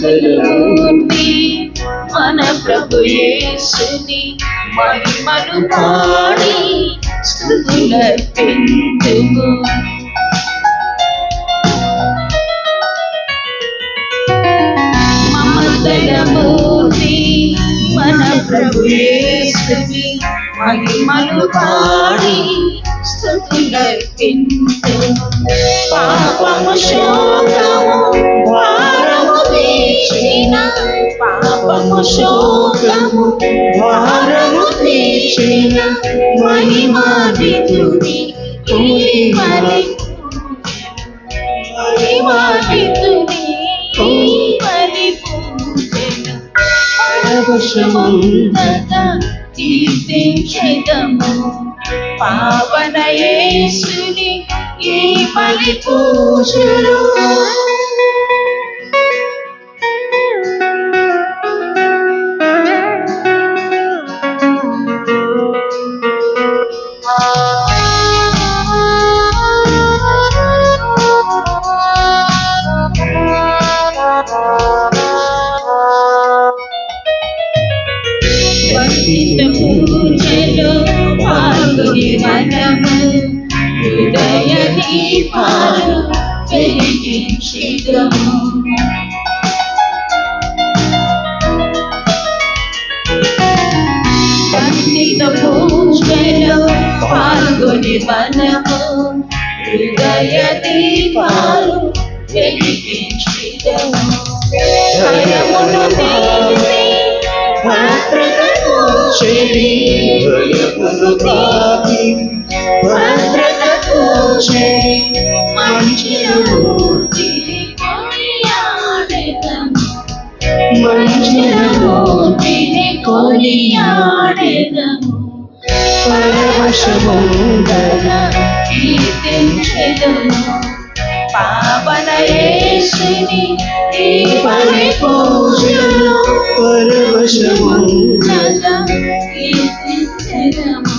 మంగళమూర్తి మన ప్రభు యేసుని మహిమను పాడి స్తుతులర్పింతుము. మంగళమూర్తి మన ప్రభు యేసుని మహిమను పాడి స్తుతులర్పింతుము. పాపము శోకము భారము తీర్చిన, పాపము శోకము భారము తీర్చిన మహిమాన్వితుని మహిమాన్వితుని పరవశముందత కీర్తించెదము. పావన యేసుని ఈ బలి పూజలు పూజలో పాల్గొని మనము హృదయ దీపాలు వెలిగించెదము. భక్తితో పూజలో పాల్గొని మనము హృదయ దీపాలు వెలిగించెదము. భయమును తీసి భద్రతతో చెడి, భయమును తీసి భద్రతతో చెడి మంచిన మూర్తిని కొనియాడెదము. మంచిన మూర్తిని కొనియాడెదము. పరవశముందగా కీర్తించెదము. పావన యేసుని ఈ బలి పూజలో పరవశముందగా కీర్తించెదము.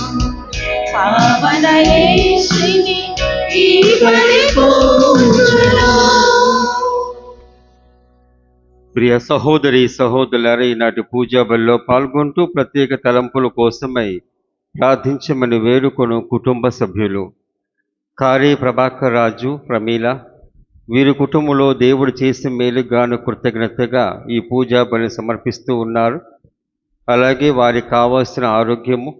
పావన యేసుని ఈ బలి పూజలో. ప్రియ సహోదరి సహోదరులారా, ఈనాటి పూజా బలిలో పాల్గొంటూ ప్రత్యేక తలంపుల కోసమై ప్రార్థించమని వేడుకొను కుటుంబ సభ్యులు కారే ప్రభాకర్ రాజు, ప్రమీల, వీరి కుటుంబంలో దేవుడు చేసే మేలుగాను కృతజ్ఞతగా ఈ పూజా బలిని సమర్పిస్తూ ఉన్నారు. అలాగే వారికి కావాల్సిన ఆరోగ్యము,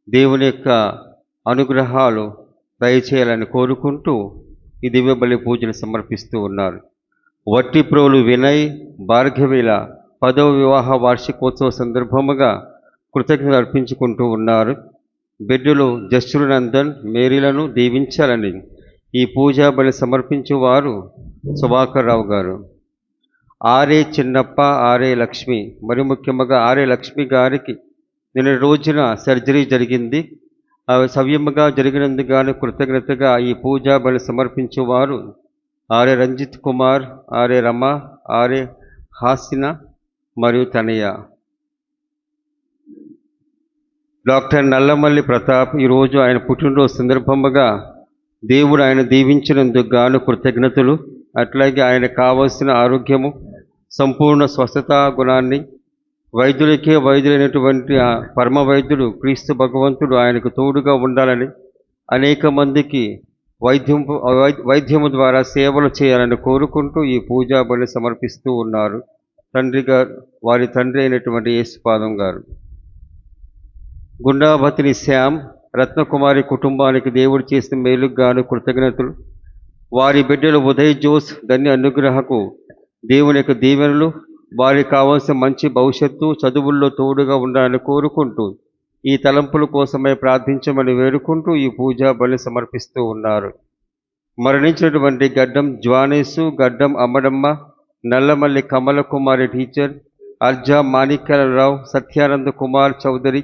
దేవుని యొక్క అనుగ్రహాలు దయచేయాలని కోరుకుంటూ ఈ దివ్య బలి పూజను సమర్పిస్తూ ఉన్నారు. వట్టిప్రోలు వినయ్, భార్గవిల 10వ వివాహ వార్షికోత్సవ సందర్భముగా కృతజ్ఞతలు అర్పించుకుంటూ ఉన్నారు. బిడ్డలు జస్టులు నందన్, మేరీలను దీవించాలని ఈ పూజా బలి సమర్పించేవారు సుభాకర్ రావు గారు. ఆర్ఏ చిన్నప్ప, ఆర్ఏ లక్ష్మి, మరి ముఖ్యంగా ఆర్ఏ లక్ష్మి గారికి నిన్న రోజున సర్జరీ జరిగింది. అవి సవ్యముగా జరిగినందుకు కృతజ్ఞతగా ఈ పూజా బలి సమర్పించేవారు RA Ranjith Kumar, RA Rama, RA Hasina మరియు తనయ్య. డాక్టర్ నల్లమల్లి ప్రతాప్, ఈరోజు ఆయన పుట్టినరోజు సందర్భముగా దేవుడు ఆయన దీవించినందుకు గాను కృతజ్ఞతలు. అట్లాగే ఆయన కావలసిన ఆరోగ్యము, సంపూర్ణ స్వస్థతా గుణాన్ని, వైద్యులకే వైద్యులైనటువంటి పరమ వైద్యుడు క్రీస్తు భగవంతుడు ఆయనకు తోడుగా ఉండాలని, అనేక మందికి వైద్యము ద్వారా సేవలు చేయాలని కోరుకుంటూ ఈ పూజా బలి సమర్పిస్తూ ఉన్నారు వారి తండ్రి అయినటువంటి యేసుపాదం గారు. గుండాభతిని శ్యామ్, రత్నకుమారి కుటుంబానికి దేవుడు చేసిన మేలుగాను కృతజ్ఞతలు. వారి బిడ్డలు ఉదయ్ జోస్, ధన్య అనుగ్రహకు దేవుని యొక్క దీవెనలు, వారికి కావాల్సిన మంచి భవిష్యత్తు, చదువుల్లో తోడుగా ఉండాలని కోరుకుంటూ ఈ తలంపుల కోసమే ప్రార్థించమని వేడుకుంటూ ఈ పూజా బలి సమర్పిస్తూ ఉన్నారు. మరణించినటువంటి గడ్డం జ్వానేసు, గడ్డం అమ్మడమ్మ, నల్లమల్లి కమల కుమారి టీచర్, అర్జా మాణిక్యాలరావు, సత్యానంద కుమార్ చౌదరి,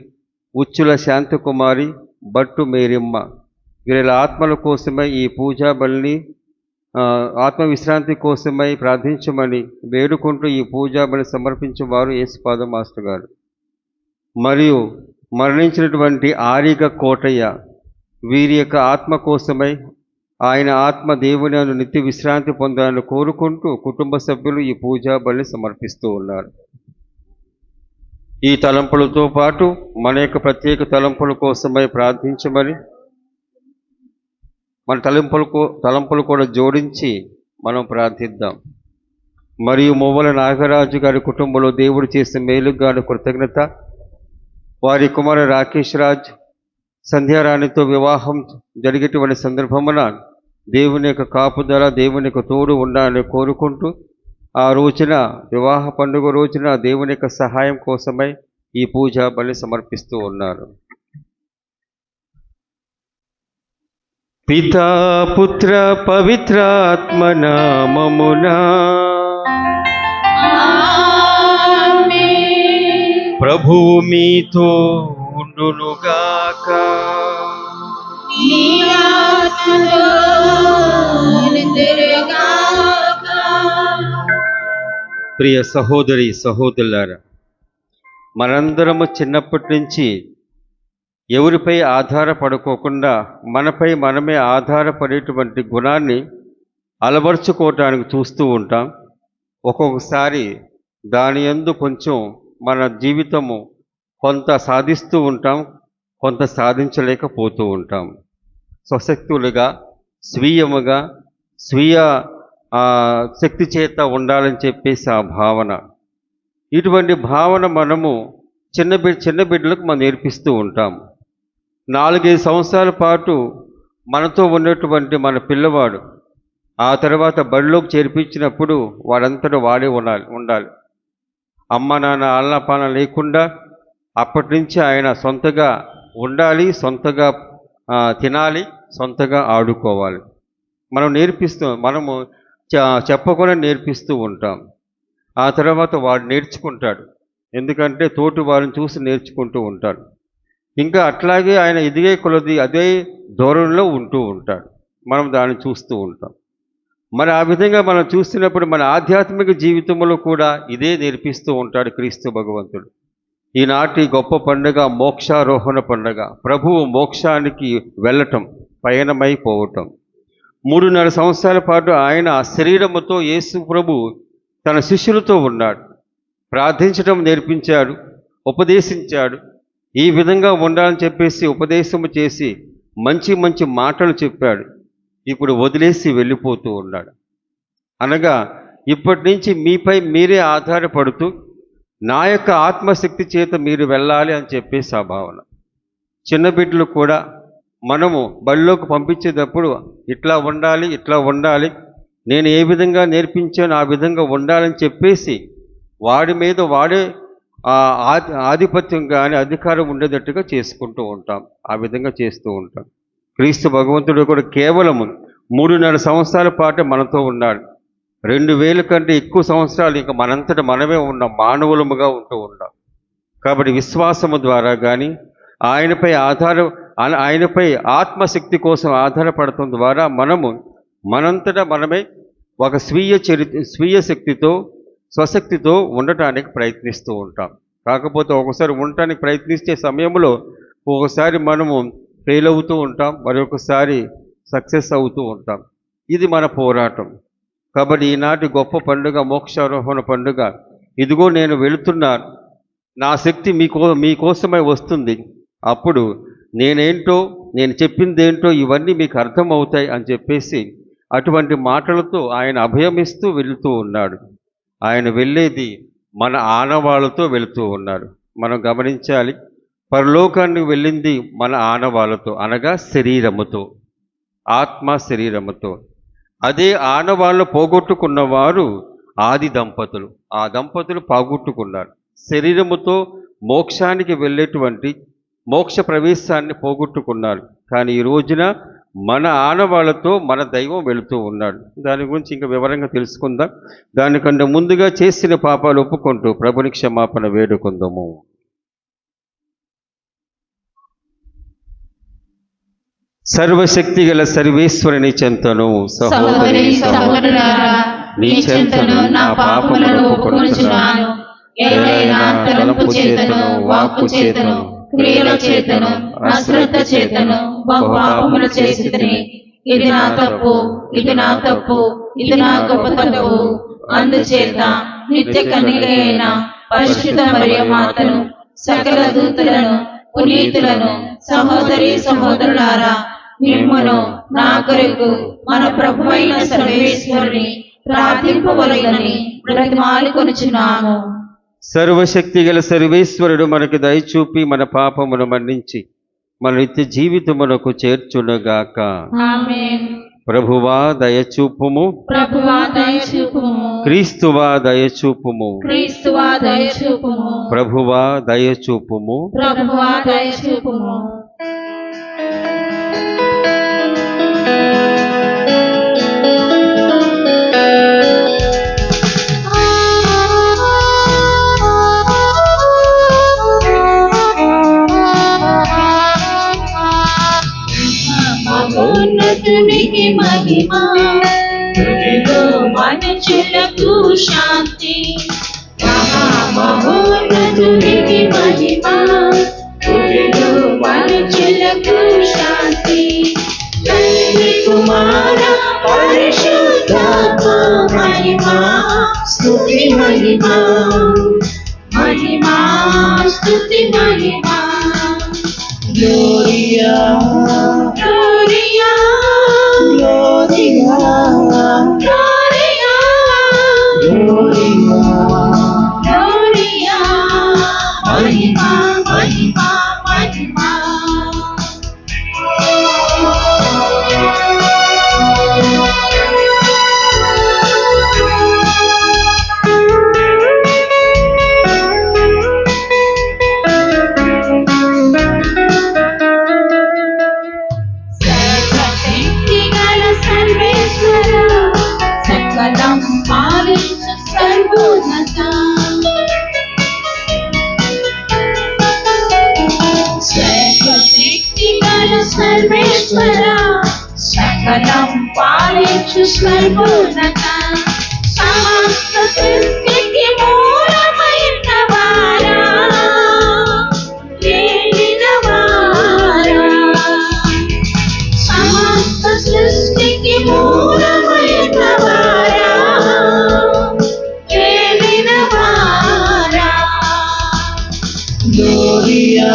ఉచ్చుల శాంతకుమారి, బట్టు మేరిమ్మ, వీళ్ళ ఆత్మల కోసమై ఈ పూజా బలిని ఆత్మవిశ్రాంతి కోసమై ప్రార్థించమని వేడుకుంటూ ఈ పూజా బలి సమర్పించేవారు యేసుపాదం మాస్టర్ గారు. మరియు మరణించినటువంటి ఆరిగ కోటయ్య, వీరి యొక్క ఆత్మ కోసమై ఆయన ఆత్మ దేవుని యందు నిత్య విశ్రాంతి పొందాలని కోరుకుంటూ కుటుంబ సభ్యులు ఈ పూజా బలిని సమర్పిస్తూ ఉన్నారు. ఈ తలంపులతో పాటు మన యొక్క ప్రత్యేక తలంపుల కోసమై ప్రార్థించమని మన తలంపులు కూడా జోడించి మనం ప్రార్థిద్దాం. మరియు మువ్వల నాగరాజు గారి కుటుంబంలో దేవుడు చేసిన మేలుగాను కృతజ్ఞత, వారి కుమారు రాకేష్ రాజ్ సంధ్యారాణితో వివాహం జరిగేటువంటి సందర్భమున దేవుని యొక్క కాపుదల, దేవుని యొక్క తోడు ఉండాలని కోరుకుంటూ ఆ రోజున వివాహ పండుగ రోజున దేవుని యొక్క సహాయం కోసమై ఈ పూజా బలి సమర్పిస్తూ ఉన్నారు. పితా పుత్ర పవిత్రాత్మ నామమునా ఆమేన్. ప్రభువు మీతో ఉండునుగాక. నీ ఆత్మలో నిద్రగాక. ప్రియ సహోదరి సహోదరులారా, మనందరము చిన్నప్పటి నుంచి ఎవరిపై ఆధారపడుకోకుండా మనపై మనమే ఆధారపడేటువంటి గుణాన్ని అలవర్చుకోవటానికి చూస్తూ ఉంటాం. ఒక్కొక్కసారి దాని యందు కొంచెం మన జీవితము కొంత సాధిస్తూ ఉంటాం, కొంత సాధించలేకపోతూ ఉంటాం. స్వశక్తులుగా, స్వీయముగా, స్వీయ శక్తి చేత ఉండాలని చెప్పేసి ఆ భావన, ఇటువంటి భావన మనము చిన్న బిడ్డలకు మనం నేర్పిస్తూ ఉంటాం. 4-5 సంవత్సరాల పాటు మనతో ఉన్నటువంటి మన పిల్లవాడు ఆ తర్వాత బడిలోకి చేర్పించినప్పుడు వాడంతటా వాడే ఉండాలి. అమ్మ నాన్న ఆలనాపాలన లేకుండా అప్పటి నుంచి ఆయన సొంతగా ఉండాలి, సొంతగా తినాలి, సొంతగా ఆడుకోవాలి. మనము చెప్పకుండా నేర్పిస్తూ ఉంటాం. ఆ తర్వాత వాడు నేర్చుకుంటాడు, ఎందుకంటే తోటి వారిని చూసి నేర్చుకుంటూ ఉంటాడు. ఇంకా అట్లాగే ఆయన ఎదిగే కొలది అదే ధోరణిలో ఉంటూ ఉంటాడు, మనం దాన్ని చూస్తూ ఉంటాం. మరి ఆ విధంగా మనం చూస్తున్నప్పుడు మన ఆధ్యాత్మిక జీవితంలో కూడా ఇదే నేర్పిస్తూ ఉంటాడు క్రీస్తు భగవంతుడు. ఈనాటి గొప్ప పండుగ మోక్షారోహణ పండుగ. ప్రభువు మోక్షానికి వెళ్ళటం, పయనమైపోవటం. 3.5 సంవత్సరాల పాటు ఆయన శరీరముతో యేసు ప్రభు తన శిష్యులతో ఉన్నాడు, ప్రార్థించడం నేర్పించాడు, ఉపదేశించాడు. ఈ విధంగా ఉండాలని చెప్పేసి ఉపదేశము చేసి మంచి మంచి మాటలు చెప్పాడు. ఇప్పుడు వదిలేసి వెళ్ళిపోతూ ఉన్నాడు. అనగా ఇప్పటి నుంచి మీపై మీరే ఆధారపడుతూ నా యొక్క ఆత్మశక్తి చేత మీరు వెళ్ళాలి అని చెప్పేసి ఆ భావన. చిన్న బిడ్డలు కూడా మనము బడిలోకి పంపించేటప్పుడు ఇట్లా ఉండాలి, నేను ఏ విధంగా నేర్పించానో ఆ విధంగా ఉండాలని చెప్పేసి వాడి మీద వాడే ఆధిపత్యం కానీ అధికారం ఉండేటట్టుగా చేసుకుంటూ ఉంటాం. ఆ విధంగా చేస్తూ ఉంటాం. క్రీస్తు భగవంతుడు కూడా కేవలం 3.5 సంవత్సరాల పాటు మనతో ఉన్నాడు. 2000 కంటే ఎక్కువ సంవత్సరాలు ఇంకా మనంతట మనమే ఉన్నాం, మానవులముగా ఉంటూ ఉన్నాం. కాబట్టి విశ్వాసము ద్వారా కానీ ఆయనపై ఆత్మశక్తి కోసం ఆధారపడటం ద్వారా మనంతటా మనమే ఒక స్వీయ శక్తితో, స్వశక్తితో ఉండటానికి ప్రయత్నిస్తూ ఉంటాం. కాకపోతే ఒకసారి ఉండటానికి ప్రయత్నించే సమయంలో ఒకసారి మనము ఫెయిల్ అవుతూ ఉంటాం, మరొకసారి సక్సెస్ అవుతూ ఉంటాం. ఇది మన పోరాటం. కాబట్టి ఈనాటి గొప్ప పండుగ మోక్షారోహణ పండుగ. ఇదిగో నేను వెళుతున్నాను, నా శక్తి మీకోసమై వస్తుంది, అప్పుడు నేనేంటో, నేను చెప్పిందేంటో ఇవన్నీ మీకు అర్థమవుతాయి అని చెప్పేసి అటువంటి మాటలతో ఆయన అభయమిస్తూ వెళుతూ ఉన్నాడు. ఆయన వెళ్ళేది మన ఆనవాళ్ళతో వెళుతూ ఉన్నాడు. మనం గమనించాలి, పరలోకానికి వెళ్ళింది మన ఆనవాళ్ళతో, అనగా శరీరముతో, ఆత్మ శరీరముతో. అదే ఆనవాళ్ళు పోగొట్టుకున్నవారు ఆది దంపతులు. ఆ దంపతులు పోగొట్టుకున్నారు. శరీరముతో మోక్షానికి వెళ్ళేటువంటి మోక్ష ప్రవేశాన్ని పోగొట్టుకున్నారు. కానీ ఈ రోజున మన ఆనవాళ్ళతో మన దైవం వెళుతూ ఉన్నాడు. దాని గురించి ఇంకా వివరంగా తెలుసుకుందాం. దానికంటే ముందుగా చేసిన పాపాలు ఒప్పుకుంటూ ప్రభుని క్షమాపణ వేడుకుందాము. సర్వశక్తి గల సర్వేశ్వరుని చెంతను సహోదరి సహోదరులారా, నీ చెంతను నా పాపములను ఒప్పుకొనుచున్నాను. ఏదైనా తలంపు చేతను, వాక్కు చేతను, క్రియల చేతను, అశ్రద్ధ చేతను బహు పాపములు చేసితిని. ఇది నా తప్పు, ఇది నా తప్పు, ఇది నా గొప్ప తప్పు. అందుచేత నిత్య కన్యక అయిన పరిశుద్ధ మరియమాతను, సకల దూతలను, పునీతులను, సహోదరి సహోదరులారా, మిమ్మును నా కొరకు మన ప్రభువైన సర్వేశ్వరుని ప్రార్థింపవలెనని బ్రతిమాలుకొనుచున్నాము. సర్వశక్తి గల సర్వేశ్వరుడు మనకు దయచూపి మన పాపమును మన్నించి మన నిత్య జీవితమునకు చేర్చునుగాక. ఆమేన్. ప్రభువా దయచూపుము, ప్రభువా దయచూపుము, క్రీస్తువా దయచూపుము, క్రీస్తువా దయచూపుము, ప్రభువా దయచూపుము. ప్రభువా దయచూపుము. మహోన్నతునికి మహిమ, హృదయంలో మనుషులకు శాంతి. మహోన్నతునికి మహిమ, హృదయంలో మనుషులకు శాంతి. తండ్రి కుమార పరిశుద్ధాత్మ మహిమ, స్తుతి మహిమ, మహిమ స్తుతి మహిమ. Gloria, Gloria, Gloria, Gloria, Gloria, Gloria, Mahima, Mahima, Mahima. సర్వేశ్వరా, సకలం పాలించు సర్వోన్నత, సమస్త సృష్టికి మూలమైన వారా, ఏలిన వారా, సమస్త సృష్టికి మూలమైన వారా, ఏలిన వారా. Gloria,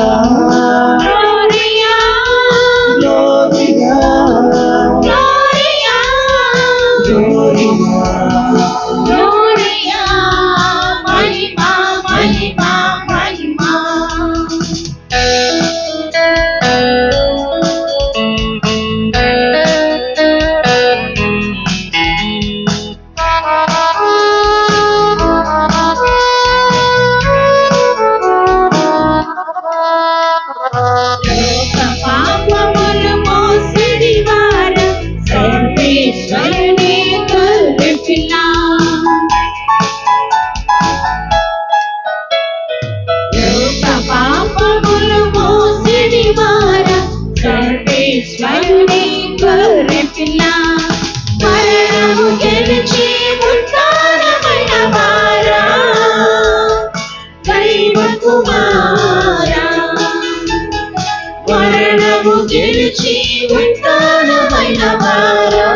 గెలిచి ఉంటానమైన వారా,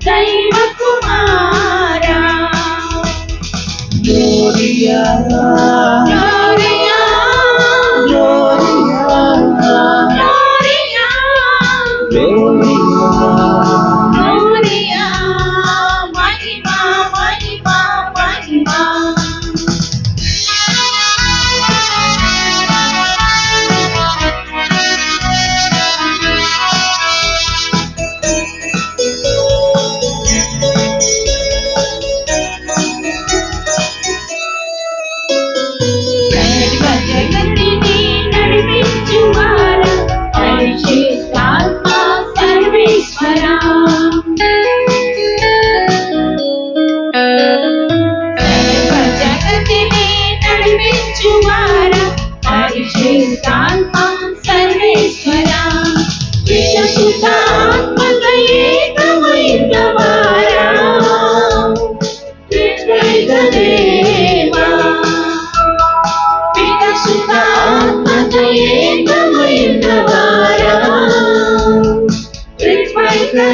దైవ కుమారా. Gloria, Gloria, Gloria, Gloria, Gloria, Gloria, Mahima, Mahima, Mahima.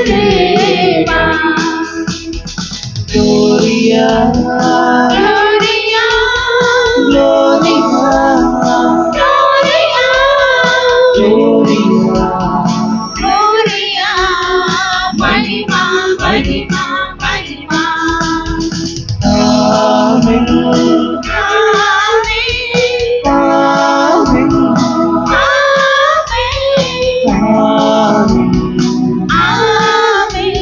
దేవా Gloria, Gloria, Gloria, Gloria, Gloria. Gloria, మహిమ మహిమ మహిమ Amen. ఆమేన్ Amen. ఆమేన్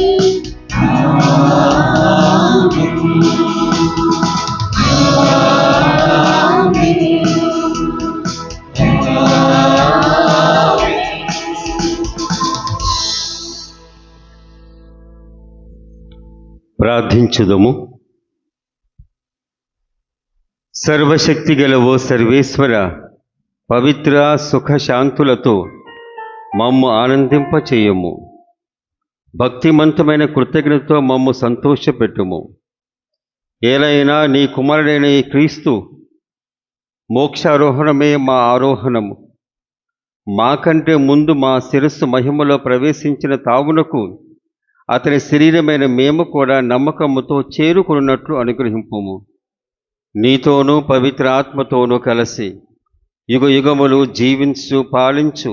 ప్రార్థించుదము. సర్వశక్తి గల ఓ సర్వేశ్వర, పవిత్ర సుఖశాంతులతో మమ్ము ఆనందింపచేయము. భక్తిమంతమైన కృతజ్ఞతతో మమ్ము సంతోషపెట్టుము. ఏలైనా నీ కుమారుడైన ఈ క్రీస్తు మోక్షారోహణమే మా ఆరోహణము. మాకంటే ముందు మా శిరస్సు మహిమలో ప్రవేశించిన తావునకు అతని శరీరమైన మేము కూడా నమ్మకముతో చేరుకున్నట్లు అనుగ్రహింపుము. నీతోనూ పవిత్ర ఆత్మతోనూ కలిసి యుగ యుగములు జీవించు పాలించు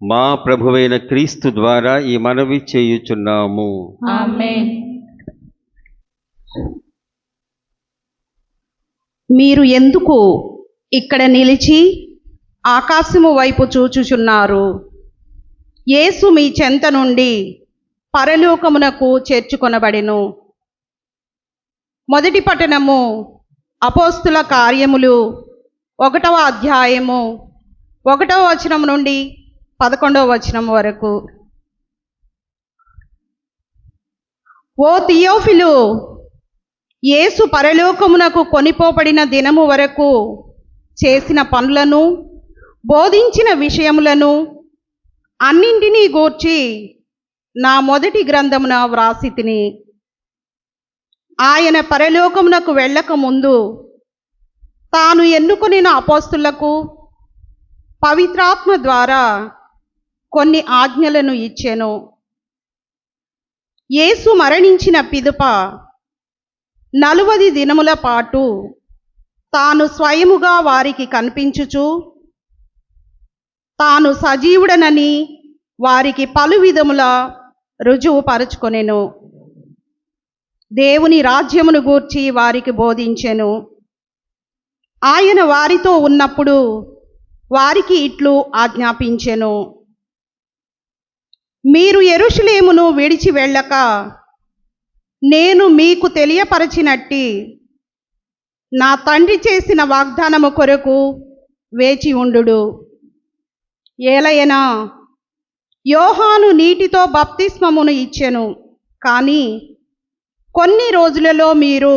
మా ప్రభువైన క్రీస్తు ద్వారా ఈ మనవి చేయుచున్నాము. ఆమేన్. మీరు ఎందుకు ఇక్కడ నిలిచి ఆకాశము వైపు చూచుచున్నారు? యేసు మీ చెంత నుండి పరలోకమునకు చేర్చుకొనబడెను. మొదటి పట్టణము అపోస్తుల కార్యములు 1వ అధ్యాయము 1వ వచనం నుండి 11వ వచనం వరకు. ఓ థియోఫిలు, యేసు పరలోకమునకు కొనిపోబడిన దినము వరకు చేసిన పనులను, బోధించిన విషయములను అన్నింటినీ గూర్చి నా మొదటి గ్రంథమున వ్రాసి తిని. ఆయన పరలోకమునకు వెళ్ళక ముందు తాను ఎన్నుకొనిన అపోస్తులకు పవిత్రాత్మ ద్వారా కొన్ని ఆజ్ఞలను ఇచ్చెను. యేసు మరణించిన పిదప 40 దినముల పాటు తాను స్వయముగా వారికి కనిపించుచు తాను సజీవుడనని వారికి పలు విధముల రుజువుపరచుకొనెను. దేవుని రాజ్యమును గూర్చి వారికి బోధించెను. ఆయన వారితో ఉన్నప్పుడు వారికి ఇట్లు ఆజ్ఞాపించెను: మీరు యెరూషలేమును విడిచి వెళ్ళక నేను మీకు తెలియపరచినట్టి నా తండ్రి చేసిన వాగ్దానము కొరకు వేచి ఉండుడు. ఏలయనా యోహాను నీటితో బప్తిస్మమును ఇచ్చెను, కానీ కొన్ని రోజులలో మీరు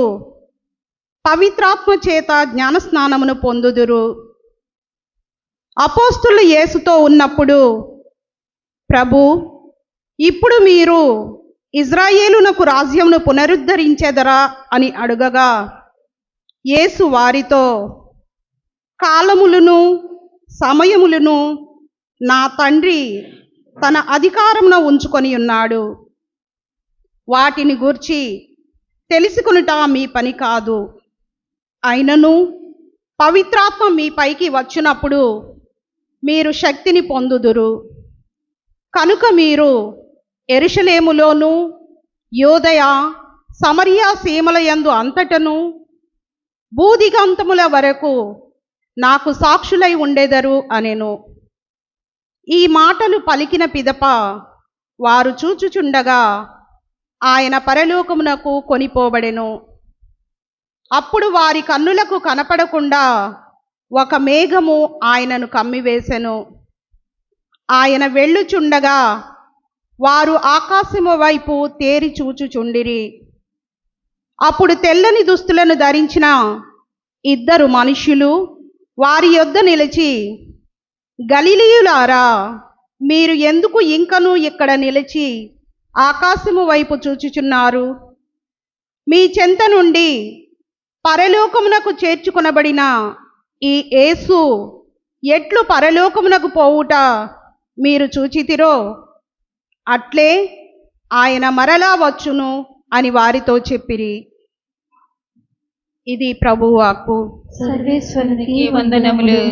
పవిత్రాత్మ చేత జ్ఞానస్నానమును పొందుదురు. అపోస్తులు యేసుతో ఉన్నప్పుడు, ప్రభు, ఇప్పుడు మీరు ఇజ్రాయేలునకు రాజ్యమును పునరుద్ధరించెదరా అని అడుగగా, యేసు వారితో, కాలములను సమయములను నా తండ్రి తన అధికారమున ఉంచుకొని ఉన్నాడు. వాటిని గూర్చి తెలుసుకొనుట మీ పని కాదు. అయినను పవిత్రాత్మ మీ పైకి వచ్చినప్పుడు మీరు శక్తిని పొందుదురు. కనుక మీరు యెరూషలేములోను యోదయ సమరియా సీమల యందు అంతటను భూదిగంతముల వరకు నాకు సాక్షులై ఉండెదరు అనెను. ఈ మాటలు పలికిన పిదప వారు చూచుచుండగా ఆయన పరలోకమునకు కొనిపోబడెను. అప్పుడు వారి కన్నులకు కనపడకుండా ఒక మేఘము ఆయనను కమ్మివేసెను. ఆయన వెళ్ళుచుండగా వారు ఆకాశము వైపు తేరి చూచుచుండిరి. అప్పుడు తెల్లని దుస్తులను ధరించిన 2 మనుష్యులు వారి యొద్ద నిలిచి, గలిలయులారా, మీరు ఎందుకు ఇంకనూ ఇక్కడ నిలిచి ఆకాశము వైపు చూచుచున్నారు? మీ చెంత నుండి పరలోకమునకు చేర్చుకొనబడిన ఈ యేసు ఎట్లు పరలోకమునకు పోవుట మీరు చూచితిరో, అట్లే ఆయన మరలా వచ్చును అని వారితో చెప్పిరి. ఇది ప్రభువు వాక్కు. సర్వేశ్వరునికి వందనములు.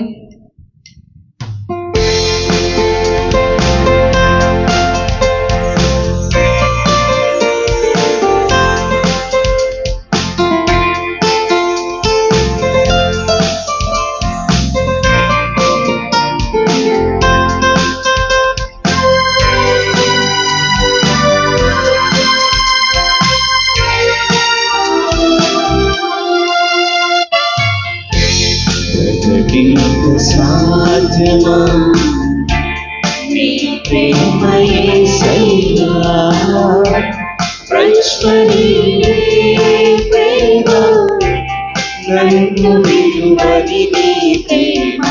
ప్రకటింపు సాధ్యమా నీ ప్రేమ యేసయ్యా, ప్రజ్వలిల్లే ప్రేమ, నన్ను విడువని నీ ప్రేమ.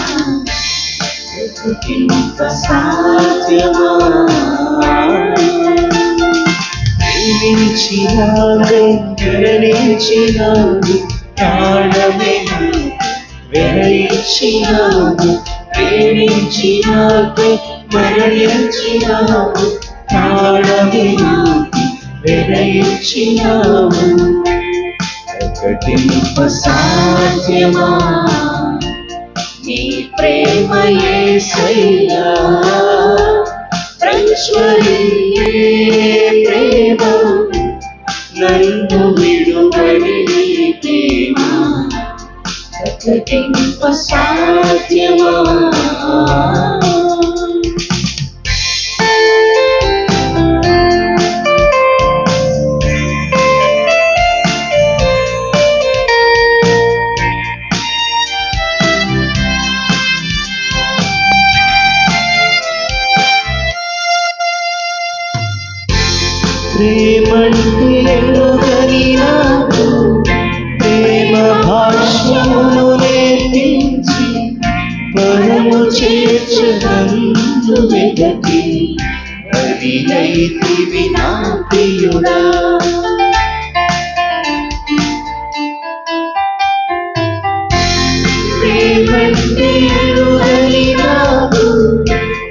ప్రకటింపు సాధ్యమా ప్రేమించినాడు మరణించినాడు ప్రాణమే వెరయించినాడు, ప్రేమించినాడు మరణించినాడు ప్రాణమే వెరయించినాడు. ప్రకటింప సాధ్యమా నీ ప్రేమ యేసయ్యా, ప్రజ్వలిల్లే ప్రేమ, నన్ను విడువని నీ ప్రేమ. ప్రకటింప సాధ్యమా ప్రేమంటే ఎరుగని నాకు ప్రేమ భాష్యమును నేర్పించి పరము చేర్చనందు వెదకి అదిలైతివి నా ప్రియుడా. ప్రేమంటే ఎరుగని నాకు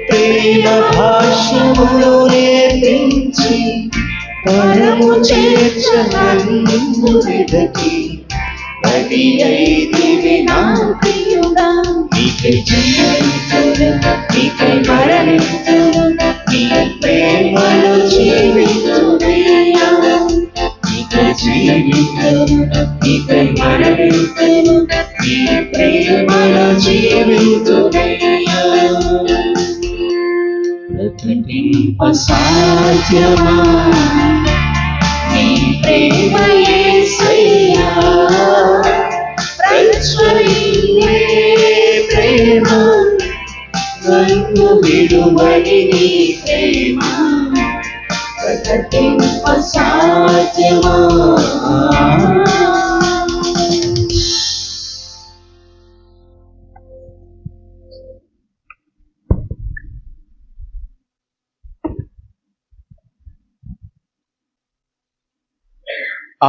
ప్రేమ భాష్యమును నేర్పించి పరము చేర్చనందు వెదకి అదిలైతివి నా ప్రియుడా. నీకై జీవింతును, నీకై మరణింతును, నీ ప్రేమలో జీవింతునయ్యా. నీకై జీవింతును, నీకై మరణింతును, నీ ప్రేమలో జీవింతునయ్యా. ప్రకటింప సాధ్యమా నీ ప్రేమ యేసయ్యా, ప్రజ్వలిల్లే ప్రేమ, నన్ను విడువని నీ ప్రేమ. ప్రకటింప సాధ్యమా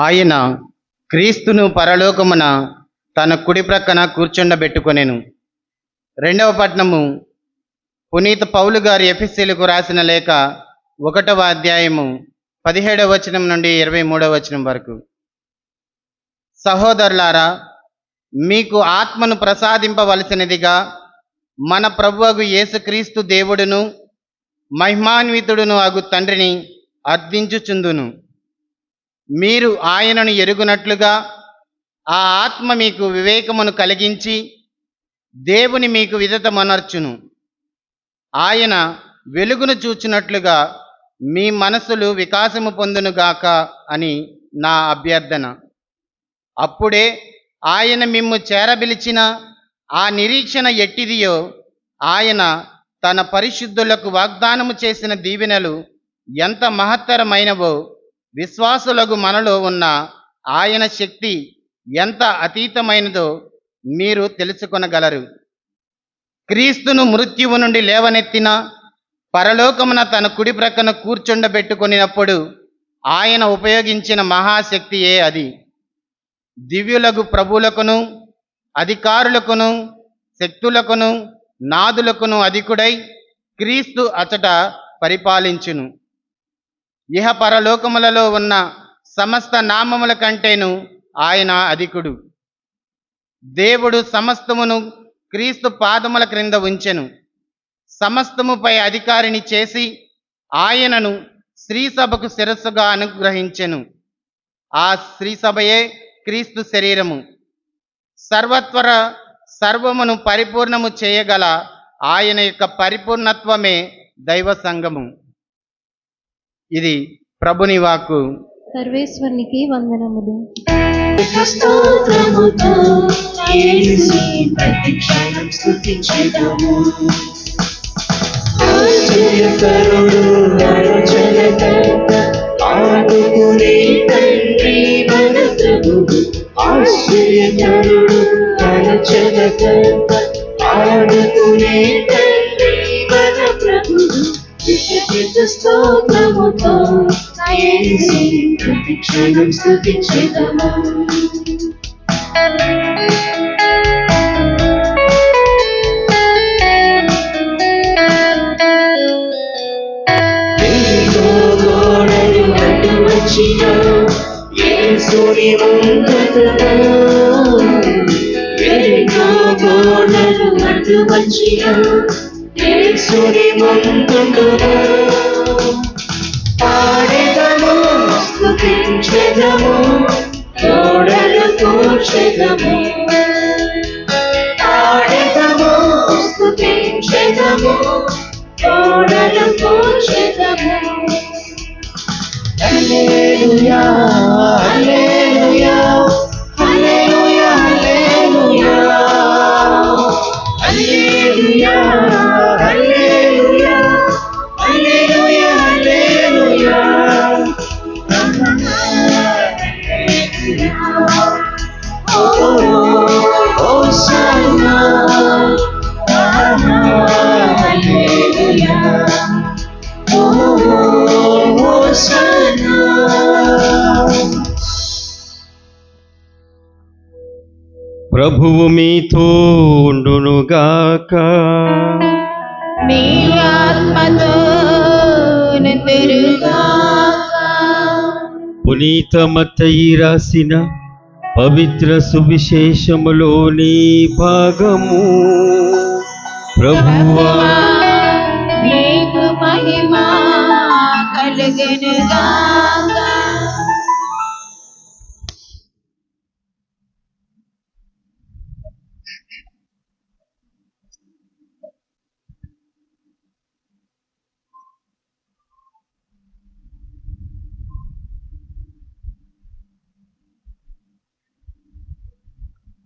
ఆయన క్రీస్తును పరలోకమున తన కుడి ప్రక్కన కూర్చుండబెట్టుకొనెను. రెండవ పట్నము పునీత పౌలు గారి ఎఫెసీయులకు రాసిన లేఖ 1వ అధ్యాయము 17వ వచనం నుండి 23వ వచనం వరకు. సహోదరులారా, మీకు ఆత్మను ప్రసాదింపవలసినదిగా మన ప్రభువగు యేసుక్రీస్తు దేవుడును మహిమాన్వితుడును అగు తండ్రిని అర్థించుచుందును. మీరు ఆయనను ఎరుగునట్లుగా ఆ ఆత్మ మీకు వివేకమును కలిగించి దేవుని మీకు విదితమనర్చును. ఆయన వెలుగును చూచినట్లుగా మీ మనసులు వికాసము పొందునుగాక అని నా అభ్యర్థన. అప్పుడే ఆయన మిమ్ము చేరబిలిచిన ఆ నిరీక్షణ ఎట్టిదియో, ఆయన తన పరిశుద్ధులకు వాగ్దానము చేసిన దీవెనలు ఎంత మహత్తరమైనవో, విశ్వాసులకు మనలో ఉన్న ఆయన శక్తి ఎంత అతీతమైనదో మీరు తెలుసుకొనగలరు. క్రీస్తును మృత్యువు నుండి లేవనెత్తిన, పరలోకమున తన కుడి ప్రక్కన కూర్చుండబెట్టుకొనినప్పుడు ఆయన ఉపయోగించిన మహాశక్తియే అది. దివ్యులకు ప్రభువులకును అధికారులకును శక్తులకును నాదులకును అధికుడై క్రీస్తు అచట పరిపాలించును. ఇహ పరలోకములలో ఉన్న సమస్త నామముల కంటేను ఆయన అధికుడు. దేవుడు సమస్తమును క్రీస్తు పాదముల క్రింద ఉంచెను. సమస్తముపై అధికారిని చేసి ఆయనను శ్రీసభకు శిరస్సుగా అనుగ్రహించెను. ఆ శ్రీసభయే క్రీస్తు శరీరము. సర్వత్వర సర్వమును పరిపూర్ణము చేయగల ఆయన యొక్క పరిపూర్ణత్వమే దైవ సంఘము. ఇది ప్రభుని వాక్కు. సర్వేశ్వరునికి వందనములు. స్తోత్రముతో యేసుని ప్రతిక్షణం స్తుతించెదము. ఆశ్చర్యకరుడు అరుచలకర్త ఆదుకునే తండ్రి మన ప్రభువు. ఆశ్చర్యకరుడు అరుచలకర్త ఆదుకునే తండ్రి మన ప్రభువు. స్తోత్రముతో యేసుని ప్రతిక్షణం స్తుతించెదము. గోడలు అడ్డు వచ్చిన యేసుని ముందుగా, గోడలు అడ్డు వచ్చిన యేసుని ముందుగా పాడెదము, స్తుతించెదము, గోడలు కూర్చెదము. పాడెదము, స్తుతించెదము, గోడలు కూర్చెదము. హల్లెలూయా హల్లెలూయా హల్లెలూయా హల్లెలూయా హల్లెలూయా హల్లెలూయా హల్లెలూయా హల్లెలూయా. హోసన్నా హల్లెలూయా హోసన్నా. ప్రభువు మీతో ఉండునుగాక. మీ ఆత్మతోను తిరుగాక. పునీత మత్తయి రాసిన పవిత్ర సువిశేషములోని భాగము. ప్రభువా నీకు మహిమ కలుగునుగాక.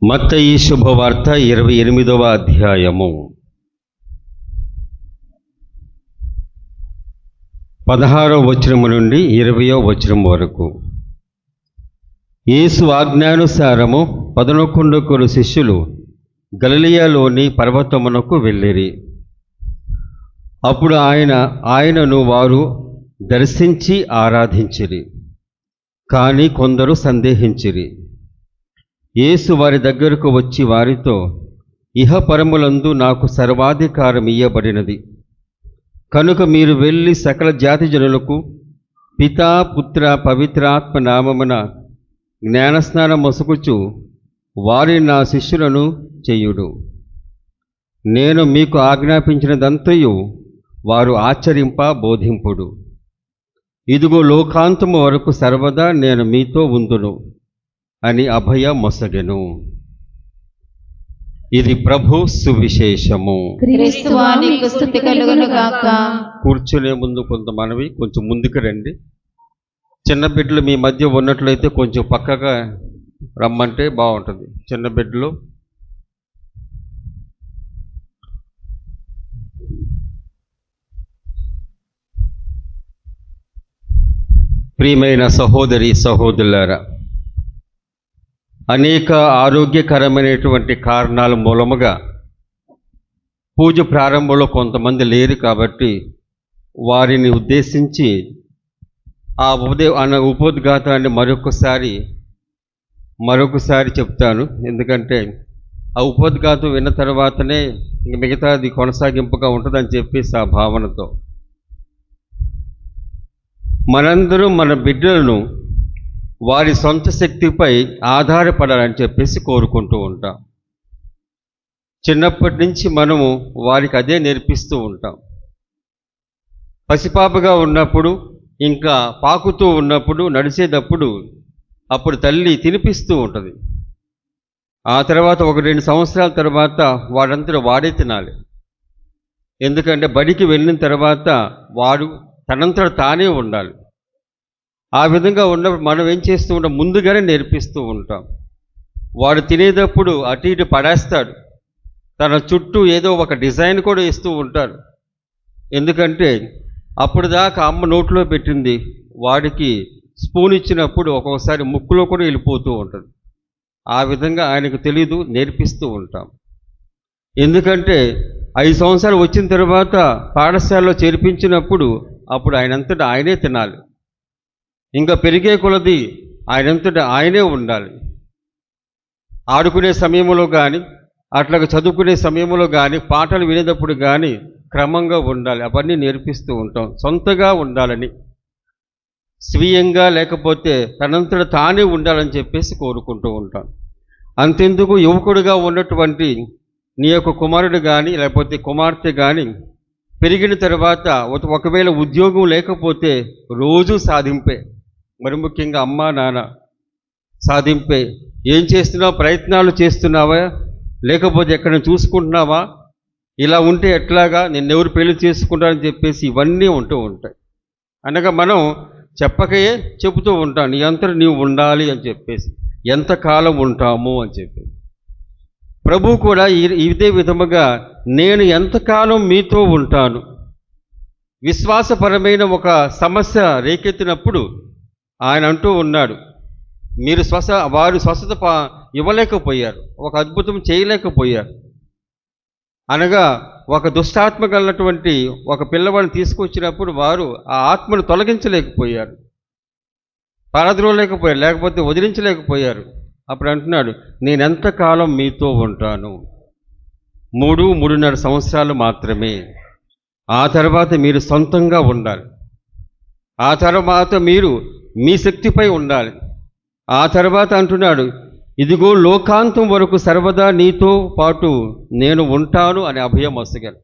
మత్తయి శుభవార్త 28వ అధ్యాయము 16వ వచనము నుండి 20వ వచనం వరకు. యేసు ఆజ్ఞానుసారము 11 శిష్యులు గలిలయలోని పర్వతమునకు వెళ్ళిరి. అప్పుడు ఆయనను వారు దర్శించి ఆరాధించిరి. కానీ కొందరు సందేహించిరి. యేసు వారి దగ్గరకు వచ్చి వారితో, ఇహపరములందు నాకు సర్వాధికారం ఇయ్యబడినది. కనుక మీరు వెళ్ళి సకల జాతి జనులకు పితా పుత్ర పవిత్రాత్మ నామమున జ్ఞానస్నానం మొసకుచు వారిని నా శిష్యులను చేయుడు. నేను మీకు ఆజ్ఞాపించినదంతయు వారు ఆచరింప బోధింపుడు. ఇదిగో లోకాంతము వరకు సర్వదా నేను మీతో ఉందును అని అభయ మొసగెను. ఇది ప్రభు సువిశేషము. క్రీస్తువా నీకు స్తుతి కలుగునుగాక. కూర్చునే ముందు కొంత మనవి, కొంచెం ముందుకు రండి. చిన్న బిడ్డలు మీ మధ్య ఉన్నట్లయితే కొంచెం పక్కగా రమ్మంటే బాగుంటుంది. చిన్న బిడ్డలు ప్రియమైన సహోదరి సహోదరులారా, అనేక ఆరోగ్యకరమైనటువంటి కారణాల మూలముగా పూజ ప్రారంభంలో కొంతమంది లేరు. కాబట్టి వారిని ఉద్దేశించి ఆ ఉపోద్ఘాతాన్ని మరొకసారి చెప్తాను. ఎందుకంటే ఆ ఉపోద్ఘాతం విన్న తర్వాతనే మిగతాది కొనసాగింపుగా ఉంటుందని చెప్పేసి ఆ భావనతో. మనందరం మన బిడ్డలను వారి సొంత శక్తిపై ఆధారపడాలని చెప్పేసి కోరుకుంటూ ఉంటాం. చిన్నప్పటి నుంచి మనము వారికి అదే నేర్పిస్తూ ఉంటాం. పసిపాపగా ఉన్నప్పుడు, ఇంకా పాకుతూ ఉన్నప్పుడు, నడిచేటప్పుడు అప్పుడు తల్లి తినిపిస్తూ ఉంటుంది. ఆ తర్వాత 1-2 సంవత్సరాల తర్వాత వాడంతా వాడే తినాలి. ఎందుకంటే బడికి వెళ్ళిన తర్వాత వాడు తనంతట తానే ఉండాలి. ఆ విధంగా ఉన్నప్పుడు మనం ఏం చేస్తూ ఉంటాం, ముందుగానే నేర్పిస్తూ ఉంటాం. వాడు తినేటప్పుడు అటు ఇటు పడేస్తాడు, తన చుట్టూ ఏదో ఒక డిజైన్ కూడా ఇస్తూ ఉంటారు. ఎందుకంటే అప్పుడు దాకా అమ్మ నోట్లో పెట్టింది వాడికి స్పూన్ ఇచ్చినప్పుడు ఒక్కొక్కసారి ముక్కులో కూడా వెళ్ళిపోతూ ఉంటుంది. ఆ విధంగా ఆయనకు తెలీదు, నేర్పిస్తూ ఉంటాం. ఎందుకంటే 5 సంవత్సరాలు వచ్చిన తర్వాత పాఠశాలలో చేర్పించినప్పుడు అప్పుడు ఆయనంతటా ఆయనే తినాలి. ఇంకా పెరిగే కొలది ఆయనంతటా ఆయనే ఉండాలి. ఆడుకునే సమయంలో కానీ, అట్లాగ చదువుకునే సమయంలో కానీ, పాటలు వినేటప్పుడు కానీ క్రమంగా ఉండాలి. అవన్నీ నేర్పిస్తూ ఉంటాం. సొంతగా ఉండాలని, స్వీయంగా లేకపోతే తనంతట తానే ఉండాలని చెప్పేసి కోరుకుంటూ ఉంటాం. అంతెందుకు, యువకుడిగా ఉన్నటువంటి నీ యొక్క కుమారుడు కానీ లేకపోతే కుమార్తె కానీ పెరిగిన తర్వాత ఒకవేళ ఉద్యోగం లేకపోతే రోజు సాధింపే, మరి ముఖ్యంగా అమ్మా నాన్న సాధింపే. ఏం చేస్తున్నావు, ప్రయత్నాలు చేస్తున్నావా, లేకపోతే ఎక్కడ చూసుకుంటున్నావా, ఇలా ఉంటే ఎట్లాగా, నిన్నెవరు పెళ్లి చేసుకుంటారని చెప్పేసి ఇవన్నీ ఉంటూ ఉంటాయి. అనగా మనం చెప్పకయే చెబుతూ ఉంటాం, నీ అంతట నీవు ఉండాలి అని చెప్పేసి. ఎంతకాలం ఉంటాము అని చెప్పేసి ప్రభు కూడా ఇదే విధముగా నేను ఎంతకాలం మీతో ఉంటాను. విశ్వాసపరమైన ఒక సమస్య రేకెత్తినప్పుడు ఆయన అంటూ ఉన్నాడు, వారు స్వస్థత ఇవ్వలేకపోయారు, ఒక అద్భుతం చేయలేకపోయారు. అనగా ఒక దుష్టాత్మ కలిగినటువంటి ఒక పిల్లవాడిని తీసుకొచ్చినప్పుడు వారు ఆ ఆత్మను తొలగించలేకపోయారు, పారద్రోలేకపోయారు, లేకపోతే వదిలించలేకపోయారు. అప్పుడు అంటున్నాడు, నేనెంతకాలం మీతో ఉంటాను, 3-3.5 సంవత్సరాలు మాత్రమే. ఆ తర్వాత మీరు సొంతంగా ఉండాలి. ఆ తర్వాత మీరు మీ శక్తిపై ఉండాలి. ఆ తర్వాత అంటున్నాడు, ఇదిగో లోకాంతం వరకు సర్వదా నీతో పాటు నేను ఉంటాను అని అభయం వసగలి.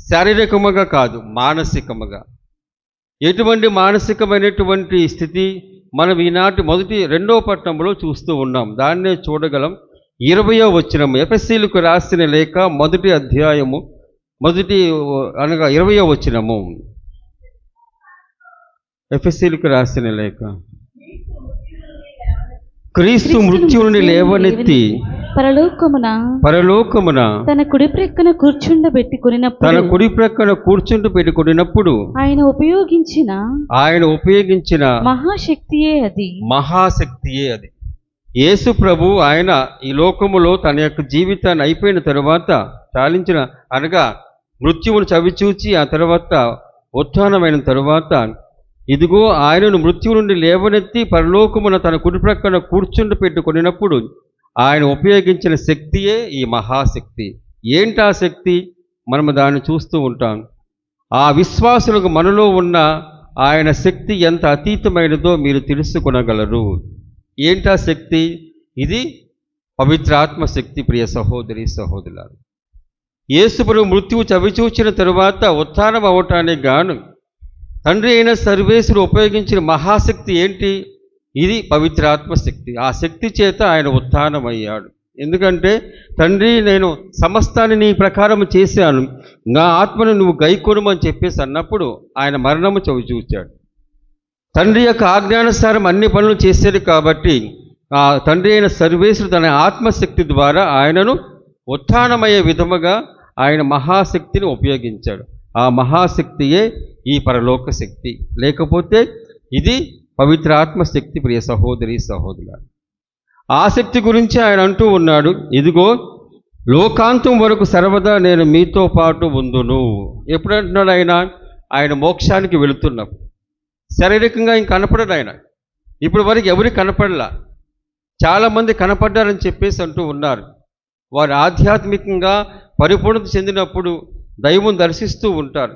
శారీరకముగా కాదు, మానసికముగా. ఎటువంటి మానసికమైనటువంటి స్థితి మనం ఈనాటి 2వ పట్టణంలో చూస్తూ ఉన్నాం. దాన్నే చూడగలం. 20వ వచనం, ఎఫెసీయులకు రాసిన లేఖ 1వ అధ్యాయము 20వ వచనము. ఎఫెసీయులకు రాసిన లేఖ, క్రీస్తు మృత్యు నుండి లేవనెత్తి పరలోకమున తన కుడి ప్రక్కన కూర్చుంటూ ఆయన ఉపయోగించిన మహాశక్తియే అది. యేసు ప్రభు ఆయన ఈ లోకములో తన యొక్క జీవితాన్ని అయిపోయిన తరువాత చాలించిన, అనగా మృత్యువును చవిచూచి ఆ తర్వాత ఉత్థానమైన తరువాత ఇదిగో ఆయనను మృత్యువు నుండి లేవనెత్తి పరలోకమున తన కుడి ప్రక్కన కూర్చుండబెట్టుకున్నప్పుడు ఆయన ఉపయోగించిన శక్తియే ఈ మహాశక్తి. ఏంటి ఆ శక్తి? మనము దాన్ని చూస్తూ ఉంటాం. ఆ విశ్వాసులకు మనలో ఉన్న ఆయన శక్తి ఎంత అతీతమైనదో మీరు తెలుసుకొనగలరు. ఏంటా శక్తి? ఇది పవిత్రాత్మ శక్తి. ప్రియ సహోదరి సహోదరులారా, యేసుప్రభు మృత్యువు చవిచూచిన తరువాత ఉత్థానం అవటానికి గాను తండ్రి అయిన సర్వేశ్వరుడు ఉపయోగించిన మహాశక్తి ఏంటి? ఇది పవిత్రాత్మ శక్తి. ఆ శక్తి చేత ఆయన ఉత్థానమయ్యాడు. ఎందుకంటే తండ్రి, నేను సమస్తాన్ని నీ ప్రకారం చేశాను, నా ఆత్మను నువ్వు గైకొనుమని చెప్పేసి అన్నప్పుడు ఆయన మరణము చవిచూచాడు. తండ్రి యొక్క ఆజ్ఞానుసారం అన్ని పనులు చేశాడు కాబట్టి ఆ తండ్రి అయిన సర్వేశ్వరుడు తన ఆత్మశక్తి ద్వారా ఆయనను ఉత్థానమయ్యే విధముగా ఆయన మహాశక్తిని ఉపయోగించాడు. ఆ మహాశక్తియే ఈ పరలోక శక్తి. లేకపోతే ఇది పవిత్ర ఆత్మశక్తి. ప్రియ సహోదరి సహోదరులారా, ఆ శక్తి గురించి ఆయన అంటూ ఉన్నాడు, ఇదిగో లోకాంతం వరకు సర్వదా నేను మీతో పాటు ఉందును. ఎప్పుడు అంటున్నాడు ఆయన మోక్షానికి వెళుతున్నప్పుడు. శారీరకంగా ఇంక కనపడడు ఆయన. ఇప్పుడు వరకు ఎవరికి కనపడలా. చాలామంది కనపడ్డారని చెప్పేసి అంటూ ఉన్నారు. వారు ఆధ్యాత్మికంగా పరిపూర్ణత చెందినప్పుడు దైవం దర్శిస్తూ ఉంటారు.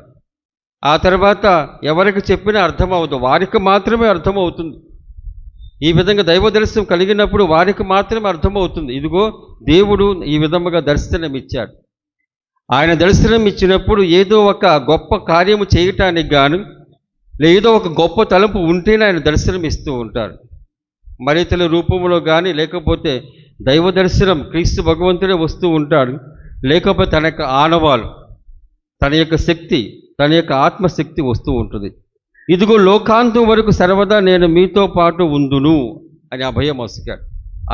ఆ తర్వాత ఎవరికి చెప్పినా అర్థమవుతుంది, వారికి మాత్రమే అర్థమవుతుంది. ఈ విధంగా దైవ దర్శనం కలిగినప్పుడు వారికి మాత్రమే అర్థమవుతుంది. ఇదిగో దేవుడు ఈ విధముగా దర్శనం ఇచ్చాడు. ఆయన దర్శనం ఇచ్చినప్పుడు ఏదో ఒక గొప్ప కార్యము చేయటానికి గాను ఏదో ఒక గొప్ప తలంపు ఉంటేనే ఆయన దర్శనం ఇస్తూ ఉంటారు. మరితల రూపంలో కానీ, లేకపోతే దైవ దర్శనం క్రీస్తు భగవంతుడే వస్తూ ఉంటాడు, లేకపోతే తన యొక్క ఆనవాలు, తన యొక్క శక్తి, తన యొక్క ఆత్మశక్తి వస్తూ ఉంటుంది. ఇదిగో లోకాంతం వరకు సర్వదా నేను మీతో పాటు ఉందును అని అభయం వస్తాడు.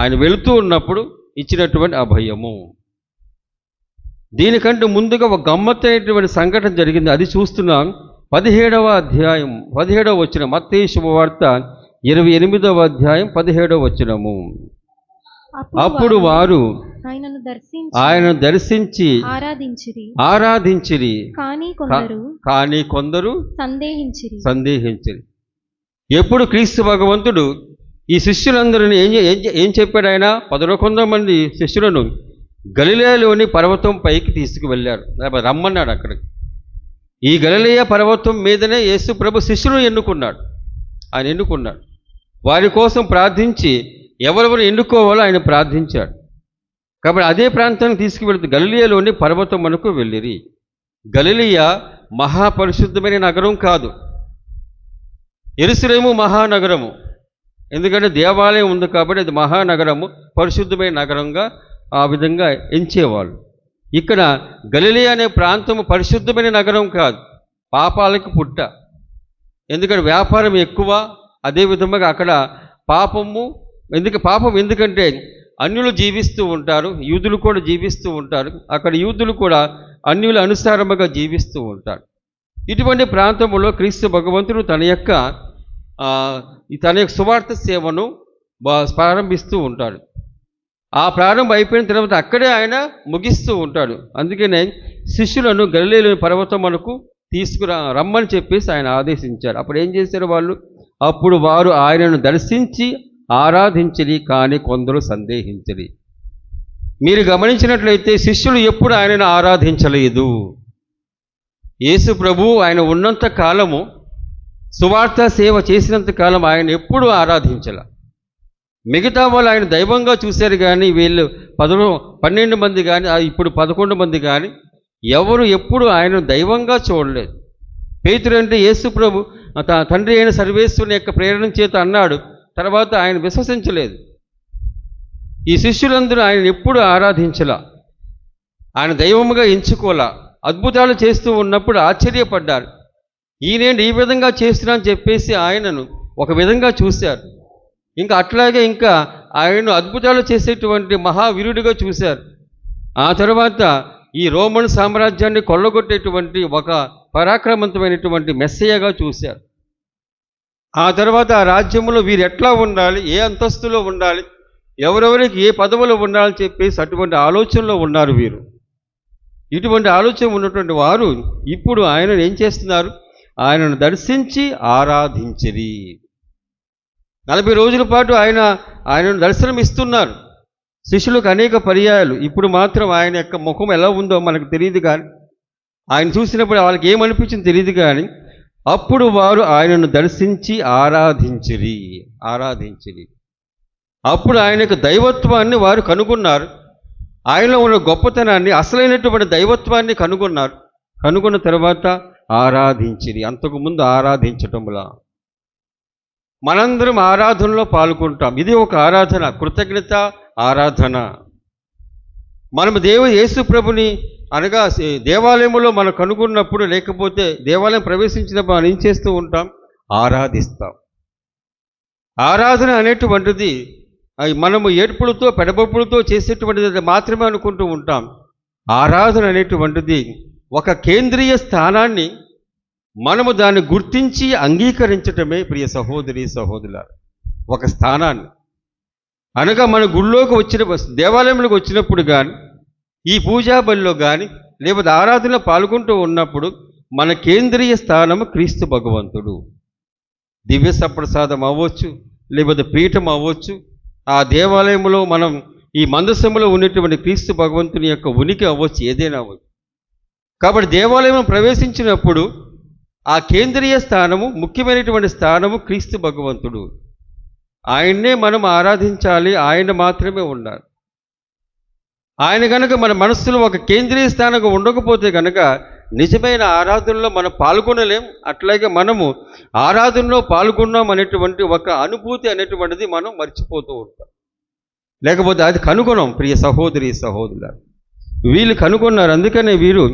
ఆయన వెళుతూ ఉన్నప్పుడు ఇచ్చినటువంటి అభయము. దీనికంటే ముందుగా ఒక గమ్మత్తైనటువంటి సంఘటన జరిగింది. అది చూస్తున్నాం 17వ అధ్యాయం 17వ వచనం, మత్తయి శుభవార్త 28వ అధ్యాయం 17వ వచనము. అప్పుడు వారు ఆయనను దర్శించి ఆరాధించిరి, కానీ కొందరు సందేహించిరి. ఎప్పుడు క్రీస్తు భగవంతుడు ఈ శిష్యులందరినీ ఏం చెప్పాడు? ఆయన 11 మంది శిష్యులను గలిలయలోని పర్వతం పైకి తీసుకువెళ్ళారు, రమ్మన్నాడు అక్కడికి. ఈ గలిలయ పర్వతం మీదనే యేసు ప్రభు శిష్యులను ఎన్నుకున్నాడు. ఆయన ఎన్నుకున్నాడు, వారి కోసం ప్రార్థించి ఎవరెవరు ఎన్నుకోవాలో ఆయన ప్రార్థించాడు. కాబట్టి అదే ప్రాంతానికి తీసుకువెళ్తూ గలిలయలోని పర్వతం మనకు వెళ్ళిరి. గలిలయ మహాపరిశుద్ధమైన నగరం కాదు, యెరూషలేము మహానగరము. ఎందుకంటే దేవాలయం ఉంది కాబట్టి అది మహానగరము, పరిశుద్ధమైన నగరంగా ఆ విధంగా ఎంచేవాళ్ళు. ఇక్కడ గలిలయ అనే ప్రాంతము పరిశుద్ధమైన నగరం కాదు, పాపాలకు పుట్ట. ఎందుకంటే వ్యాపారం ఎక్కువ, అదే విధంగా అక్కడ పాపం ఎందుకంటే అన్యులు జీవిస్తూ ఉంటారు, యూదులు కూడా జీవిస్తూ ఉంటారు. అక్కడ యూదులు కూడా అన్యుల అనుసారముగా జీవిస్తూ ఉంటారు. ఇటువంటి ప్రాంతంలో క్రీస్తు భగవంతుడు తన యొక్క సువార్త సేవను ప్రారంభిస్తూ ఉంటాడు. ఆ ప్రారంభం అయిపోయిన తర్వాత అక్కడే ఆయన ముగిస్తూ ఉంటాడు. అందుకనే శిష్యులను గలిలయ పర్వతం మనకు రమ్మని చెప్పేసి ఆయన ఆదేశించారు. అప్పుడు ఏం చేశారు వాళ్ళు? అప్పుడు వారు ఆయనను దర్శించి ఆరాధించిరి, కానీ కొందరు సందేహించిరి. మీరు గమనించినట్లయితే శిష్యులు ఎప్పుడు ఆయనను ఆరాధించలేదు. యేసు ప్రభు ఆయన ఉన్నంత కాలము, సువార్త సేవ చేసినంత కాలం ఆయన ఎప్పుడు ఆరాధించాల. మిగతా వాళ్ళు ఆయన దైవంగా చూశారు, కానీ వీళ్ళు 12 మంది కానీ ఇప్పుడు 11 మంది కానీ ఎవరు ఎప్పుడు ఆయన దైవంగా చూడలేదు. పేతురు అంటే యేసు ప్రభు తండ్రి అయిన సర్వేశ్వరుని యొక్క ప్రేరణ చేత అన్నాడు, తర్వాత ఆయన విశ్వసించలేదు. ఈ శిష్యులందరూ ఆయన ఎప్పుడు ఆరాధించలా, ఆయన దైవముగా ఎంచుకోలా. అద్భుతాలు చేస్తూ ఉన్నప్పుడు ఆశ్చర్యపడ్డారు. ఈయనేంటి ఈ విధంగా చేస్తున్నా అని చెప్పేసి ఆయనను ఒక విధంగా చూశారు. ఇంకా అట్లాగే ఇంకా ఆయన అద్భుతాలు చేసేటువంటి మహావీరుడిగా చూశారు. ఆ తర్వాత ఈ రోమన్ సామ్రాజ్యాన్ని కొల్లగొట్టేటువంటి ఒక పరాక్రమవంతమైనటువంటి మెస్సయ్యగా చూశారు. ఆ తర్వాత ఆ రాజ్యంలో వీరు ఎట్లా ఉండాలి, ఏ అంతస్తులో ఉండాలి, ఎవరెవరికి ఏ పదవులు ఉండాలని చెప్పేసి అటువంటి ఆలోచనలో ఉన్నారు వీరు. ఇటువంటి ఆలోచన ఉన్నటువంటి వారు ఇప్పుడు ఆయనను ఏం చేస్తున్నారు? ఆయనను దర్శించి ఆరాధించిరి. 40 రోజుల పాటు ఆయనను దర్శనం ఇస్తున్నారు శిష్యులకు అనేక పర్యాయాలు. ఇప్పుడు మాత్రం ఆయన యొక్క ముఖం ఎలా ఉందో మనకు తెలియదు, కానీ ఆయన చూసినప్పుడు వాళ్ళకి ఏమనిపించింది తెలియదు, కానీ అప్పుడు వారు ఆయనను దర్శించి ఆరాధించిరి. అప్పుడు ఆయన యొక్క దైవత్వాన్ని వారు కనుగొన్నారు. ఆయనలో ఉన్న గొప్పతనాన్ని, అసలైనటువంటి దైవత్వాన్ని కనుగొన్నారు. కనుగొన్న తర్వాత ఆరాధించిరి. అంతకుముందు ఆరాధించటంలా మనందరం ఆరాధనలో పాల్గొంటాం. ఇది ఒక ఆరాధన, కృతజ్ఞత ఆరాధన. మనము యేసు ప్రభుని అనగా దేవాలయంలో మనం కనుగొన్నప్పుడు, లేకపోతే దేవాలయం ప్రవేశించినప్పుడు మనం ఏం చేస్తూ ఉంటాం? ఆరాధిస్తాం. ఆరాధన అనేటువంటిది మనము ఏడ్పులతో పెడబొప్పులతో చేసేటువంటిది మాత్రమే అనుకుంటూ ఉంటాం. ఆరాధన అనేటువంటిది ఒక కేంద్రీయ స్థానాన్ని మనము దాన్ని గుర్తించి అంగీకరించటమే ప్రియ సహోదరి సహోదరులారా. ఒక స్థానాన్ని అనగా మన గుళ్ళోకి దేవాలయంలోకి వచ్చినప్పుడు కానీ, ఈ పూజా బలిలో కానీ, లేకపోతే ఆరాధనలో పాల్గొంటూ ఉన్నప్పుడు మన కేంద్రీయ స్థానము క్రీస్తు భగవంతుడు. దివ్య సప్రసాదం అవ్వచ్చు, లేకపోతే పీఠం అవ్వచ్చు. ఆ దేవాలయంలో మనం ఈ మందసములో ఉన్నటువంటి క్రీస్తు భగవంతుని యొక్క ఉనికి అవ్వచ్చు, ఏదైనా అవ్వచ్చు. కాబట్టి దేవాలయం ప్రవేశించినప్పుడు ఆ కేంద్రీయ స్థానము, ముఖ్యమైనటువంటి స్థానము క్రీస్తు భగవంతుడు. ఆయన్నే మనం ఆరాధించాలి, ఆయన మాత్రమే ఉండాలి. ఆయన కనుక మన మనస్సులో ఒక కేంద్రీయ స్థానంగా ఉండకపోతే కనుక నిజమైన ఆరాధనలో మనం పాల్గొనలేం. అట్లాగే మనము ఆరాధనలో పాల్గొన్నాం అనేటువంటి ఒక అనుభూతి అనేటువంటిది మనం మర్చిపోతూ ఉంటాం. లేకపోతే అది కనుగొనం. ప్రియ సహోదరి సహోదరులు, వీళ్ళు కనుగొన్నారు. అందుకనే వీరు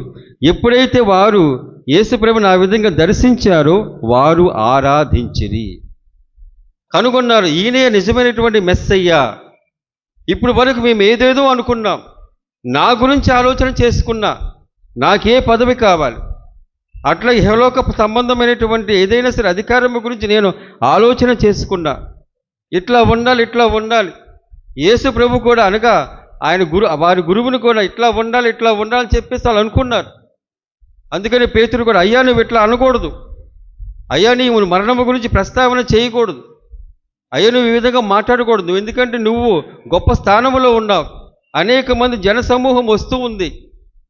ఎప్పుడైతే వారు యేసుప్రభుని ఆ విధంగా దర్శించారో వారు ఆరాధించిరి, కనుగొన్నారు ఈయనే నిజమైనటువంటి మెస్సయ్య. ఇప్పుడు వరకు మేము ఏదేదో అనుకున్నాం, నా గురించి ఆలోచన చేసుకున్నా, నాకే పదవి కావాలి, అట్లా ఇహలోక సంబంధమైనటువంటి ఏదైనా సరే అధికారం గురించి నేను ఆలోచన చేసుకున్నా, ఇట్లా ఉండాలి ఇట్లా ఉండాలి. యేసు ప్రభు కూడా అనగా ఆయన వారి గురువుని కూడా ఇట్లా ఉండాలి ఇట్లా ఉండాలని చెప్పేసి వాళ్ళు అనుకున్నారు. అందుకని పేతురు కూడా, అయ్యా నువ్వు ఇట్లా అనకూడదు, అయ్యా నీవు మరణము గురించి ప్రస్తావన చేయకూడదు, అయ్యా నువ్వు ఈ విధంగా మాట్లాడకూడదు, ఎందుకంటే నువ్వు గొప్ప స్థానంలో ఉన్నావు, అనేక మంది జనసమూహం వస్తూ ఉంది,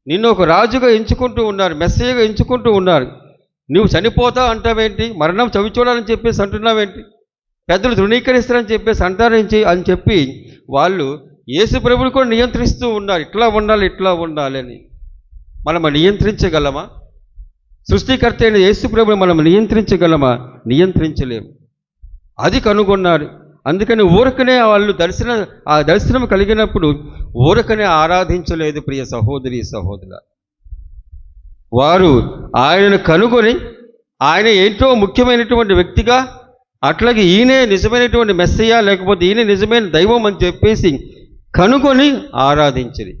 నిన్ను ఒక రాజుగా ఎంచుకుంటూ ఉన్నారు, మెస్సయ్యగా ఎంచుకుంటూ ఉన్నారు, నువ్వు చనిపోతావు అంటావేంటి, మరణం చవి చూడాలని చెప్పేసి అంటున్నావేంటి, పెద్దలు తృణీకరిస్తారని చెప్పేసి అంటారేంటి అని చెప్పి వాళ్ళు యేసు ప్రభువుని కూడా నియంత్రిస్తూ ఉన్నారు. ఇట్లా ఉండాలి ఇట్లా ఉండాలి అని. మనం నియంత్రించగలమా? సృష్టికర్త అయిన యేసు ప్రభువుని మనం నియంత్రించగలమా? నియంత్రించలేము. అది కనుగొన్నారు. అందుకని ఊరకనే వాళ్ళు ఆ దర్శనం కలిగినప్పుడు ఊరకనే ఆరాధించలేదు. ప్రియ సహోదరి సహోదరుల, వారు ఆయనను కనుగొని ఆయన ఏంటో ముఖ్యమైనటువంటి వ్యక్తిగా, అట్లాగే ఈయనే నిజమైనటువంటి మెస్సయ్య లేకపోతే ఈయన నిజమైన దైవం అని చెప్పేసి కనుగొని ఆరాధించిరి.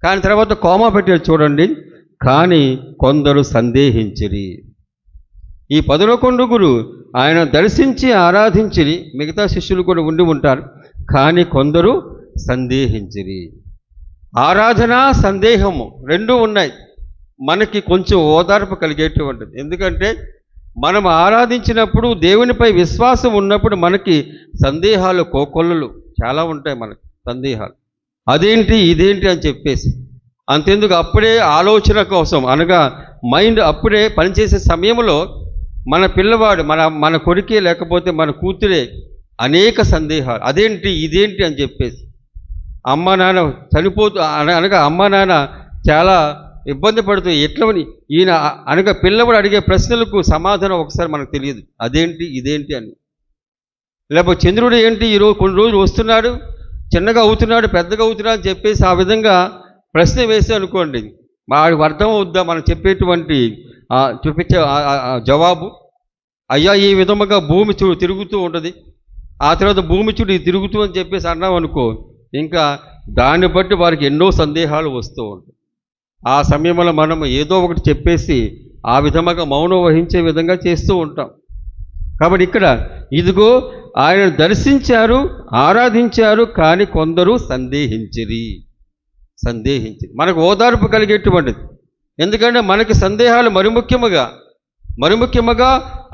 కానీ తర్వాత కోమా పెట్టారు చూడండి, కానీ కొందరు సందేహించిరి. ఈ 11 ఆయన దర్శించి ఆరాధించిరి, మిగతా శిష్యులు కూడా ఉండి ఉంటారు, కానీ కొందరు సందేహించిరి. ఆరాధన సందేహము రెండూ ఉన్నాయి. మనకి కొంచెం ఓదార్పు కలిగేటువంటిది. ఎందుకంటే మనం ఆరాధించినప్పుడు దేవునిపై విశ్వాసం ఉన్నప్పుడు మనకి సందేహాలు కోకొల్లలు చాలా ఉంటాయి. మనకి సందేహాలు అదేంటి ఇదేంటి అని చెప్పేసి అంతెందుకు అప్పుడే ఆలోచన కోసం అనగా మైండ్ అప్పుడే పనిచేసే సమయంలో మన పిల్లవాడు మన కొడుకే లేకపోతే మన కూతురే అనేక సందేహాలు, అదేంటి ఇదేంటి అని చెప్పేసి అమ్మ నాన్న చనిపోతూ అనగా అమ్మ నాన్న చాలా ఇబ్బంది పడుతూ ఎట్లని ఈయన అనగా పిల్లవాడు అడిగే ప్రశ్నలకు సమాధానం ఒకసారి మనకు తెలియదు, అదేంటి ఇదేంటి అని. లేకపోతే చంద్రుడు ఏంటి ఈరోజు కొన్ని రోజులు వస్తున్నాడు, చిన్నగా అవుతున్నాడు, పెద్దగా అవుతున్నాడు అని చెప్పేసి ఆ విధంగా ప్రశ్న వేసి అనుకోండి, వాడికి అర్థం అవుద్దా మనం చెప్పేటువంటి చూపించే జవాబు? అయ్యా ఈ విధముగా భూమి తిరుగుతూ ఉంటుంది, ఆ తర్వాత భూమి చుట్టూ తిరుగుతూ అని చెప్పేసి అన్నాం అనుకో, ఇంకా దాన్ని బట్టి వారికి ఎన్నో సందేహాలు వస్తూ ఉంటాయి. ఆ సమయంలో మనం ఏదో ఒకటి చెప్పేసి ఆ విధముగా మౌనం వహించే విధంగా చేస్తూ ఉంటాం. కాబట్టి ఇక్కడ ఇదిగో ఆయన దర్శించారు, ఆరాధించారు, కానీ కొందరు సందేహించిరి. మనకు ఓదార్పు కలిగేటువంటిది. ఎందుకంటే మనకి సందేహాలు మరిముఖ్యముగా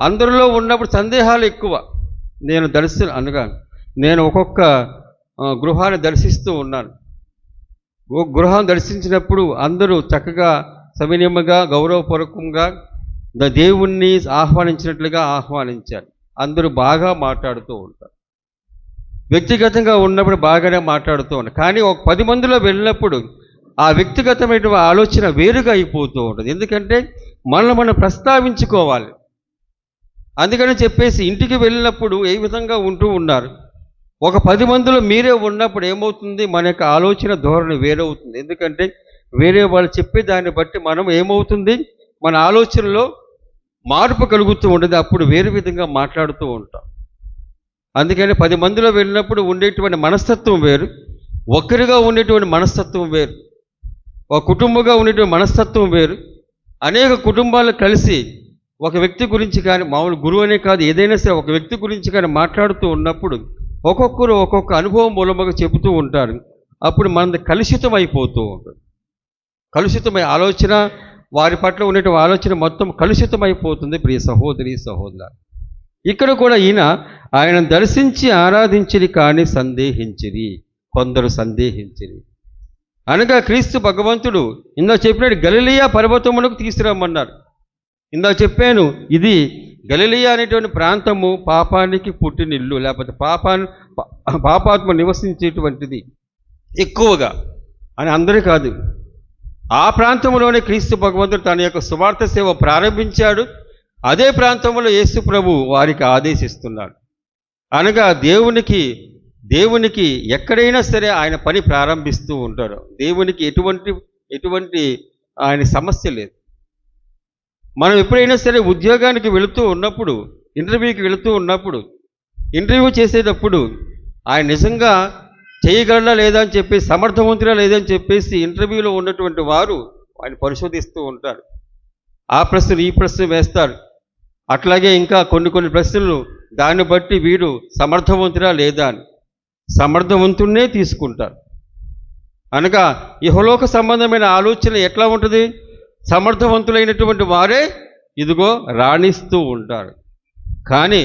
అందరిలో ఉన్నప్పుడు సందేహాలు ఎక్కువ. నేను ఒక్కొక్క గృహాన్ని దర్శిస్తూ ఉన్నాను. గృహం దర్శించినప్పుడు అందరూ చక్కగా సవినయంగా గౌరవపూర్వకంగా దేవుణ్ణి ఆహ్వానించినట్లుగా ఆహ్వానించారు. అందరూ బాగా మాట్లాడుతూ ఉంటారు, వ్యక్తిగతంగా ఉన్నప్పుడు బాగానే మాట్లాడుతూ ఉంటారు. కానీ ఒక 10 మందిలో వెళ్ళినప్పుడు ఆ వ్యక్తిగతమైన ఆలోచన వేరుగా అయిపోతూ ఉంటుంది. ఎందుకంటే మనం ప్రస్తావించుకోవాలి. అందుకని చెప్పేసి ఇంటికి వెళ్ళినప్పుడు ఏ విధంగా ఉంటూ ఉన్నారు, ఒక 10 మందిలో మీరే ఉన్నప్పుడు ఏమవుతుంది, మన యొక్క ఆలోచన ధోరణి వేరవుతుంది. ఎందుకంటే వేరే వాళ్ళు చెప్పే దాన్ని బట్టి మనం ఏమవుతుంది, మన ఆలోచనలో మార్పు కలుగుతూ ఉంటుంది. అప్పుడు వేరే విధంగా మాట్లాడుతూ ఉంటాం. అందుకని 10 మందిలో వెళ్ళినప్పుడు ఉండేటువంటి మనస్తత్వం వేరు, ఒక్కరిగా ఉండేటువంటి మనస్తత్వం వేరు, ఒక కుటుంబంగా ఉండేటువంటి మనస్తత్వం వేరు. అనేక కుటుంబాలు కలిసి ఒక వ్యక్తి గురించి కానీ, మామూలు గురువు అనే కాదు ఏదైనా సరే ఒక వ్యక్తి గురించి కానీ మాట్లాడుతూ ఉన్నప్పుడు ఒక్కొక్కరు ఒక్కొక్క అనుభవం మూలముగా చెబుతూ ఉంటారు. అప్పుడు మనది కలుషితం అయిపోతూ ఉంటుంది. కలుషితమై ఆలోచన, వారి పట్ల ఉండేటువంటి ఆలోచన మొత్తం కలుషితమైపోతుంది. ప్రియ సహోదరి సహోదరులు, ఇక్కడ కూడా ఆయన దర్శించి ఆరాధించిరి, కానీ సందేహించిరి, కొందరు సందేహించిరి. అనగా క్రీస్తు భగవంతుడు ఇందా చెప్పినట్టు గలిలయ పర్వతమునకు తీసుకురమ్మన్నారు. ఇందాక చెప్పాను, ఇది గలిలయ అనేటువంటి ప్రాంతము పాపానికి పుట్టినిల్లు, లేకపోతే పాపాత్మ నివసించేటువంటిది ఎక్కువగా అని అందరూ కాదు. ఆ ప్రాంతంలోనే క్రీస్తు భగవంతుడు తన యొక్క సువార్త సేవ ప్రారంభించాడు. అదే ప్రాంతంలో యేసు ప్రభు వారికి ఆదేశిస్తున్నాడు. అనగా దేవునికి ఎక్కడైనా సరే ఆయన పని ప్రారంభిస్తూ ఉంటారు. దేవునికి ఎటువంటి ఆయన సమస్య లేదు. మనం ఎప్పుడైనా సరే ఉద్యోగానికి వెళుతూ ఉన్నప్పుడు, ఇంటర్వ్యూకి వెళుతూ ఉన్నప్పుడు, ఇంటర్వ్యూ చేసేటప్పుడు ఆయన నిజంగా చేయగలరా లేదా అని చెప్పేసి, సమర్థవంతురా లేదని చెప్పేసి ఇంటర్వ్యూలో ఉన్నటువంటి వారు ఆయన పరిశోధిస్తూ ఉంటారు. ఆ ప్రశ్నలు ఈ ప్రశ్న వేస్తారు. అట్లాగే ఇంకా కొన్ని ప్రశ్నలు దాన్ని బట్టి వీడు సమర్థవంతురా లేదా అని సమర్థవంతున్నే తీసుకుంటారు. అనగా ఇహలోక సంబంధమైన ఆలోచన ఎట్లా ఉంటుంది? సమర్థవంతులైనటువంటి వారే ఇదిగో రాణిస్తూ ఉంటారు. కానీ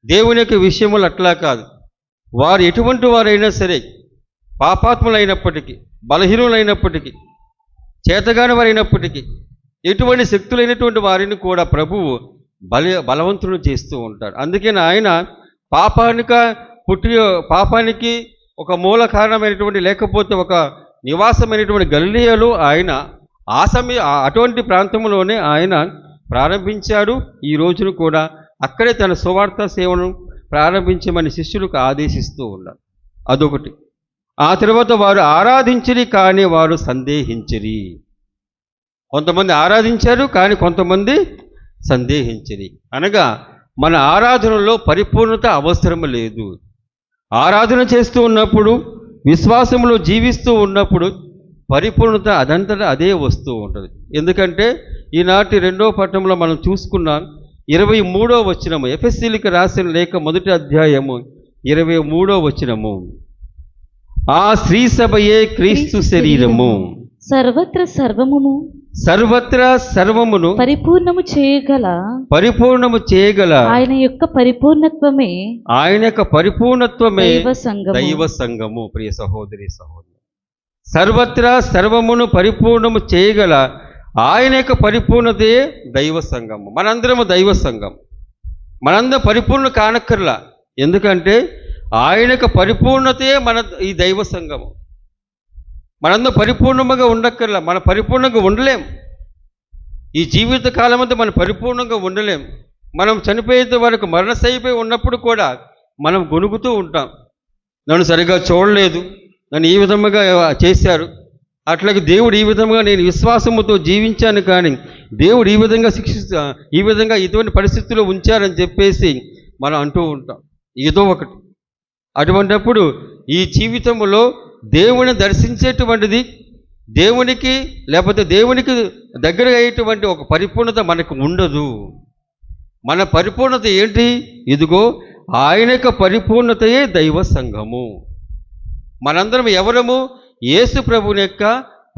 దేవుని యొక్క విషయములు అట్లా కాదు. వారు ఎటువంటి వారైనా సరే, పాపాత్ములైనప్పటికీ, బలహీనులైనప్పటికీ, చేతగాని వారైనప్పటికీ, ఎటువంటి శక్తులైనటువంటి వారిని కూడా ప్రభువు బలవంతులను చేస్తూ ఉంటాడు. అందుకని ఆయన పాపానికి ఒక మూల కారణమైనటువంటి, లేకపోతే ఒక నివాసమైనటువంటి గలిలయలో ఆయన అటువంటి ప్రాంతంలోనే ఆయన ప్రారంభించాడు. ఈ రోజును కూడా అక్కడే తన సువార్త సేవను ప్రారంభించమని శిష్యులకు ఆదేశిస్తూ ఉన్నారు. అదొకటి. ఆ తర్వాత వారు ఆరాధించిరి, కానీ వారు సందేహించిరి. కొంతమంది ఆరాధించారు, కానీ కొంతమంది సందేహించిరి. అనగా మన ఆరాధనలో పరిపూర్ణత అవసరం లేదు. ఆరాధన చేస్తూ ఉన్నప్పుడు, విశ్వాసంలో జీవిస్తూ ఉన్నప్పుడు పరిపూర్ణత అదంతటా అదే వస్తూ ఉంటుంది. ఎందుకంటే ఈనాటి 2వ పట్టణంలో మనం చూసుకున్నాం, 23వ వచనము, ఎఫెసీయులకు రాసిన లేఖ 1వ అధ్యాయము 23వ వచనము. ఆ స్త్రీ సభయే క్రీస్తు శరీరము, సర్వత్ర సర్వమును పరిపూర్ణము చేయగల ఆయన యొక్క పరిపూర్ణత్వమే దైవ సంఘము. ప్రియ సహోదరి సహోదరు, సర్వత్రా సర్వమును పరిపూర్ణము చేయగల ఆయన యొక్క పరిపూర్ణతే దైవ సంఘము. మనందరము దైవ సంఘం. మనందరం పరిపూర్ణ కానక్కర్లా. ఎందుకంటే ఆయన యొక్క పరిపూర్ణతే ఈ దైవ సంఘము. మనందరం పరిపూర్ణముగా ఉండక్కర్లా. మనం పరిపూర్ణంగా ఉండలేం. ఈ జీవిత కాలమంతా మనం పరిపూర్ణంగా ఉండలేం. మనం చనిపోయేంత వరకు మరణశయ్యపై ఉన్నప్పుడు కూడా మనం గొనుగుతూ ఉంటాం. నన్ను సరిగా చూడలేదు, నన్ను ఈ విధముగా చేశారు, అట్లాగే దేవుడు ఈ విధంగా నేను విశ్వాసముతో జీవించాను, కానీ దేవుడు ఈ విధంగా ఇటువంటి పరిస్థితుల్లో ఉంచారని చెప్పేసి మనం అంటూ ఉంటాం ఏదో ఒకటి. అటువంటిప్పుడు ఈ జీవితంలో దేవుని దర్శించేటువంటిది, దేవునికి దగ్గర అయ్యేటువంటి ఒక పరిపూర్ణత మనకు ఉండదు. మన పరిపూర్ణత ఏంటి? ఇదిగో ఆయన యొక్క పరిపూర్ణతయే దైవ సంఘము. మనందరం ఎవరము? యేసు ప్రభుని యొక్క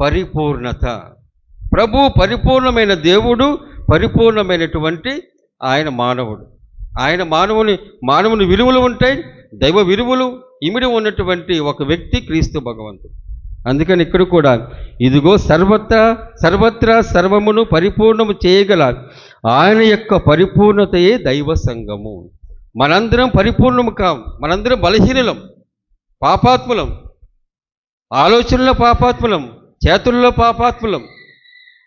పరిపూర్ణత. ప్రభు పరిపూర్ణమైన దేవుడు, పరిపూర్ణమైనటువంటి ఆయన మానవుడు. ఆయన మానవుని విలువలు ఉంటాయి, దైవ విలువలు ఇమిడి ఉన్నటువంటి ఒక వ్యక్తి క్రీస్తు భగవంతుడు. అందుకని ఇక్కడ కూడా ఇదిగో సర్వత్రా సర్వమును పరిపూర్ణము చేయగల ఆయన యొక్క పరిపూర్ణతయే దైవ సంఘము. మనందరం పరిపూర్ణము కాం. మనందరం బలహీనులం, పాపాత్ములం, ఆలోచనలో పాపాత్ములం, చేతుల్లో పాపాత్ములం.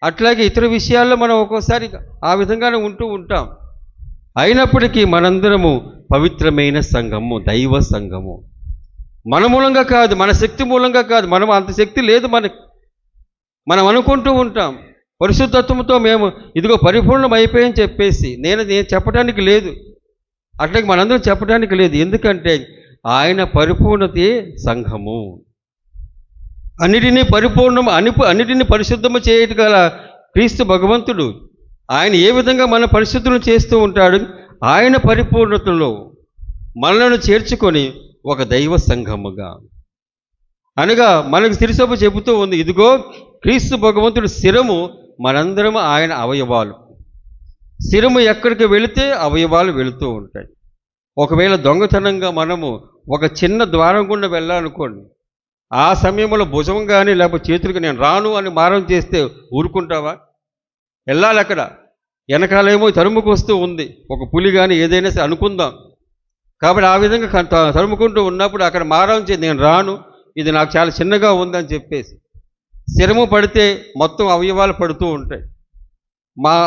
అట్లాగే ఇతర విషయాల్లో మనం ఒక్కోసారి ఆ విధంగానే ఉంటూ ఉంటాం. అయినప్పటికీ మనందరము పవిత్రమైన సంఘము, దైవ సంఘము. మన మూలంగా కాదు, మన శక్తి మూలంగా కాదు. మనం అంత శక్తి లేదు మనకి. మనం అనుకుంటూ ఉంటాం పరిశుద్ధత్వంతో మేము ఇదిగో పరిపూర్ణం అయిపోయని చెప్పేసి. నేను చెప్పడానికి లేదు, అట్లాగే మనందరం చెప్పడానికి లేదు. ఎందుకంటే ఆయన పరిపూర్ణతే సంఘము. అన్నిటినీ పరిశుద్ధము చేయగల క్రీస్తు భగవంతుడు ఆయన ఏ విధంగా మన పరిశుద్ధులను చేస్తూ ఉంటాడు? ఆయన పరిపూర్ణతలో మనలను చేర్చుకొని ఒక దైవ సంఘముగా. అనగా మనకు శిరసభ చెబుతూ ఉంది, ఇదిగో క్రీస్తు భగవంతుడు శిరము, మనందరము ఆయన అవయవాలు. శిరము ఎక్కడికి వెళితే అవయవాలు వెళుతూ ఉంటాయి. ఒకవేళ దొంగతనంగా మనము ఒక చిన్న ద్వారం గుండా వెళ్ళాలనుకోండి, ఆ సమయంలో భుజం కానీ లేకపోతే చేతులకు నేను రాను అని మారం చేస్తే ఊరుకుంటావా? వెళ్ళాలి. అక్కడ వెనకాలేమో తరుముకు వస్తూ ఉంది, ఒక పులి కానీ ఏదైనా సరే అనుకుందాం. కాబట్టి ఆ విధంగా తరుముకుంటూ ఉన్నప్పుడు అక్కడ మారం చేసి నేను రాను, ఇది నాకు చాలా చిన్నగా ఉందని చెప్పేసి శరము పడితే మొత్తం అవయవాలు పడుతూ ఉంటాయి.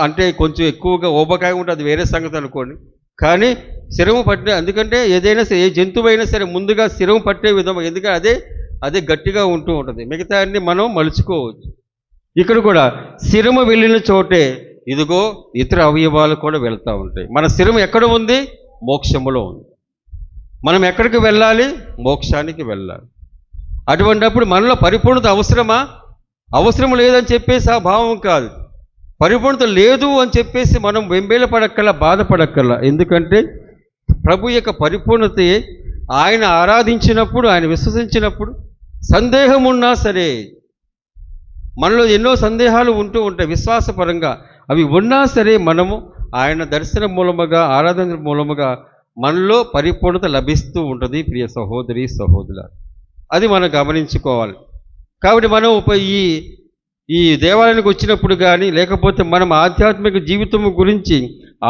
అంటే కొంచెం ఎక్కువగా ఊబకాయ ఉంటే అది వేరే సంగతి అనుకోండి. కానీ శరము పట్టే, ఎందుకంటే ఏదైనా సరే ఏ జంతువు అయినా సరే ముందుగా శరము పట్టే విధంగా, ఎందుకంటే అదే గట్టిగా ఉంటూ ఉంటుంది, మిగతా అన్ని మనం మలుచుకోవచ్చు. ఇక్కడ కూడా శిరము వెళ్ళిన చోటే ఇదిగో ఇతర అవయవాలు కూడా వెళ్తూ ఉంటాయి. మన శిరము ఎక్కడ ఉంది? మోక్షములో ఉంది. మనం ఎక్కడికి వెళ్ళాలి? మోక్షానికి వెళ్ళాలి. అటువంటిప్పుడు మనలో పరిపూర్ణత అవసరమా? అవసరం లేదని చెప్పేసి ఆ భావం కాదు. పరిపూర్ణత లేదు అని చెప్పేసి మనం వెంబేల పడక్కల్లా, బాధపడక్కల్లా. ఎందుకంటే ప్రభు యొక్క పరిపూర్ణతయే ఆయన ఆరాధించినప్పుడు, ఆయన విశ్వసించినప్పుడు సందేహం ఉన్నా సరే, మనలో ఎన్నో సందేహాలు ఉంటూ ఉంటాయి విశ్వాసపరంగా, అవి ఉన్నా సరే మనము ఆయన దర్శనం మూలముగా, ఆరాధన మూలముగా మనలో పరిపూర్ణత లభిస్తూ ఉంటుంది. ప్రియ సహోదరి సహోదరుల, అది మనం గమనించుకోవాలి. కాబట్టి మనం ఈ దేవాలయానికి వచ్చినప్పుడు కానీ, లేకపోతే మనం ఆధ్యాత్మిక జీవితము గురించి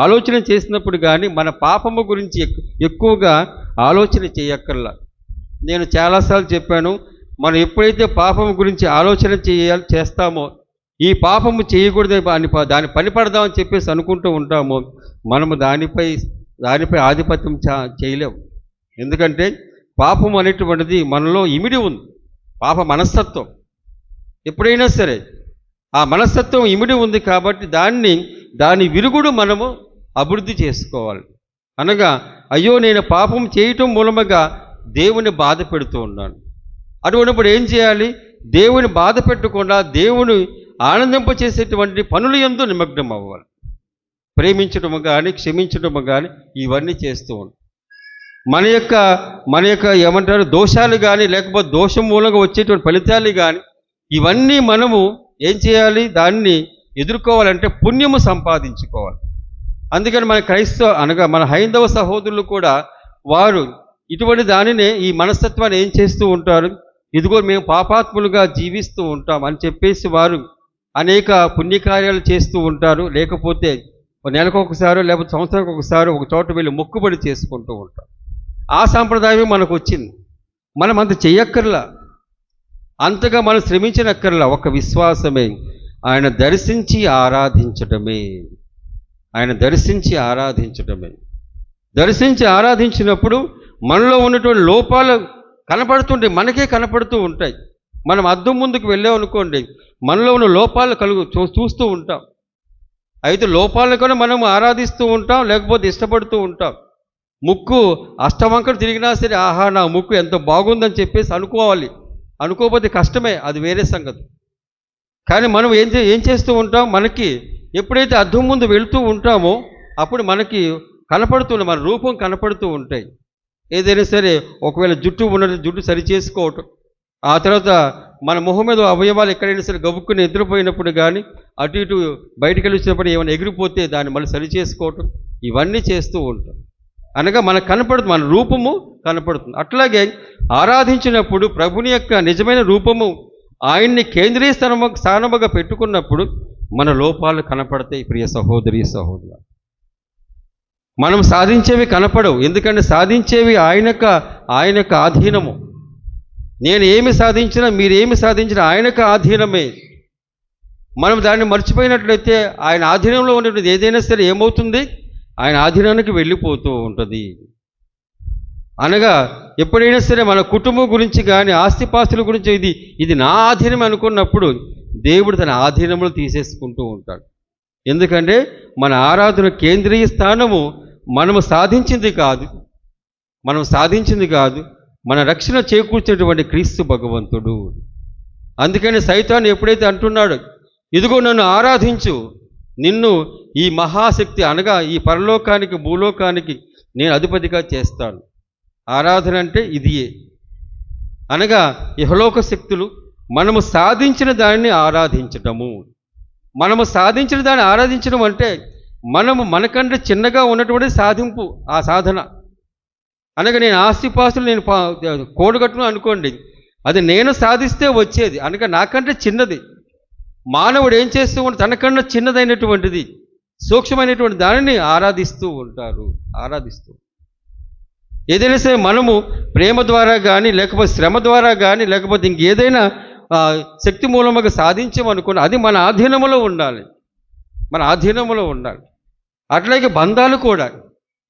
ఆలోచన చేసినప్పుడు కానీ మన పాపము గురించి ఎక్కువగా ఆలోచన చేయక్కర్లా. నేను చాలాసార్లు చెప్పాను, మనం ఎప్పుడైతే పాపము గురించి ఆలోచన చేస్తామో, ఈ పాపము చేయకూడదు దాని పని పడదామని చెప్పేసి అనుకుంటూ ఉంటామో, మనము దానిపై ఆధిపత్యం చేయలేము. ఎందుకంటే పాపం అనేటువంటిది మనలో ఇమిడి ఉంది, పాప మనస్తత్వం. ఎప్పుడైనా సరే ఆ మనస్తత్వం ఇమిడి ఉంది కాబట్టి దాని విరుగుడు మనము అభివృద్ధి చేసుకోవాలి. అనగా అయ్యో నేను పాపం చేయటం మూలముగా దేవుని బాధ పెడుతూ ఉన్నాను. అటువంటిప్పుడు ఏం చేయాలి? దేవుని బాధ పెట్టకుండా దేవుని ఆనందింపచేసేటువంటి పనుల యందు నిమగ్నం అవ్వాలి. ప్రేమించడము కానీ, క్షమించడము కానీ ఇవన్నీ చేస్తూ ఉంటాం. మన యొక్క ఏమంటారు దోషాలు కానీ, లేకపోతే దోషం మూలంగా వచ్చేటువంటి ఫలితాలు కానీ, ఇవన్నీ మనము ఏం చేయాలి? దాన్ని ఎదుర్కోవాలంటే పుణ్యము సంపాదించుకోవాలి. అందుకని మన అనగా మన హైందవ సహోదరులు కూడా వారు ఇటువంటి దానినే, ఈ మనస్తత్వాన్ని ఏం చేస్తూ ఉంటారు? ఇదిగో మేము పాపాత్ములుగా జీవిస్తూ ఉంటాం అని చెప్పేసి వారు అనేక పుణ్యకార్యాలు చేస్తూ ఉంటారు. లేకపోతే నెలకు ఒకసారి, లేకపోతే సంవత్సరానికి ఒకసారి ఒక చోట వెళ్ళి మొక్కుబడి చేసుకుంటూ ఉంటాం. ఆ సాంప్రదాయమే మనకు వచ్చింది. మనం అంత చెయ్యక్కర్లా, అంతగా మనం శ్రమించనక్కర్లా. ఒక విశ్వాసమే, ఆయన దర్శించి ఆరాధించటమే. ఆయన దర్శించి ఆరాధించటమే. దర్శించి ఆరాధించినప్పుడు మనలో ఉన్నటువంటి లోపాలు కనపడుతుంటాయి, మనకే కనపడుతూ ఉంటాయి. మనం అద్దం ముందుకు వెళ్ళామనుకోండి, మనలో ఉన్న లోపాలు చూస్తూ ఉంటాం. అయితే లోపాలను కూడా మనం ఆరాధిస్తూ ఉంటాం, లేకపోతే ఇష్టపడుతూ ఉంటాం. ముక్కు అష్టవంకర తిరిగినా సరే, ఆహా నా ముక్కు ఎంత బాగుందని చెప్పేసి అనుకోవాలి. అనుకోకపోతే కష్టమే, అది వేరే సంగతి. కానీ మనం ఏం చేస్తూ ఉంటాం? మనకి ఎప్పుడైతే అద్దం ముందు వెళుతూ ఉంటామో అప్పుడు మనకి కనపడుతున్న మన రూపం కనపడుతూ ఉంటాయి. ఏదైనా సరే, ఒకవేళ జుట్టు సరి చేసుకోవటం, ఆ తర్వాత మన మొహం మీద అవయవాలు ఎక్కడైనా సరే గబుక్కుని నిద్రపోయినప్పుడు కానీ, అటు ఇటు బయటికి వెళ్ళి వచ్చినప్పుడు ఏమైనా ఎగిరిపోతే దాన్ని మళ్ళీ సరి చేసుకోవటం, ఇవన్నీ చేస్తూ ఉంటాం. అనగా మనకు కనపడుతుంది, మన రూపము కనపడుతుంది. అట్లాగే ఆరాధించినప్పుడు ప్రభుని యొక్క నిజమైన రూపము, ఆయన్ని కేంద్రీయ స్థానముగా పెట్టుకున్నప్పుడు మన లోపాలు కనపడతాయి. ప్రియ సహోదరి సహోదరు, మనం సాధించేవి కనపడవు. ఎందుకంటే సాధించేవి ఆయనకు ఆధీనము. నేను ఏమి సాధించినా, మీరేమి సాధించినా ఆయనకు ఆధీనమే. మనం దాన్ని మర్చిపోయినట్లయితే ఆయన ఆధీనంలో ఉన్నటువంటి ఏదైనా సరే ఏమవుతుంది? ఆయన ఆధీనానికి వెళ్ళిపోతూ ఉంటుంది. అనగా ఎప్పుడైనా సరే మన కుటుంబం గురించి కానీ, ఆస్తిపాస్తుల గురించి ఇది నా ఆధీనం అనుకున్నప్పుడు దేవుడు తన ఆధీనంలో తీసేసుకుంటూ ఉంటాడు. ఎందుకంటే మన ఆరాధన కేంద్రీయ స్థానము మనము సాధించింది కాదు, మన రక్షణ చేకూర్చేటువంటి క్రీస్తు భగవంతుడు. అందుకని సైతాను ఎప్పుడైతే అంటున్నాడు, ఇదిగో నన్ను ఆరాధించు, నిన్ను ఈ మహాశక్తి అనగా ఈ పరలోకానికి భూలోకానికి నేను అధిపతిగా చేస్తాను. ఆరాధన అంటే ఇదియే. అనగా ఇహలోక శక్తులు మనము సాధించిన దాన్ని ఆరాధించటము. మనము సాధించిన దాన్ని ఆరాధించడం అంటే మనము మనకంటే చిన్నగా ఉన్నటువంటి సాధింపు, ఆ సాధన. అనగా నేను ఆస్తిపాస్తులు నేను కూడగట్టును అనుకోండి, అది నేను సాధిస్తే వచ్చేది, అనగా నాకంటే చిన్నది. మానవుడు ఏం చేస్తూ ఉంటే తనకన్నా చిన్నదైనటువంటిది సూక్ష్మమైనటువంటి దానిని ఆరాధిస్తూ ఉంటారు. ఏదైనా సరే మనము ప్రేమ ద్వారా కానీ, లేకపోతే శ్రమ ద్వారా కానీ, లేకపోతే ఇంకేదైనా శక్తి మూలముగా సాధించామనుకున్న అది మన ఆధీనంలో ఉండాలి. అట్లాగే బంధాలు కూడా,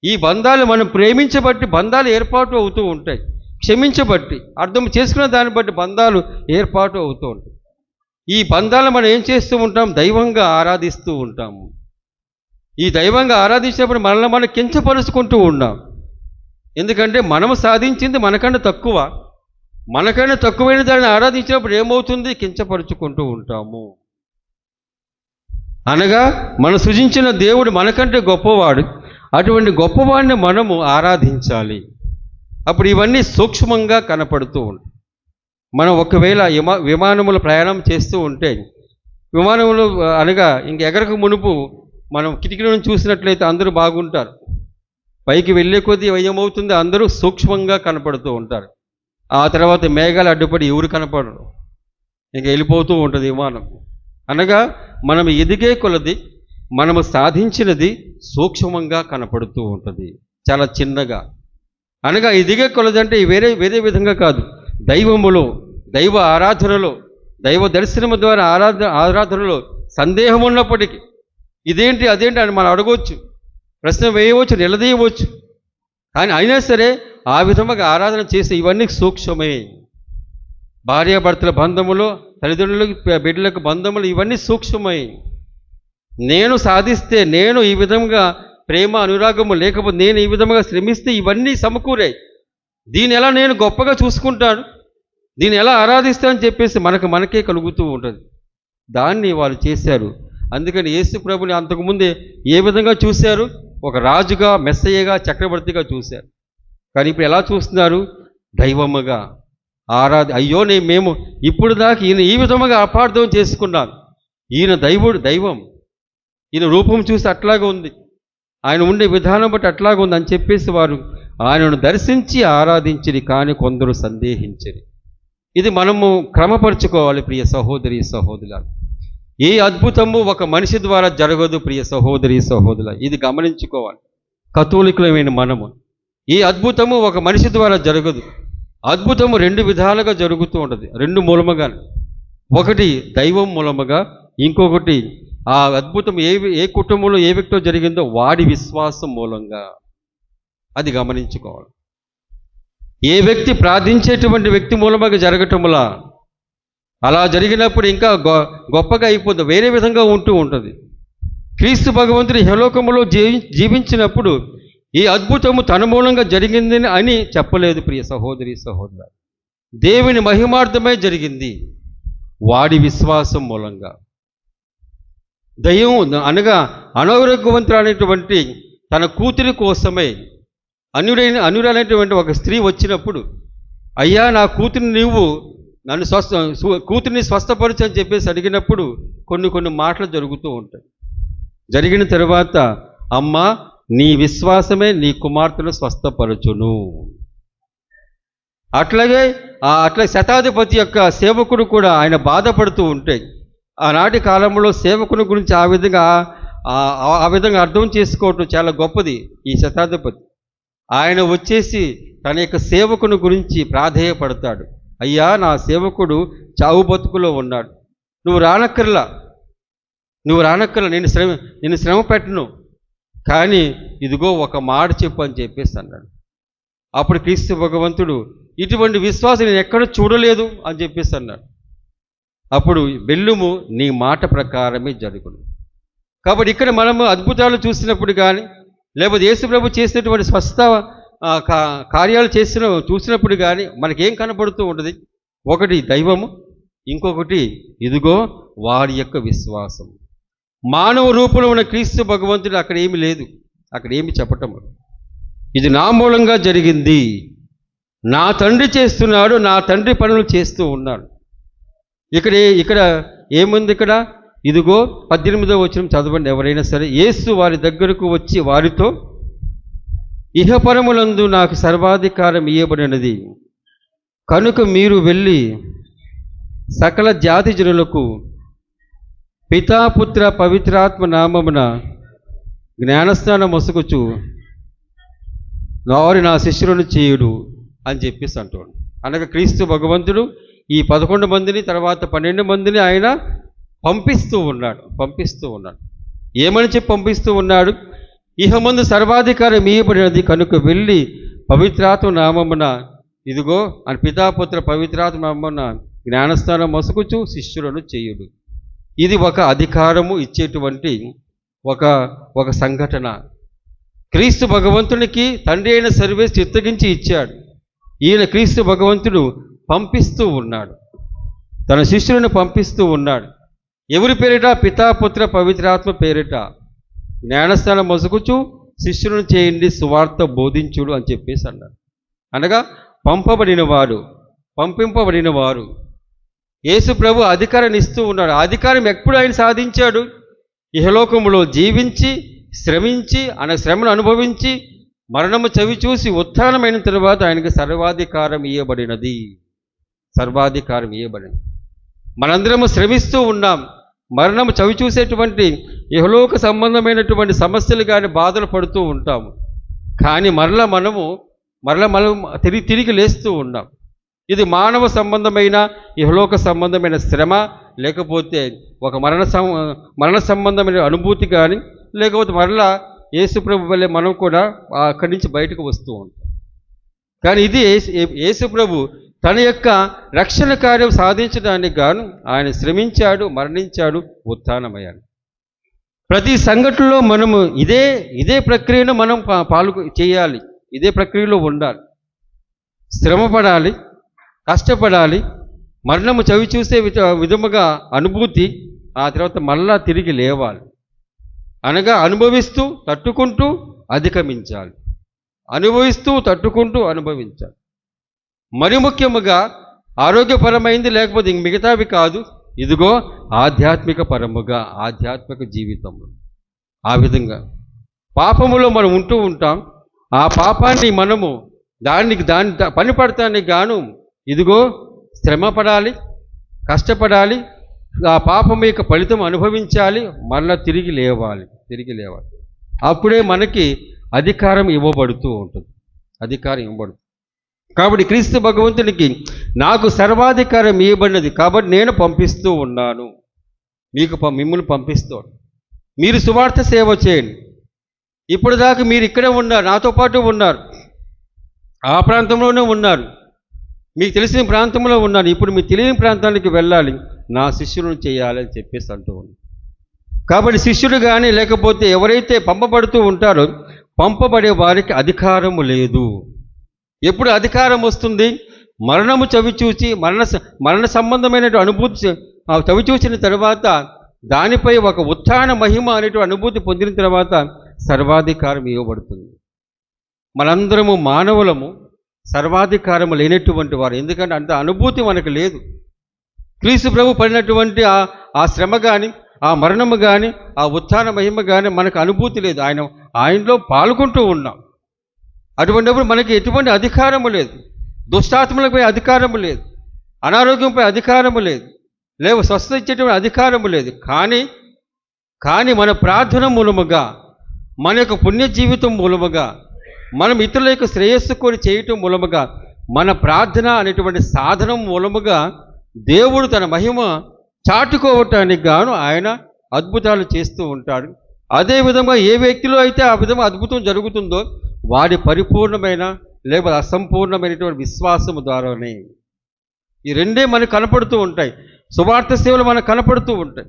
ఈ బంధాలు మనం ప్రేమించబట్టి బంధాలు ఏర్పాటు అవుతూ ఉంటాయి. క్షమించబట్టి, అర్థం చేసుకున్న దాన్ని బట్టి బంధాలు ఏర్పాటు అవుతూ ఉంటాయి. ఈ బంధాలు మనం ఏం చేస్తూ ఉంటాం? దైవంగా ఆరాధిస్తూ ఉంటాము. ఈ దైవంగా ఆరాధించినప్పుడు మనల్ని మనం కించపరుచుకుంటూ ఉన్నాం. ఎందుకంటే మనము సాధించింది మనకన్నా తక్కువైన దాన్ని ఆరాధించినప్పుడు ఏమవుతుంది? కించపరుచుకుంటూ ఉంటాము. అనగా మన సృజించిన దేవుడు మనకంటే గొప్పవాడు. అటువంటి గొప్పవాడిని మనము ఆరాధించాలి. అప్పుడు ఇవన్నీ సూక్ష్మంగా కనపడుతూ ఉంటాయి. మనం ఒకవేళ విమానములు ప్రయాణం చేస్తూ ఉంటే, విమానములు అనగా ఇంక ఎగరకు మునుపు మనం కిటికీ నుంచి చూసినట్లయితే అందరూ బాగుంటారు. పైకి వెళ్ళే కొద్దీ ఏమవుతుంది? అందరూ సూక్ష్మంగా కనపడుతూ ఉంటారు. ఆ తర్వాత మేఘాలు అడ్డుపడి ఎవరు కనపడరు, ఇంక వెళ్ళిపోతూ ఉంటుంది విమానం. అనగా మనం ఎదిగే కొలది మనము సాధించినది సూక్ష్మంగా కనపడుతూ ఉంటుంది, చాలా చిన్నగా. అనగా ఎదిగే కొలది అంటే వేరే విధంగా కాదు. దైవములో, దైవ ఆరాధనలో, దైవ దర్శనము ద్వారా ఆరాధనలో సందేహం ఉన్నప్పటికీ ఇదేంటి అదేంటి అని మనం అడగవచ్చు, ప్రశ్న వేయవచ్చు, నిలదీయవచ్చు. కానీ అయినా సరే ఆ విధముగా ఆరాధన చేసే ఇవన్నీ సూక్ష్మమే. భార్యాభర్తల బంధములు, తల్లిదండ్రులకు బిడ్డలకు బంధములు, ఇవన్నీ సూక్ష్మమే. నేను సాధిస్తే, నేను ఈ విధంగా ప్రేమ అనురాగము లేకపోతే, నేను ఈ విధంగా శ్రమిస్తే ఇవన్నీ సమకూరాయి. దీన్ని ఎలా నేను గొప్పగా చూసుకుంటాను, దీన్ని ఎలా ఆరాధిస్తానని చెప్పేసి మనకే కలుగుతూ ఉంటుంది. దాన్ని వాళ్ళు చేశారు. అందుకని యేసు ప్రభుని అంతకుముందే ఏ విధంగా చూశారు? ఒక రాజుగా, మెస్సయ్యగా, చక్రవర్తిగా చూశారు. కానీ ఇప్పుడు ఎలా చూస్తున్నారు? దైవముగా అయ్యో మేము ఇప్పుడు దాకా ఈయన ఈ విధముగా అపార్థం చేసుకున్నాం. ఈయన దైవం, ఈయన రూపం చూసి అట్లాగే ఉంది, ఆయన ఉండే విధానం బట్టి అట్లాగే ఉంది అని చెప్పేసి వారు ఆయనను దర్శించి ఆరాధించిరి. కానీ కొందరు సందేహించరు. ఇది మనము క్రమపరుచుకోవాలి ప్రియ సహోదరి సహోదరులారా. ఏ అద్భుతము ఒక మనిషి ద్వారా జరగదు ప్రియ సహోదరి సహోదరుల. ఇది గమనించుకోవాలి. కథోలికులమైన మనము ఈ అద్భుతము ఒక మనిషి ద్వారా జరగదు. అద్భుతము రెండు విధాలుగా జరుగుతూ ఉంటుంది, రెండు మూలముగా. ఒకటి దైవం మూలముగా, ఇంకొకటి ఆ అద్భుతం ఏ కుటుంబంలో ఏ వ్యక్తితో జరిగిందో వాడి విశ్వాసం మూలంగా. అది గమనించుకోవాలి. ఏ వ్యక్తి ప్రార్థించేటువంటి వ్యక్తి మూలముగా జరగటములా అలా జరిగినప్పుడు ఇంకా గొప్పగా అయిపోతుంది, వేరే విధంగా ఉంటూ ఉంటుంది. క్రీస్తు భగవంతుడు ఇహలోకములో జీవించినప్పుడు ఈ అద్భుతము తన మూలంగా జరిగిందని అని చెప్పలేదు ప్రియ సహోదరి సహోదరు. దేవుని మహిమార్థమై జరిగింది, వాడి విశ్వాసం మూలంగా. దైవం అనగా అనారోగ్యవంతులైనటువంటి తన కూతురి కోసమై అనురైనటువంటి ఒక స్త్రీ వచ్చినప్పుడు, అయ్యా నా కూతురిని నీవు కూతురిని స్వస్థపరచు అని చెప్పేసి అడిగినప్పుడు కొన్ని మాటలు జరుగుతూ ఉంటాయి. జరిగిన తర్వాత, అమ్మా నీ విశ్వాసమే నీ కుమార్తెను స్వస్థపరచును. అట్లాగే శతాధిపతి యొక్క సేవకుడు కూడా ఆయన బాధపడుతూ ఉంటే, ఆనాటి కాలంలో సేవకుని గురించి ఆ విధంగా అర్థం చేసుకోవటం చాలా గొప్పది. ఈ శతాధిపతి ఆయన వచ్చేసి తన యొక్క సేవకుని గురించి ప్రాధేయపడతాడు. అయ్యా నా సేవకుడు చావు బతుకులో ఉన్నాడు, నువ్వు రానక్కర్లా, నేను శ్రమ పెట్టను, కానీ ఇదిగో ఒక మాట చెప్పు అని చెప్పేసి అన్నాడు. అప్పుడు క్రీస్తు భగవంతుడు ఇటువంటి విశ్వాసం నేను ఎక్కడ చూడలేదు అని చెప్పేసి అన్నాడు. అప్పుడు వెళ్ళుము, నీ మాట ప్రకారమే జరుగును. కాబట్టి ఇక్కడ మనము అద్భుతాలు చూసినప్పుడు కానీ, లేకపోతే యేసుప్రభు చేసినటువంటి స్వస్థ కార్యాలు చూసినప్పుడు కానీ మనకేం కనపడుతూ ఉంటుంది? ఒకటి దైవము, ఇంకొకటి ఇదిగో వారి యొక్క విశ్వాసం. మానవ రూపంలో ఉన్న క్రీస్తు భగవంతుడు అక్కడ ఏమి లేదు, అక్కడ ఏమి చెప్పటం, ఇది నా మూలంగా జరిగింది, నా తండ్రి చేస్తున్నాడు, నా తండ్రి పనులు చేస్తూ ఉన్నాడు. ఇక్కడ ఏముంది? ఇక్కడ ఇదిగో 18వ వచనం చదవండి ఎవరైనా సరే. యేసు వారి దగ్గరకు వచ్చి వారితో, ఇహపరములందు నాకు సర్వాధికారం ఇయ్యబడినది కనుక మీరు వెళ్ళి సకల జాతి జనులకు పితాపుత్ర పవిత్రాత్మ నామమున జ్ఞానస్నానం మొసుకుచు నా శిష్యులను చేయుడు అని చెప్పేసి అంటాడు. అనగా క్రీస్తు భగవంతుడు ఈ 11 మందిని తర్వాత 12 మందిని ఆయన పంపిస్తూ ఉన్నాడు. ఏమని చెప్పి పంపిస్తూ ఉన్నాడు? ఇహమందు సర్వాధికారం ఇయ్యబడినది కనుక వెళ్ళి పవిత్రాత్మ నామమున ఇదిగో అని పితాపుత్ర పవిత్రాత్మ నామమున జ్ఞానస్నానం మొసుకుచు శిష్యులను చేయుడు. ఇది ఒక అధికారము ఇచ్చేటువంటి ఒక సంఘటన. క్రీస్తు భగవంతునికి తండ్రి అయిన సర్వేస్ చిత్తగించి ఇచ్చాడు. ఈయన క్రీస్తు భగవంతుడు పంపిస్తూ ఉన్నాడు, తన శిష్యులను పంపిస్తూ ఉన్నాడు. ఎవరి పేరిట? పితాపుత్ర పవిత్రాత్మ పేరిట జ్ఞానస్నానం మొసుకుచు శిష్యులను చేయండి, సువార్త బోధించుడు అని చెప్పేసి అన్నాడు. అనగా పంపింపబడిన వారు యేసు ప్రభు అధికారాన్ని ఇస్తూ ఉన్నాడు. అధికారం ఎప్పుడు ఆయన సాధించాడు? ఇహలోకములో జీవించి శ్రమించి శ్రమను అనుభవించి మరణము చవి చూసి ఉత్థానమైన తరువాత ఆయనకి సర్వాధికారం ఇవ్వబడినది. మనందరము శ్రమిస్తూ ఉన్నాం, మరణము చవి చూసేటువంటి ఇహలోక సంబంధమైనటువంటి సమస్యలు కానీ బాధలు పడుతూ ఉంటాము. కానీ మనం తిరిగి లేస్తూ ఉన్నాం. ఇది మానవ సంబంధమైన ఇహలోక సంబంధమైన శ్రమ, లేకపోతే ఒక మరణ సంబంధమైన అనుభూతి కానీ, లేకపోతే మరలా యేసుప్రభు వల్లే మనం కూడా అక్కడి నుంచి బయటకు వస్తూ ఉంటాం. కానీ ఇది యేసుప్రభు తన యొక్క రక్షణ కార్యం సాధించడానికి గాను ఆయన శ్రమించాడు, మరణించాడు, ఉత్థానమయ్యాడు. ప్రతి సంఘటనలో మనము ఇదే ప్రక్రియను మనం చేయాలి, ఇదే ప్రక్రియలో ఉండాలి. శ్రమపడాలి, కష్టపడాలి, మరణము చవి చూసే విధముగా అనుభూతి, ఆ తర్వాత మళ్ళా తిరిగి లేవాలి. అనగా అనుభవిస్తూ తట్టుకుంటూ అధిగమించాలి, అనుభవించాలి. మరి ముఖ్యముగా ఆరోగ్యపరమైంది, లేకపోతే మిగతావి కాదు, ఇదిగో ఆధ్యాత్మిక పరముగా ఆధ్యాత్మిక జీవితంలో ఆ విధంగా పాపములో మనం ఉంటూ ఉంటాం. ఆ పాపాన్ని మనము దాని పని పడటానికి గాను ఇదిగో శ్రమ పడాలి, కష్టపడాలి, ఆ పాపం యొక్క ఫలితం అనుభవించాలి, మళ్ళా తిరిగి లేవాలి. అప్పుడే మనకి అధికారం ఇవ్వబడుతూ ఉంటుంది. కాబట్టి క్రీస్తు భగవంతునికి నాకు సర్వాధికారం ఇవ్వబడినది, కాబట్టి నేను పంపిస్తూ ఉన్నాను, మిమ్మల్ని పంపిస్తాను. మీరు సువార్త సేవ చేయండి. ఇప్పుడు దాకా మీరు ఇక్కడే ఉన్నారు, నాతో పాటు ఉన్నారు, ఆ ప్రాంతంలోనే ఉన్నారు, మీకు తెలిసిన ప్రాంతంలో ఉన్నారు. ఇప్పుడు మీ తెలియని ప్రాంతానికి వెళ్ళాలి, నా శిష్యులను చేయాలని చెప్పేసి అంటూ ఉంది. కాబట్టి శిష్యుడు కానీ లేకపోతే ఎవరైతే పంపబడుతూ ఉంటారో పంపబడే వారికి అధికారము లేదు. ఎప్పుడు అధికారం వస్తుంది? మరణము చవిచూచి మరణ సంబంధమైన అనుభూతి చవిచూసిన తర్వాత దానిపై ఒక ఉత్థాన మహిమ అనేటువంటి అనుభూతి పొందిన తర్వాత సర్వాధికారం ఇవ్వబడుతుంది. మనందరము మానవులము సర్వాధికారము లేనటువంటి వారు, ఎందుకంటే అంత అనుభూతి మనకు లేదు. క్రీస్తు ప్రభు పడినటువంటి ఆ శ్రమ కానీ, ఆ మరణము కానీ, ఆ ఉత్థాన మహిమ కానీ మనకు అనుభూతి లేదు. ఆయనలో పాల్గొంటూ ఉన్నాం. అటువంటిప్పుడు మనకి ఎటువంటి అధికారము లేదు. దుష్టాత్మలపై అధికారము లేదు, అనారోగ్యంపై అధికారము లేదు, స్వస్థత ఇచ్చేటువంటి అధికారము లేదు. కానీ మన ప్రార్థన మూలముగా, మన యొక్క పుణ్య జీవితం మూలముగా, మనం ఇతరుల యొక్క శ్రేయస్సు కోరి చేయటం మూలముగా, మన ప్రార్థన అనేటువంటి సాధనం మూలముగా దేవుడు తన మహిమ చాటుకోవటానికి గాను ఆయన అద్భుతాలు చేస్తూ ఉంటాడు. అదేవిధంగా ఏ వ్యక్తిలో అయితే ఆ విధంగా అద్భుతం జరుగుతుందో వాడి పరిపూర్ణమైన లేకపోతే అసంపూర్ణమైనటువంటి విశ్వాసము ద్వారానే ఈ రెండే మనకు కనపడుతూ ఉంటాయి. సువార్త సేవలు మనకు కనపడుతూ ఉంటాయి.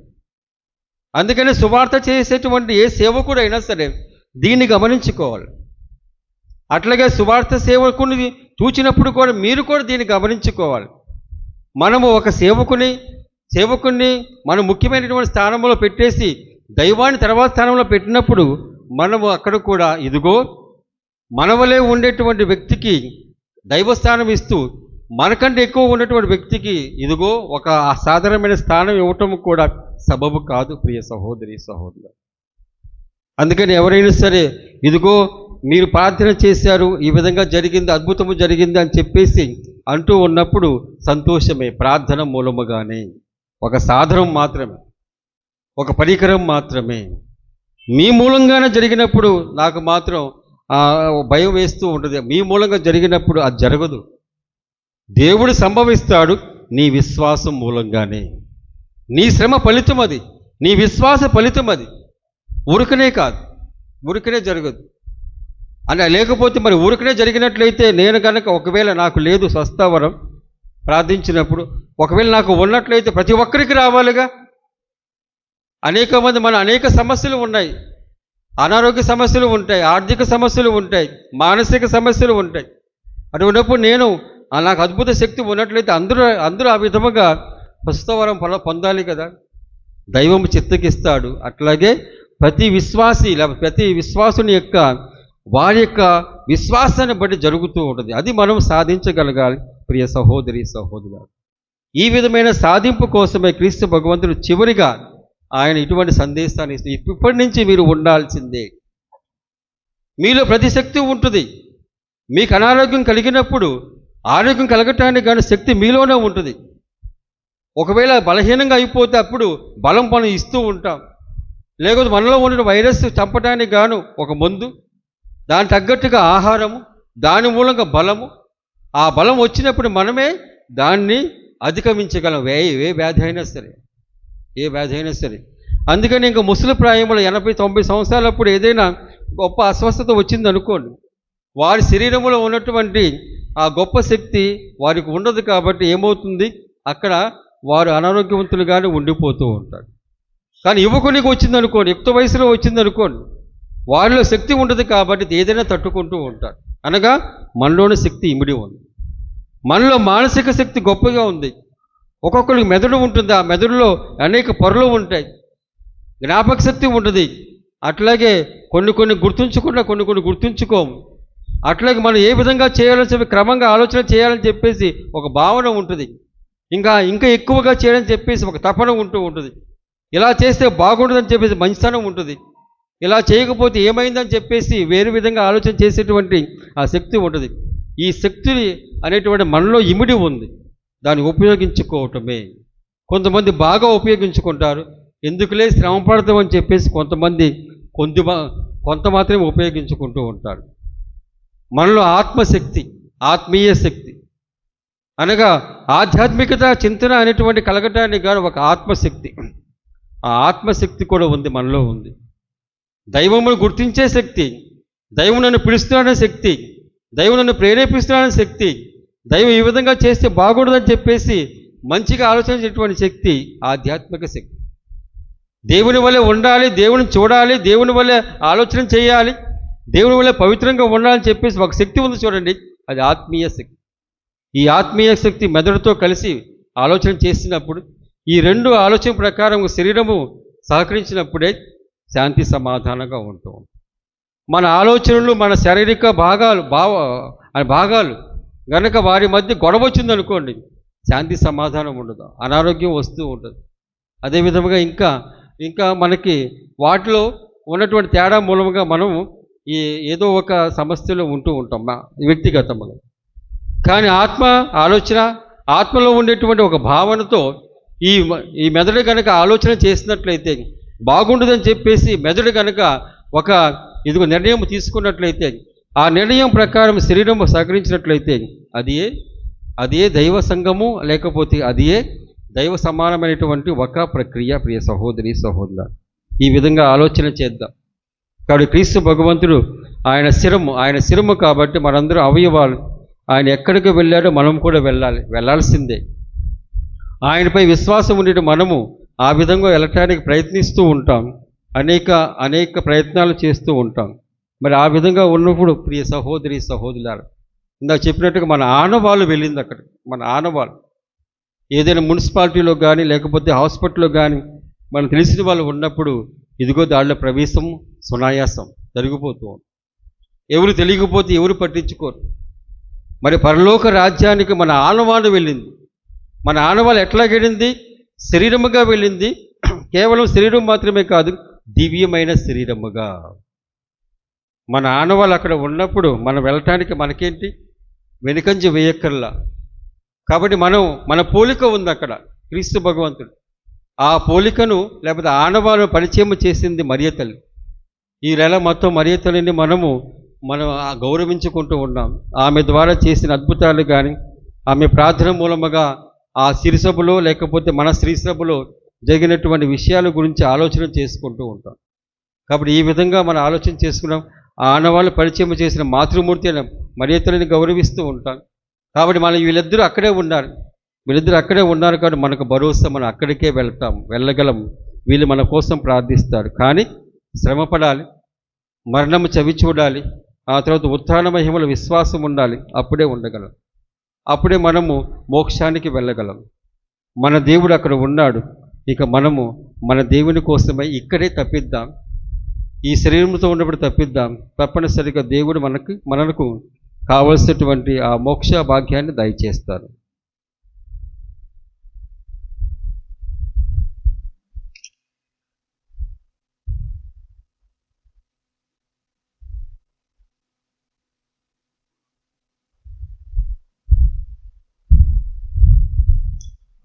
అందుకని సువార్త చేసేటువంటి ఏ సేవకుడైనా సరే దీన్ని గమనించుకోవాలి. అట్లాగే సువార్త సేవకుని చూచినప్పుడు కూడా మీరు కూడా దీన్ని గమనించుకోవాలి. మనము ఒక సేవకుని మనం ముఖ్యమైనటువంటి స్థానంలో పెట్టేసి దైవాన్ని తర్వాత స్థానంలో పెట్టినప్పుడు మనము అక్కడ కూడా ఇదిగో మనవలే ఉండేటువంటి వ్యక్తికి దైవస్థానం ఇస్తూ మనకంటే ఎక్కువ ఉన్నటువంటి వ్యక్తికి ఇదిగో ఒక అసాధారణమైన స్థానం ఇవ్వటం కూడా సబబు కాదు ప్రియ సహోదరి సహోదరు. అందుకని ఎవరైనా సరే ఇదిగో మీరు ప్రార్థన చేశారు, ఈ విధంగా జరిగింది, అద్భుతము జరిగింది అని చెప్పేసి అంటూ ఉన్నప్పుడు సంతోషమే. ప్రార్థన మూలముగానే ఒక సాధనం మాత్రమే, ఒక పరికరం మాత్రమే. మీ మూలంగానే జరిగినప్పుడు నాకు మాత్రం భయం వేస్తూ ఉంటుంది. మీ మూలంగా జరిగినప్పుడు అది జరగదు. దేవుడు సంభవిస్తాడు నీ విశ్వాసం మూలంగానే. నీ శ్రమ ఫలితం అది, నీ విశ్వాస ఫలితం అది. ఊరికనే కాదు, ఊరికనే జరగదు అని. లేకపోతే మరి ఊరికనే జరిగినట్లయితే నేను కనుక ఒకవేళ నాకు లేదు స్వస్థవరం ప్రార్థించినప్పుడు, ఒకవేళ నాకు ఉన్నట్లయితే ప్రతి ఒక్కరికి రావాలిగా. అనేక మంది అనేక సమస్యలు ఉన్నాయి, అనారోగ్య సమస్యలు ఉంటాయి, ఆర్థిక సమస్యలు ఉంటాయి, మానసిక సమస్యలు ఉంటాయి. అటువంటిప్పుడు నేను నాకు అద్భుత శక్తి ఉన్నట్లయితే అందరూ ఆ విధముగా స్వస్థవరం పొందాలి కదా. దైవం చిత్తగిస్తాడు. అట్లాగే ప్రతి విశ్వాసి ప్రతి విశ్వాసుని యొక్క వారి యొక్క విశ్వాసాన్ని బట్టి జరుగుతూ ఉంటుంది. అది మనం సాధించగలగాలి ప్రియ సహోదరి సహోదరులు. ఈ విధమైన సాధింపు కోసమే క్రీస్తు భగవంతుడు చివరిగా ఆయన ఇటువంటి సందేశాన్ని ఇస్తూ, ఇప్పటి నుంచి మీరు ఉండాల్సిందే. మీలో ప్రతి శక్తి ఉంటుంది. మీకు అనారోగ్యం కలిగినప్పుడు ఆరోగ్యం కలగటానికి కానీ శక్తి మీలోనే ఉంటుంది. ఒకవేళ బలహీనంగా అయిపోతే అప్పుడు బలం మనం ఇస్తూ ఉంటాం. లేకపోతే మనలో ఉన్న వైరస్ చంపడానికి గాను ఒక మందు, దాని తగ్గట్టుగా ఆహారము, దాని మూలంగా బలము. ఆ బలం వచ్చినప్పుడు మనమే దాన్ని అధిగమించగలం. ఏ వ్యాధి అయినా సరే, ఏ వ్యాధి అయినా సరే. అందుకని ఇంకా ముసలి ప్రాయంలో 80-90 సంవత్సరాలప్పుడు ఏదైనా గొప్ప అస్వస్థత వచ్చింది అనుకోండి, వారి శరీరంలో ఉన్నటువంటి ఆ గొప్ప శక్తి వారికి ఉండదు. కాబట్టి ఏమవుతుంది, అక్కడ వారు అనారోగ్యవంతులుగానే ఉండిపోతూ ఉంటారు. కానీ యువకునికి వచ్చిందనుకోండి, యుక్త వయసులో వచ్చిందనుకోండి, వారిలో శక్తి ఉండదు కాబట్టి ఏదైనా తట్టుకుంటూ ఉంటారు. అనగా మనలోని శక్తి ఇమిడి ఉంది. మనలో మానసిక శక్తి గొప్పగా ఉంది. ఒక్కొక్కరికి మెదడు ఉంటుంది, ఆ మెదడులో అనేక పొరలు ఉంటాయి, జ్ఞాపక శక్తి ఉంటుంది. అట్లాగే కొన్ని గుర్తుంచకుండా కొన్ని గుర్తుంచుకోము. అట్లాగే మనం ఏ విధంగా చేయాలని చెప్పి క్రమంగా ఆలోచన చేయాలని చెప్పేసి ఒక భావన ఉంటుంది. ఇంకా ఎక్కువగా చేయాలని చెప్పేసి ఒక తపన ఉంటూ ఉంటుంది. ఇలా చేస్తే బాగుంటుందని చెప్పేసి మంచితనం ఉంటుంది. ఇలా చేయకపోతే ఏమైందని చెప్పేసి వేరే విధంగా ఆలోచన చేసేటువంటి ఆ శక్తి ఉంటుంది. ఈ శక్తి అనేటువంటి మనలో ఇమిడి ఉంది. దాన్ని ఉపయోగించుకోవటమే. కొంతమంది బాగా ఉపయోగించుకుంటారు, ఎందుకులే శ్రమ పడతామని చెప్పేసి కొంతమంది కొంత మాత్రమే ఉపయోగించుకుంటూ ఉంటారు. మనలో ఆత్మశక్తి, ఆత్మీయ శక్తి అనగా ఆధ్యాత్మికత చింతన అనేటువంటి కలగటానికి గాను ఒక ఆత్మశక్తి. ఆ ఆత్మశక్తి కూడా ఉంది, మనలో ఉంది. దైవమును గుర్తించే శక్తి, దైవం నన్ను పిలుస్తున్నాడనే శక్తి, దైవం నన్ను ప్రేరేపిస్తున్నాడనే శక్తి, దైవం ఈ విధంగా చేస్తే బాగుండదని చెప్పేసి మంచిగా ఆలోచించేటువంటి శక్తి ఆధ్యాత్మిక శక్తి. దేవుని వల్లే ఉండాలి, దేవుని చూడాలి, దేవుని వల్లే ఆలోచన చేయాలి, దేవుని వల్లే పవిత్రంగా ఉండాలని చెప్పేసి ఒక శక్తి ఉంది చూడండి, అది ఆత్మీయ శక్తి. ఈ ఆత్మీయ శక్తి మెదడుతో కలిసి ఆలోచన చేసినప్పుడు, ఈ రెండు ఆలోచన ప్రకారం శరీరము సహకరించినప్పుడే శాంతి సమాధానంగా ఉంటాం. మన ఆలోచనలు మన శారీరక భాగాలు గనక వారి మధ్య గొడవ వచ్చిందనుకోండి, శాంతి సమాధానం ఉండదు, అనారోగ్యం వస్తూ ఉంటుంది. అదేవిధంగా ఇంకా మనకి వాటిలో ఉన్నటువంటి తేడా మూలంగా మనము ఏదో ఒక సమస్యలో ఉంటూ ఉంటాం వ్యక్తిగతంగా. కానీ ఆత్మలో ఉండేటువంటి ఒక భావనతో ఈ మెదడు కనుక ఆలోచన చేసినట్లయితే బాగుండదని చెప్పేసి మెదడు కనుక ఒక నిర్ణయం తీసుకున్నట్లయితే, ఆ నిర్ణయం ప్రకారం శరీరం సహకరించినట్లయితే అదే దైవ సంగము, లేకపోతే అదే దైవ సమానమైనటువంటి ఒక ప్రక్రియ. ప్రియ సహోదరి సహోదరుల, ఈ విధంగా ఆలోచన చేద్దాం. కాబట్టి క్రీస్తు భగవంతుడు ఆయన శిరము కాబట్టి మనందరూ అవయవాలు. ఆయన ఎక్కడికి వెళ్ళాడో మనం కూడా వెళ్ళాల్సిందే. ఆయనపై విశ్వాసం ఉండేటి మనము ఆ విధంగా వెళ్ళటానికి ప్రయత్నిస్తూ ఉంటాం, అనేక ప్రయత్నాలు చేస్తూ ఉంటాం. మరి ఆ విధంగా ఉన్నప్పుడు ప్రియ సహోదరి సహోదరులారా, ఇందాక చెప్పినట్టుగా మన ఆనవాళ్ళు వెళ్ళింది అక్కడికి. మన ఆనవాళ్ళు ఏదైనా మున్సిపాలిటీలో కానీ లేకపోతే హాస్పిటల్లో కానీ మనం తెలిసిన వాళ్ళు ఉన్నప్పుడు ఇదిగో దాంట్లో ప్రవేశం సునాయాసం జరిగిపోతూ ఉంది. ఎవరు తెలియకపోతే ఎవరు పట్టించుకోరు. మరి పరలోక రాజ్యానికి మన ఆనవాళ్ళు వెళ్ళింది. మన ఆనవాళ్ళు ఎట్లా వెళ్ళింది? శరీరముగా వెళ్ళింది. కేవలం శరీరం మాత్రమే కాదు, దివ్యమైన శరీరముగా. మన ఆనవాళ్ళు అక్కడ ఉన్నప్పుడు మనం వెళ్ళటానికి మనకేంటి, వెనుకంజ వేయక్కర్లా. కాబట్టి మన పోలిక ఉంది అక్కడ, క్రీస్తు భగవంతుడు. ఆ పోలికను లేకపోతే ఆనవాళ్ళను పరిచయం చేసింది మరియ తల్లి. ఈ నెల మొత్తం మరియ తల్లిని మనం గౌరవించుకుంటూ ఉన్నాం. ఆమె ద్వారా చేసిన అద్భుతాలు కానీ, ఆమె ప్రార్థన మూలముగా ఆ శిరసభలో లేకపోతే మన శ్రీసభలో జరిగినటువంటి విషయాల గురించి ఆలోచన చేసుకుంటూ ఉంటాం. కాబట్టి ఈ విధంగా మనం ఆలోచన చేసుకున్నాం. ఆ ఆనవాళ్ళు పరిచయం చేసిన మాతృమూర్తి అయిన మరియ తల్లిని గౌరవిస్తూ ఉంటాం. కాబట్టి వీళ్ళిద్దరూ అక్కడే ఉన్నారు. వీళ్ళిద్దరూ అక్కడే ఉన్నారు కాబట్టి మనకు భరోసా, మనం అక్కడికే వెళ్ళగలం. వీళ్ళు మన కోసం ప్రార్థిస్తారు. కానీ శ్రమపడాలి, మరణము చవి చూడాలి, ఆ తర్వాత ఉత్థాన మహిమల విశ్వాసం ఉండాలి. అప్పుడే ఉండగలం, అప్పుడే మనము మోక్షానికి వెళ్ళగలం. మన దేవుడు అక్కడ ఉన్నాడు. ఇక మనము మన దేవుని కోసమై ఇక్కడే తప్పిద్దాం. ఈ శరీరంతో ఉన్నప్పుడు తప్పిద్దాం. తప్పనిసరిగా దేవుడు మనకు కావలసినటువంటి ఆ మోక్ష భాగ్యాన్ని దయచేస్తారు.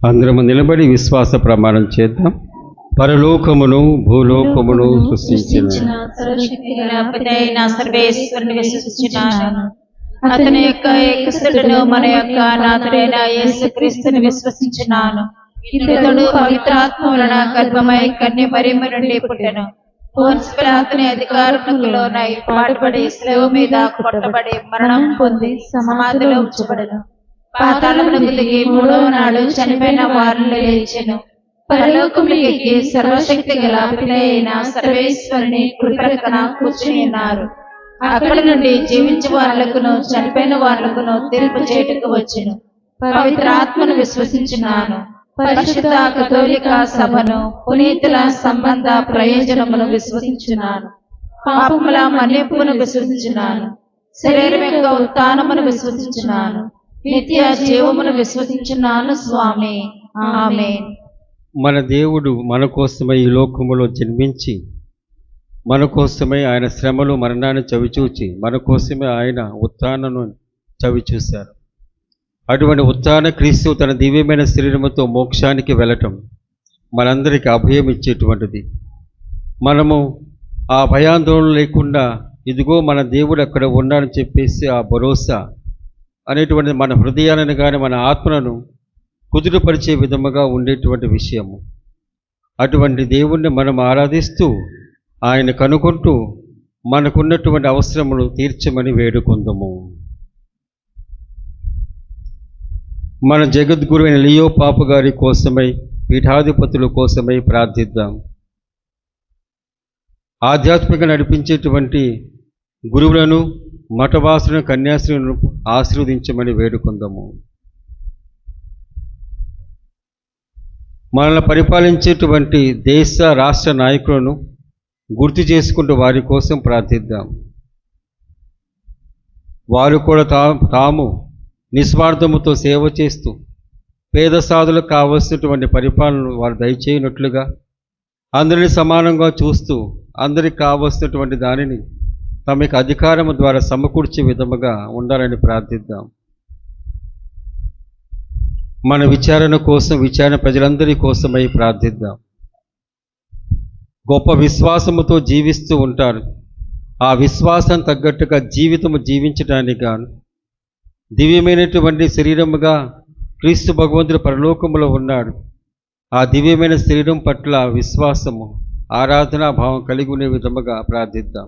అందరము నిలబడి విశ్వాస ప్రమాణం చేద్దాం. పరలోకమును భూలోకమును సృష్టించిన సర్వశక్తి గల పితైన సర్వేశ్వరుని విశ్వసించుచున్నాను. అతని యొక్క ఏకసుతుడును మన యొక్క నాథుడైన యేసుక్రీస్తుని విశ్వసించున్నాను. ఇతడు పవిత్రాత్మ వలన గర్భమై కన్య మరియమ్మ నుండి పుట్టెను. పోన్సు పిలాతుని అధికారములోనై పాటుపడి శిలువ మీద కొట్టబడి మరణం పొంది సమాధిలో ఉంచబడెను. పాతాళమునకు దిగి మూడవ నాడు చనిపోయిన వారిలో లేచెను. పరలోకములకు ఎక్కి సర్వశక్తి గల పితైన సర్వేశ్వరుని కుడి ప్రక్కన కూర్చుని ఉన్నారు. అక్కడ నుండి జీవించే వాళ్లకును చనిపోయిన వాళ్లకును తీర్పు చేయుటకు వచ్చెను. పవిత్రాత్మను విశ్వసించున్నాను. పరిశుద్ధ కథోలిక సభను, పునీతుల సంబంధ ప్రయోజనమును విశ్వసించున్నాను. పాపముల మన్నింపును విశ్వసించున్నాను. శరీరం యొక్క ఉత్థానమును విశ్వసించున్నాను. నిత్య జీవమును విశ్వసించున్నాను స్వామి. ఆమేన్. మన దేవుడు మన కోసమై ఈ లోకములో జన్మించి, మన కోసమై ఆయన శ్రమలు మరణాన్ని చవిచూచి, మన కోసమే ఆయన ఉత్థానను చవిచూశారు. అటువంటి ఉత్థాన క్రీస్తు తన దివ్యమైన శరీరముతో మోక్షానికి వెళ్ళటం మనందరికీ అభయం ఇచ్చేటువంటిది. మనము ఆ భయాందోళన లేకుండా ఇదిగో మన దేవుడు అక్కడ ఉన్నాడని చెప్పేసి ఆ భరోసా అనేటువంటిది మన హృదయాలను కానీ మన ఆత్మలను కుదుటపరిచే విధముగా ఉండేటువంటి విషయము. అటువంటి దేవుణ్ణి మనం ఆరాధిస్తూ ఆయన కనుగొంటూ మనకున్నటువంటి అవసరములు తీర్చమని వేడుకుందాము. మన జగద్గురు అయిన లియో పాపు గారి కోసమై, పీఠాధిపతుల కోసమై ప్రార్థిద్దాం. ఆధ్యాత్మిక నడిపించేటువంటి గురువులను, మఠవాసులను, కన్యాశ్రీలను ఆశీర్వదించమని వేడుకుందాము. మనల్ని పరిపాలించేటువంటి దేశ రాష్ట్ర నాయకులను గుర్తు చేసుకుంటూ వారి కోసం ప్రార్థిద్దాం. వారు కూడా తాము నిస్వార్థముతో సేవ చేస్తూ పేద సాధులకు కావలసినటువంటి పరిపాలనను వారు దయచేయనట్లుగా, అందరినీ సమానంగా చూస్తూ అందరికి కావలసినటువంటి దానిని తమ యొక్క అధికారము ద్వారా సమకూర్చే విధముగా ఉండాలని ప్రార్థిద్దాం. మన విచారణ కోసం, విచారణ ప్రజలందరి కోసమై ప్రార్థిద్దాం. గొప్ప విశ్వాసముతో జీవిస్తూ ఉంటారు. ఆ విశ్వాసం తగ్గట్టుగా జీవితము జీవించడానికి గాను దివ్యమైనటువంటి శరీరముగా క్రీస్తు భగవంతుడు పరలోకములో ఉన్నాడు. ఆ దివ్యమైన శరీరం పట్ల విశ్వాసము, ఆరాధనా భావం కలిగి ఉండే విధముగా ప్రార్థిద్దాం.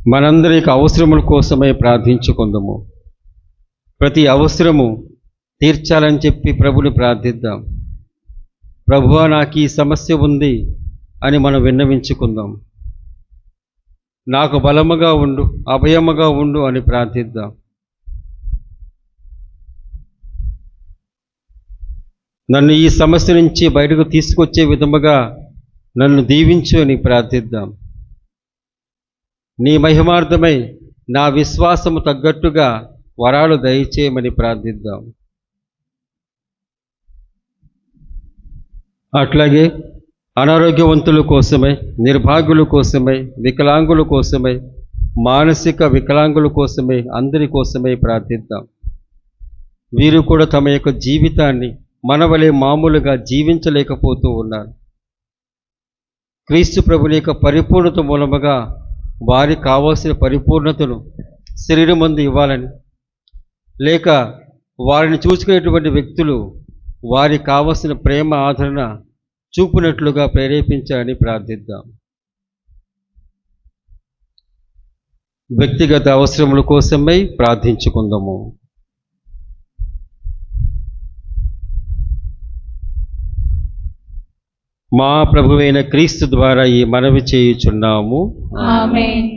మనందరి యొక్క అవసరముల కోసమై ప్రార్థించుకుందాము. ప్రతి అవసరము తీర్చాలని చెప్పి ప్రభుని ప్రార్థిద్దాం. ప్రభువా, నాకు ఈ సమస్య ఉంది అని మనం విన్నవించుకుందాం. నాకు బలముగా ఉండు, అభయముగా ఉండు అని ప్రార్థిద్దాం. నన్ను ఈ సమస్య నుంచి బయటకు తీసుకొచ్చే విధముగా నన్ను దీవించు అని ప్రార్థిద్దాం. నీ మహిమార్థమై నా విశ్వాసము తగ్గట్టుగా వరాలు దయచేయమని ప్రార్థిద్దాం. అట్లాగే అనారోగ్యవంతుల కోసమై, నిర్భాగ్యుల కోసమై, వికలాంగుల కోసమై, మానసిక వికలాంగుల కోసమై, అందరి కోసమై ప్రార్థిద్దాం. వీరు కూడా తమ యొక్క జీవితాన్ని మన వలె మామూలుగా జీవించలేకపోతూ ఉన్నారు. క్రీస్తు ప్రభుని యొక్క పరిపూర్ణత మూలముగా వారికి కావాల్సిన పరిపూర్ణతను శరీరమందు ఇవ్వాలని, లేక వారిని చూసుకునేటువంటి వ్యక్తులు వారికి కావలసిన ప్రేమ ఆదరణ చూపునట్లుగా ప్రేరేపించాలని ప్రార్థిద్దాం. వ్యక్తిగత అవసరముల కోసమై ప్రార్థించుకుందాము. మా ప్రభువైన క్రీస్తు ద్వారా ఈ మనవి చేయుచున్నాము. ఆమేన్.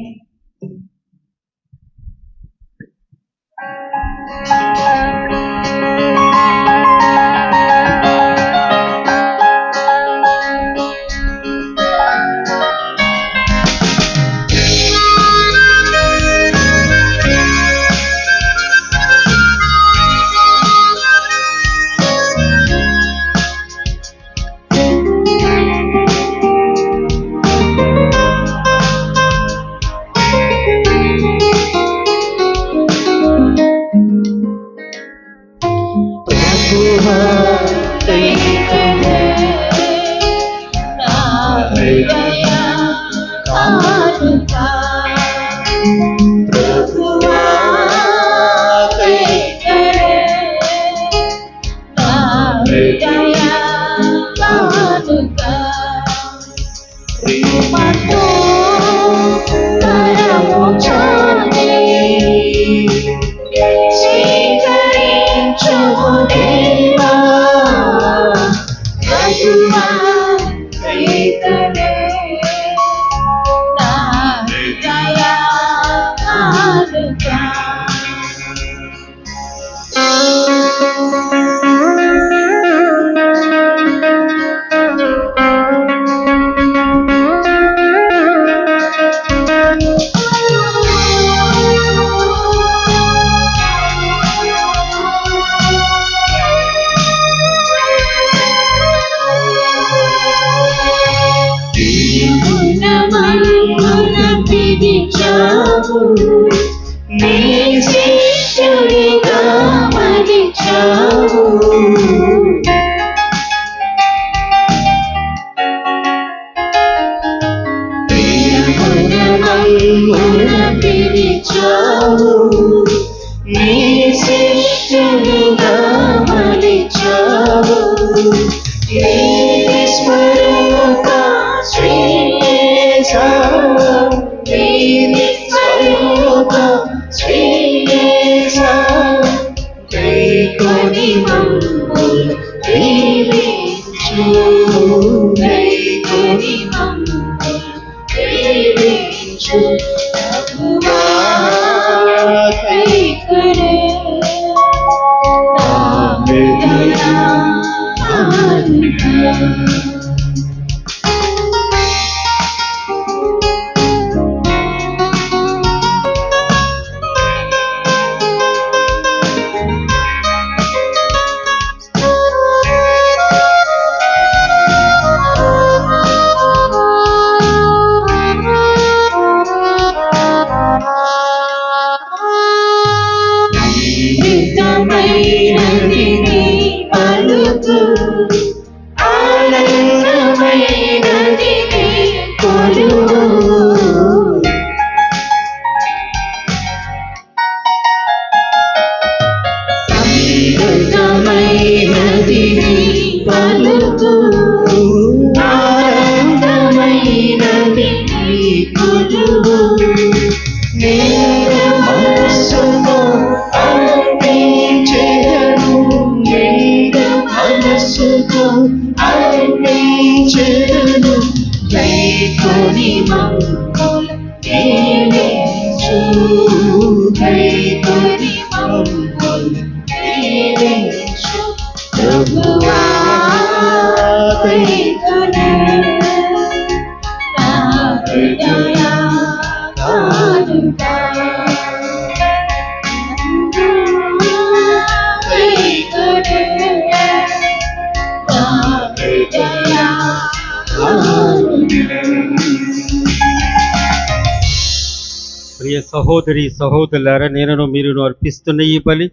ప్రియ సహోదరి సహోదరులారా, నేనును మీరును అర్పిస్తున్న ఈ బలి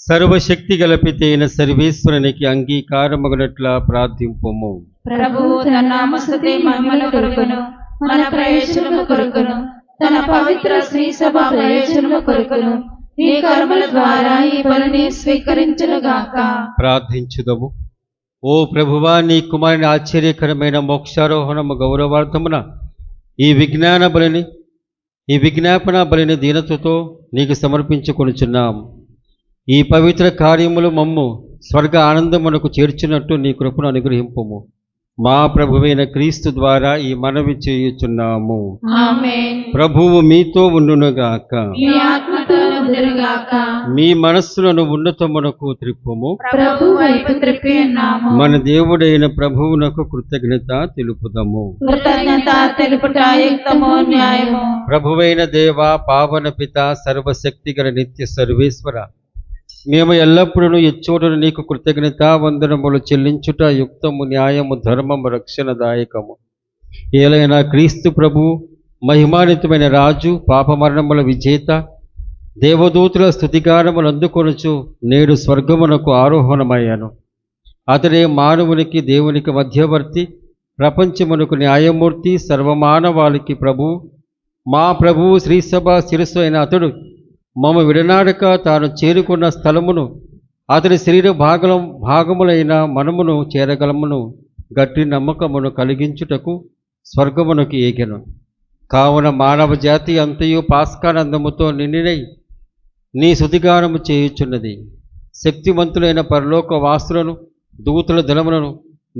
సర్వశక్తి గలపితే అయిన సర్వేశ్వరునికి అంగీకారమగునట్లా ప్రార్థింపుము. ప్రభువు తన నామస్తుతి మహిమల కొరకును మన ప్రయోజనము కొరకును తన పవిత్ర శ్రీ సభ ప్రయోజనము కొరకును నీ కర్మల ద్వారా ఈ బలిని స్వీకరించునుగాక. ప్రార్థించుదము. ఓ ప్రభువా, నీ కుమారుని ఆశ్చర్యకరమైన మోక్షారోహణము గౌరవార్థమున ఈ విజ్ఞాపన బలిని దీనతతో నీకు సమర్పించుకొనుచున్నాం. ఈ పవిత్ర కార్యములు మమ్ము స్వర్గ ఆనందమునకు చేర్చున్నట్టు నీ కృపను అనుగ్రహింపుము. మా ప్రభువైన క్రీస్తు ద్వారా ఈ మనవి చేయుచున్నాము. ఆమేన్. ప్రభువు మీతో ఉండునుగాక. మీ ఆత్మతోను ఉండునుగాక. మీ మనస్సులను ఉన్నతమునకు త్రిప్పుము. ప్రభువు వైపు త్రిప్పి ఉన్నాము. మన దేవుడైన ప్రభువునకు కృతజ్ఞత తెలుపుదము. కృతజ్ఞత తెలుపుట యుక్తము న్యాయము. ప్రభువైన దేవ, పావన పిత, సర్వశక్తిగల నిత్య సర్వేశ్వర, మేము ఎల్లప్పుడూ ఎచ్చోటను నీకు కృతజ్ఞత వందనములు చెల్లించుట యుక్తము, న్యాయము, ధర్మము, రక్షణదాయకము. ఏలైనా క్రీస్తు ప్రభు, మహిమాన్వితమైన రాజు, పాపమరణముల విజేత, దేవదూతుల స్తుతిగానములు అందుకొనుచు నేడు స్వర్గమునకు ఆరోహణమయ్యాను. అతడే మానవునికి దేవునికి మధ్యవర్తి, ప్రపంచమునకు న్యాయమూర్తి, సర్వమానవాళికి ప్రభు. మా ప్రభువు శ్రీసభ శిరస్సు అయిన అతడు మమ్మ విడనాడక తాను చేరుకున్న స్థలమును, అతని శరీర భాగములైన మనమును చేరగలమును గట్టి నమ్మకమును కలిగించుటకు స్వర్గమునకు ఏగెను. కావున మానవ జాతి అంతయు పాస్కానందముతో నిండినై నీ స్తుతిగానము చేయుచున్నది. శక్తివంతులైన పరలోక వాసులను, దూతుల దళములను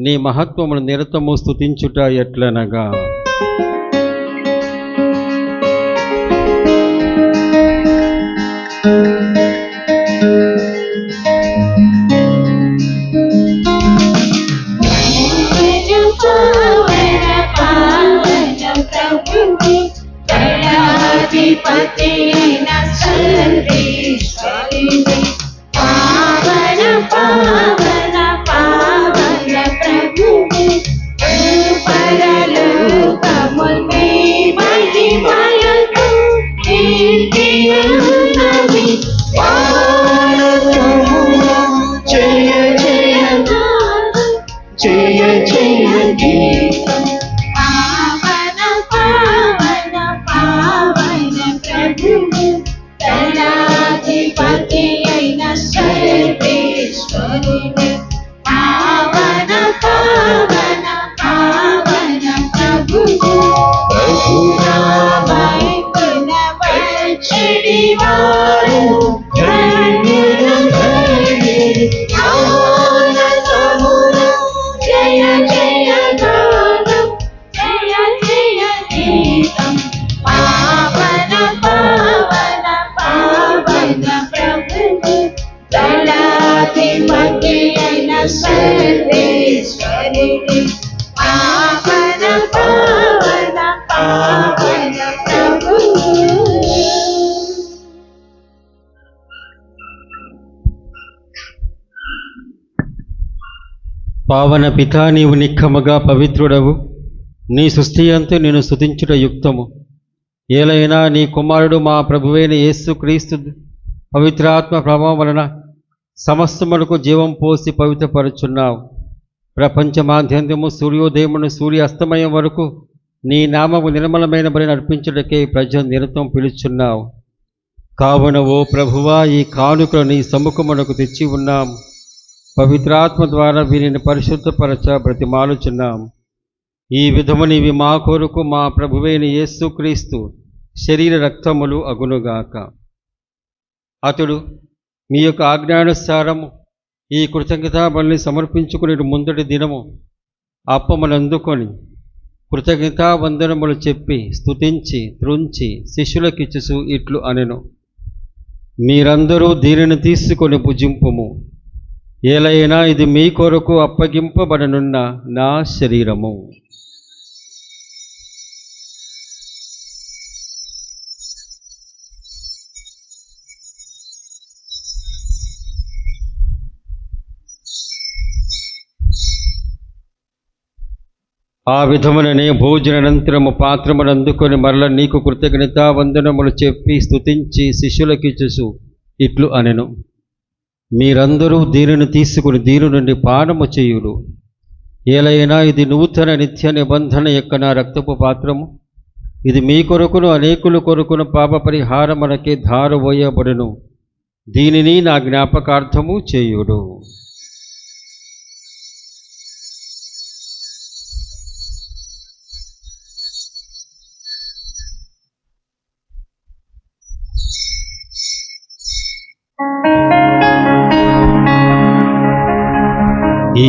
నీ మహత్వమును నిరతము స్తుతించుట ఎట్లనగా, పావన పితా, నీవు నిక్కముగా పవిత్రుడవు. నీ సృష్టి అంతా నేను స్తుతించుట యుక్తము. ఏలైనా నీ కుమారుడు మా ప్రభువైన యేసు క్రీస్తు పవిత్రాత్మ ప్రభావం వలన సమస్తమునకు జీవం పోసి పవిత్రపరుచున్నావు. ప్రపంచమాద్యంతము సూర్యోదయమును సూర్య అస్తమయం వరకు నీ నామము నిర్మలమైన బలి నడిపించుటకే ప్రజలు నిరతం పిలుచున్నావు. కావున ఓ ప్రభువా, ఈ కానుకలు నీ సముఖమునకు తెచ్చి ఉన్నాము. పవిత్రాత్మ ద్వారా వీరిని పరిశుద్ధపరచ బ్రతిమాలుచున్నాం. ఈ విధమునివి మా కొరకు మా ప్రభువైన యేసు క్రీస్తు శరీర రక్తములు అగునుగాక. అతడు మీ యొక్క ఆజ్ఞానుసారము ఈ కృతజ్ఞతా బలిని సమర్పించుకునే ముందటి దినము అప్పములందుకొని కృతజ్ఞతా వందనములు చెప్పి స్తుతించి త్రుంచి శిష్యులకిచ్చుచు ఇట్లు అనెను, మీరందరూ దీనిని తీసుకొని భుజింపుము. ఏలైనా ఇది మీ కొరకు అప్పగింపబడనున్న నా శరీరము. ఆ విధముననే భోజనానంతరము పాత్రమును అందుకొని మరల నీకు కృతజ్ఞతా వందనములు చెప్పి స్తుతించి శిష్యులకిచ్చుచు ఇట్లు అనెను, మీరందరూ దీనిని తీసుకుని దీని నుండి పానము చేయుడు. ఏలైనా ఇది నూతన నిత్య నిబంధన యొక్క నా రక్తపు పాత్రము. ఇది మీ కొరకును అనేకుల కొరకును పాప పరిహారమునకే ధారవోయబడును. దీనిని నా జ్ఞాపకార్థము చేయుడు.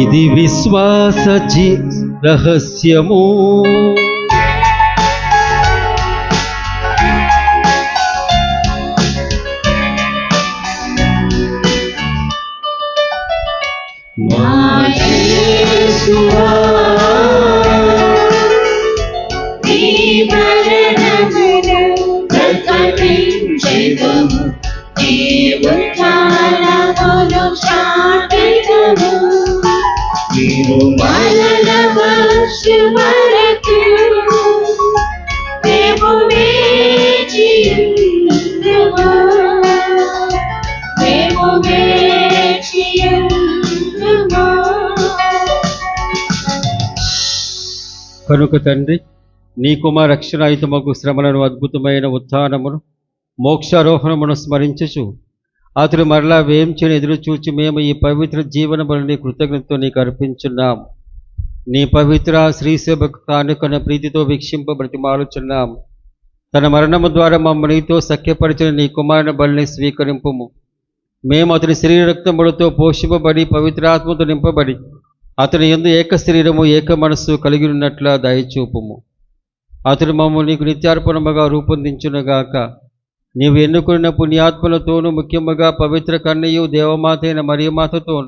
ఇది విశ్వాస రహస్యము. యేసువా నీ మరణమును ప్రకటించెదము, నీ ఉత్థానమును చాటెదము. నీవు మరల వచ్చు వరకు మేము వేచియుందుము, మేము వేచియుందుము. కనుక తండ్రి, నీ కుమార రక్షణాయుతమగు శ్రమలను, అద్భుతమైన ఉత్థానమును, మోక్షారోహణమును స్మరించుచు అతడు మరలా వేంచుని ఎదురుచూచి మేము ఈ పవిత్ర జీవన బలిని కృతజ్ఞతతో నీకు అర్పించున్నాం. నీ పవిత్ర శ్రీసేవకు కానుకన ప్రీతితో వీక్షింప బ్రతిమాలుచున్నాం. తన మరణము ద్వారా మమ్మ నీతో సఖ్యపరిచిన నీ కుమారుని బలిని స్వీకరింపుము. మేము అతని శరీర రక్తములతో పోషింపబడి పవిత్రాత్మతో నింపబడి అతని యందు ఏక శరీరము ఏక మనస్సు కలిగి ఉన్నట్ల దయచూపుము. అతడు మమ్మల్ని నీకు నిత్యార్పణముగా రూపొందించునుగాక. నీవు ఎన్నుకున్న పుణ్యాత్మలతోనూ, ముఖ్యముగా పవిత్ర కన్యయు దేవమాత అయిన మరియమాతతోను,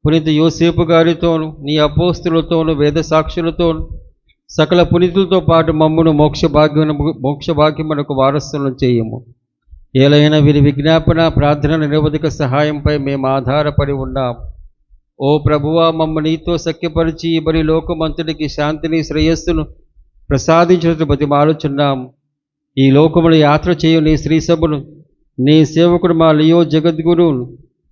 పునీత యోసేపు గారితోనూ, నీ అపోస్తులతోనూ, వేద సాక్షులతోనూ, సకల పునీతులతో పాటు మమ్మను మోక్షభాగ్యమునకు వారసులను చేయము. ఏలైనా వీరి విజ్ఞాపన ప్రార్థన నిరవధిక సహాయంపై మేము ఆధారపడి ఉన్నాం. ఓ ప్రభువా, మమ్మ నీతో సఖ్యపరిచి ఈ బలి లోకమంతటికి శాంతిని శ్రేయస్సును ప్రసాదించినట్లు బతిమాలుచున్నాం. ఈ లోకములు యాత్ర చేయు నీ శ్రీసభను, నీ సేవకుడు మా లియో జగద్గురువును,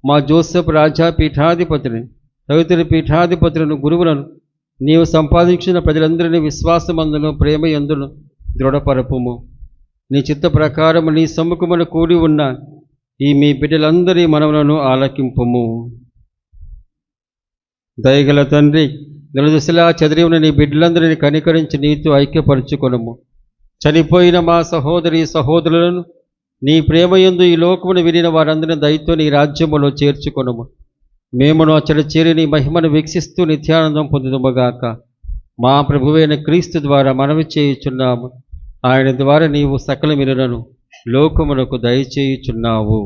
మా జోసెఫ్ రాజా పీఠాధిపతిని, తదితర పీఠాధిపతులను, గురువులను, నీవు సంపాదించిన ప్రజలందరినీ విశ్వాసమందును ప్రేమయందును దృఢపరపుము. నీ చిత్త ప్రకారము నీ సమ్ముఖమున కూడి ఉన్న ఈ మీ బిడ్డలందరి మనవులను ఆలకింపుము. దయగల తండ్రి, నలుదిశలా చెదిరి ఉన్న నీ బిడ్డలందరినీ కనికరించి నీతో ఐక్యపరచుకొనుము. చనిపోయిన మా సహోదరి సహోదరులను నీ ప్రేమయందు ఈ లోకమును వినిన వారందరినీ దయతో నీ రాజ్యములో చేర్చుకొనుము. మేమును అచ్చట చేరి నీ మహిమను వీక్షిస్తూ నిత్యానందం పొందుదుముగాక. మా ప్రభువైన క్రీస్తు ద్వారా మనవి చేయుచున్నాము. ఆయన ద్వారా నీవు సకల మిరులను లోకమునకు దయచేయుచున్నావు.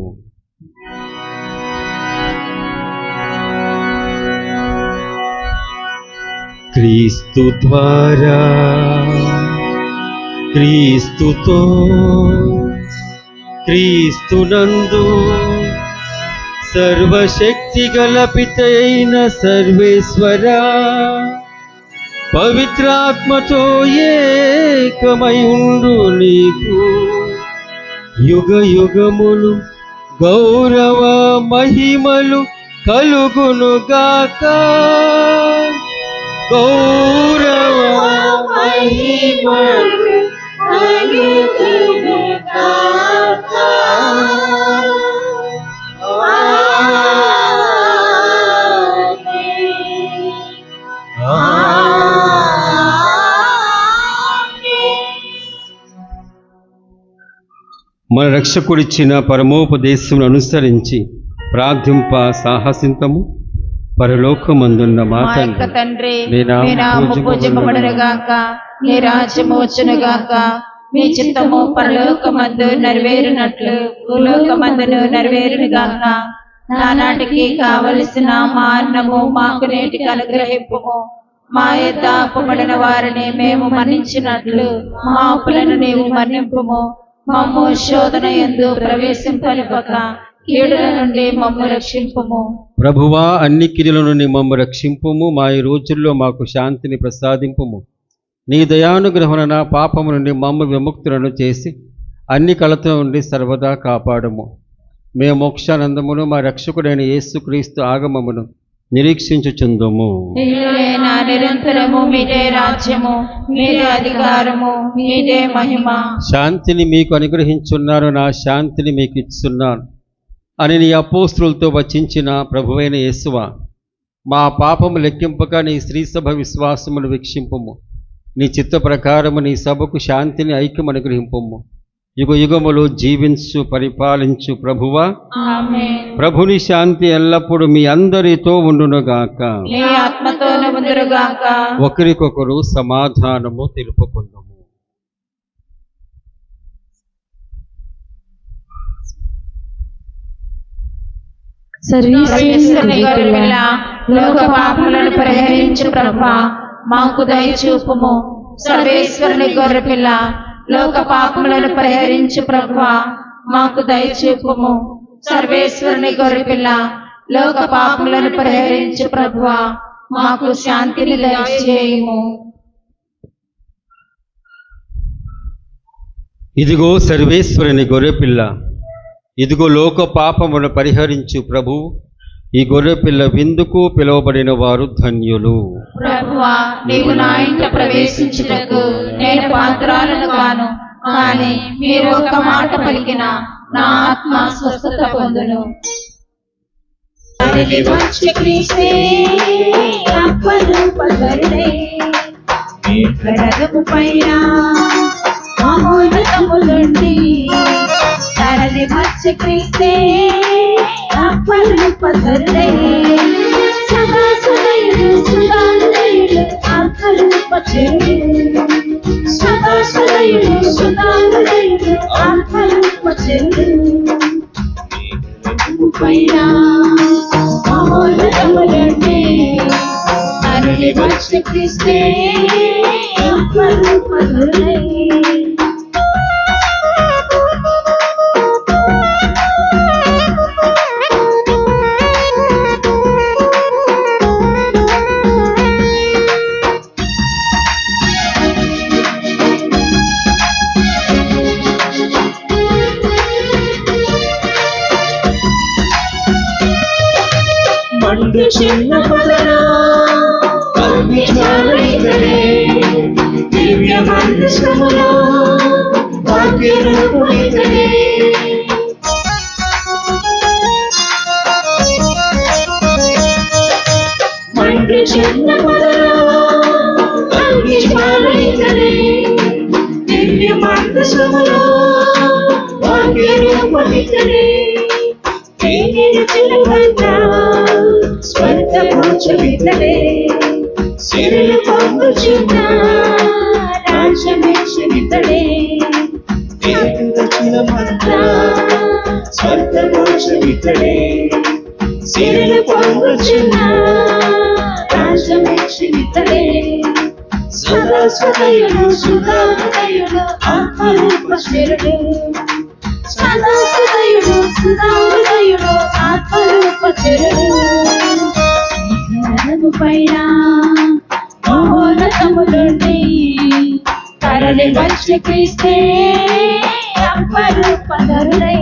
క్రీస్తు ద్వారా, క్రీస్తుతో, క్రీస్తునందు సర్వశక్తి గల పితైన సర్వేశ్వరా, పవిత్రాత్మతో ఏకమై ఉండు నీకు యుగ యుగములు గౌరవ మహిమలు కలుగునుగాక. గౌరవ మహిమలు కలుగునుగాక. మన రక్షకుడిచ్చిన పరమోపదేశమును అనుసరించి ప్రార్థింప సాహసింతము. పరలోకమందున్న మా మా యొక్క తండ్రి, తండ్రి, నీ మీ నామము పూజింపబడునుగాక, నీ రాజ్యము వచ్చునుగాక, మీ చిత్తము పరలోకమందు నెరవేరునట్లు భూలోకమందును నెరవేరునుగాక. నానాటికి కావలసిన మా అన్నము మాకు నేటికి అనుగ్రహింపుము. మా యొద్ద అప్పుబడిన వారిని మేము మన్నించినట్లు మా అప్పులను నీవు మన్నింపుము. మమ్ము శోధన యందు ప్రవేశింపనివ్వక కీడుల నుండి మమ్ము రక్షింపుము. ప్రభువా, అన్ని కిరుల నుండి మమ్ము రక్షింపుము. మా ఈ రోజుల్లో మాకు శాంతిని ప్రసాదింపుము. నీ దయానుగ్రహణ పాపము నుండి మమ్ము విముక్తులను చేసి అన్ని కలత నుండి సర్వదా కాపాడము. మేము మోక్షానందమును మా రక్షకుడైన యేసుక్రీస్తు ఆగమమును నిరీక్షించుచుందుము. నీవేనా నిరంతరము మీదే రాజ్యము, మీదే అధికారము, మీదే మహిమ. శాంతిని మీకు అనుగ్రహించున్నాను, నా శాంతిని మీకు ఇస్తున్నాను అని నీ అపోస్తులతో వచించిన ప్రభువైన యేసువా, మా పాపము లెక్కింపక నీ శ్రీసభ విశ్వాసమును వీక్షింపుము. నీ చిత్త ప్రకారము నీ సభకు శాంతిని ఐక్యం అనుగ్రహింపుము. యుగ యుగములు జీవించు పరిపాలించు ప్రభువా, ఆమేన్. ప్రభుని శాంతి ఎల్లప్పుడూ మీ అందరితో ఉండునుగాక. నీ ఆత్మతోను ఉందురుగాక. ఒకరికొకరు సమాధానము తెలుపుకుందాము. సర్వేశ్వరుని గొర్రెపిల్ల, లోక పాపములను పరిహరించు ప్రభువా, మాకు దయచూపుము. సర్వేశ్వరుని గొర్రెపిల్ల, లోక పాపములను పరిహరించు ప్రభువా, మాకు దయచూపుము. సర్వేశ్వరుని గొర్రెపిల్ల, లోక పాపములను పరిహరించు ప్రభువా, మాకు శాంతిని దయచేయుము. ఇదిగో సర్వేశ్వరుని గొర్రెపిల్ల, ఇదిగో లోక పాపమును పరిహరించు ప్రభు. ఈ గొర్రెపిల్ల విందుకు పిలువబడిన వారు ధన్యులు. ప్రభువా, నీవు నా ఇంట ప్రవేశించుటకు నేను పాత్రాలను కాను, కానీ మీరు ఒక మాట పలికిన నా ఆత్మ స్వస్థత పొందును. తరలి వచ్చి క్రీస్తే అప్పలు పదరుడే, సదా సుదయుడు సుధానుదయుడు ఆత్మలు పచ్చరుడు, సదా సుదయుడు సుధానుదయుడు ఆత్మలు పచ్చరుడు. పైన మహోన్నతములండి తరలి వచ్చి క్రీస్తే అప్పలు పదరుడే. మండు చిన్న పదనా అగ్నిజ్వాలైతనే, దివ్య మందస్కములో భాగ్యరూపుడైతనే. మండు చిన్న పదనా అగ్నిజ్వాలైతనే, దివ్య మందస్కములో భాగ్యరూపుడైతనే. స్వర్గమోచమితడే, సిరులు పొందుచున్న రాజ్యమేషమితడే. స్వర్గమోచమితడే, సిరులు పొందుచున్న రాజ్యమేషమితడే. సదా సదయుడు సుధాహృదయుడు ఆత్మరూపశరుడు, సదా సదయుడు సుధాహృదయుడు ఆత్మరూపశరుడు. పైన మహోన్నతములుండి తరలి వచ్చి క్రీస్తే అప్పరూపధరుడై.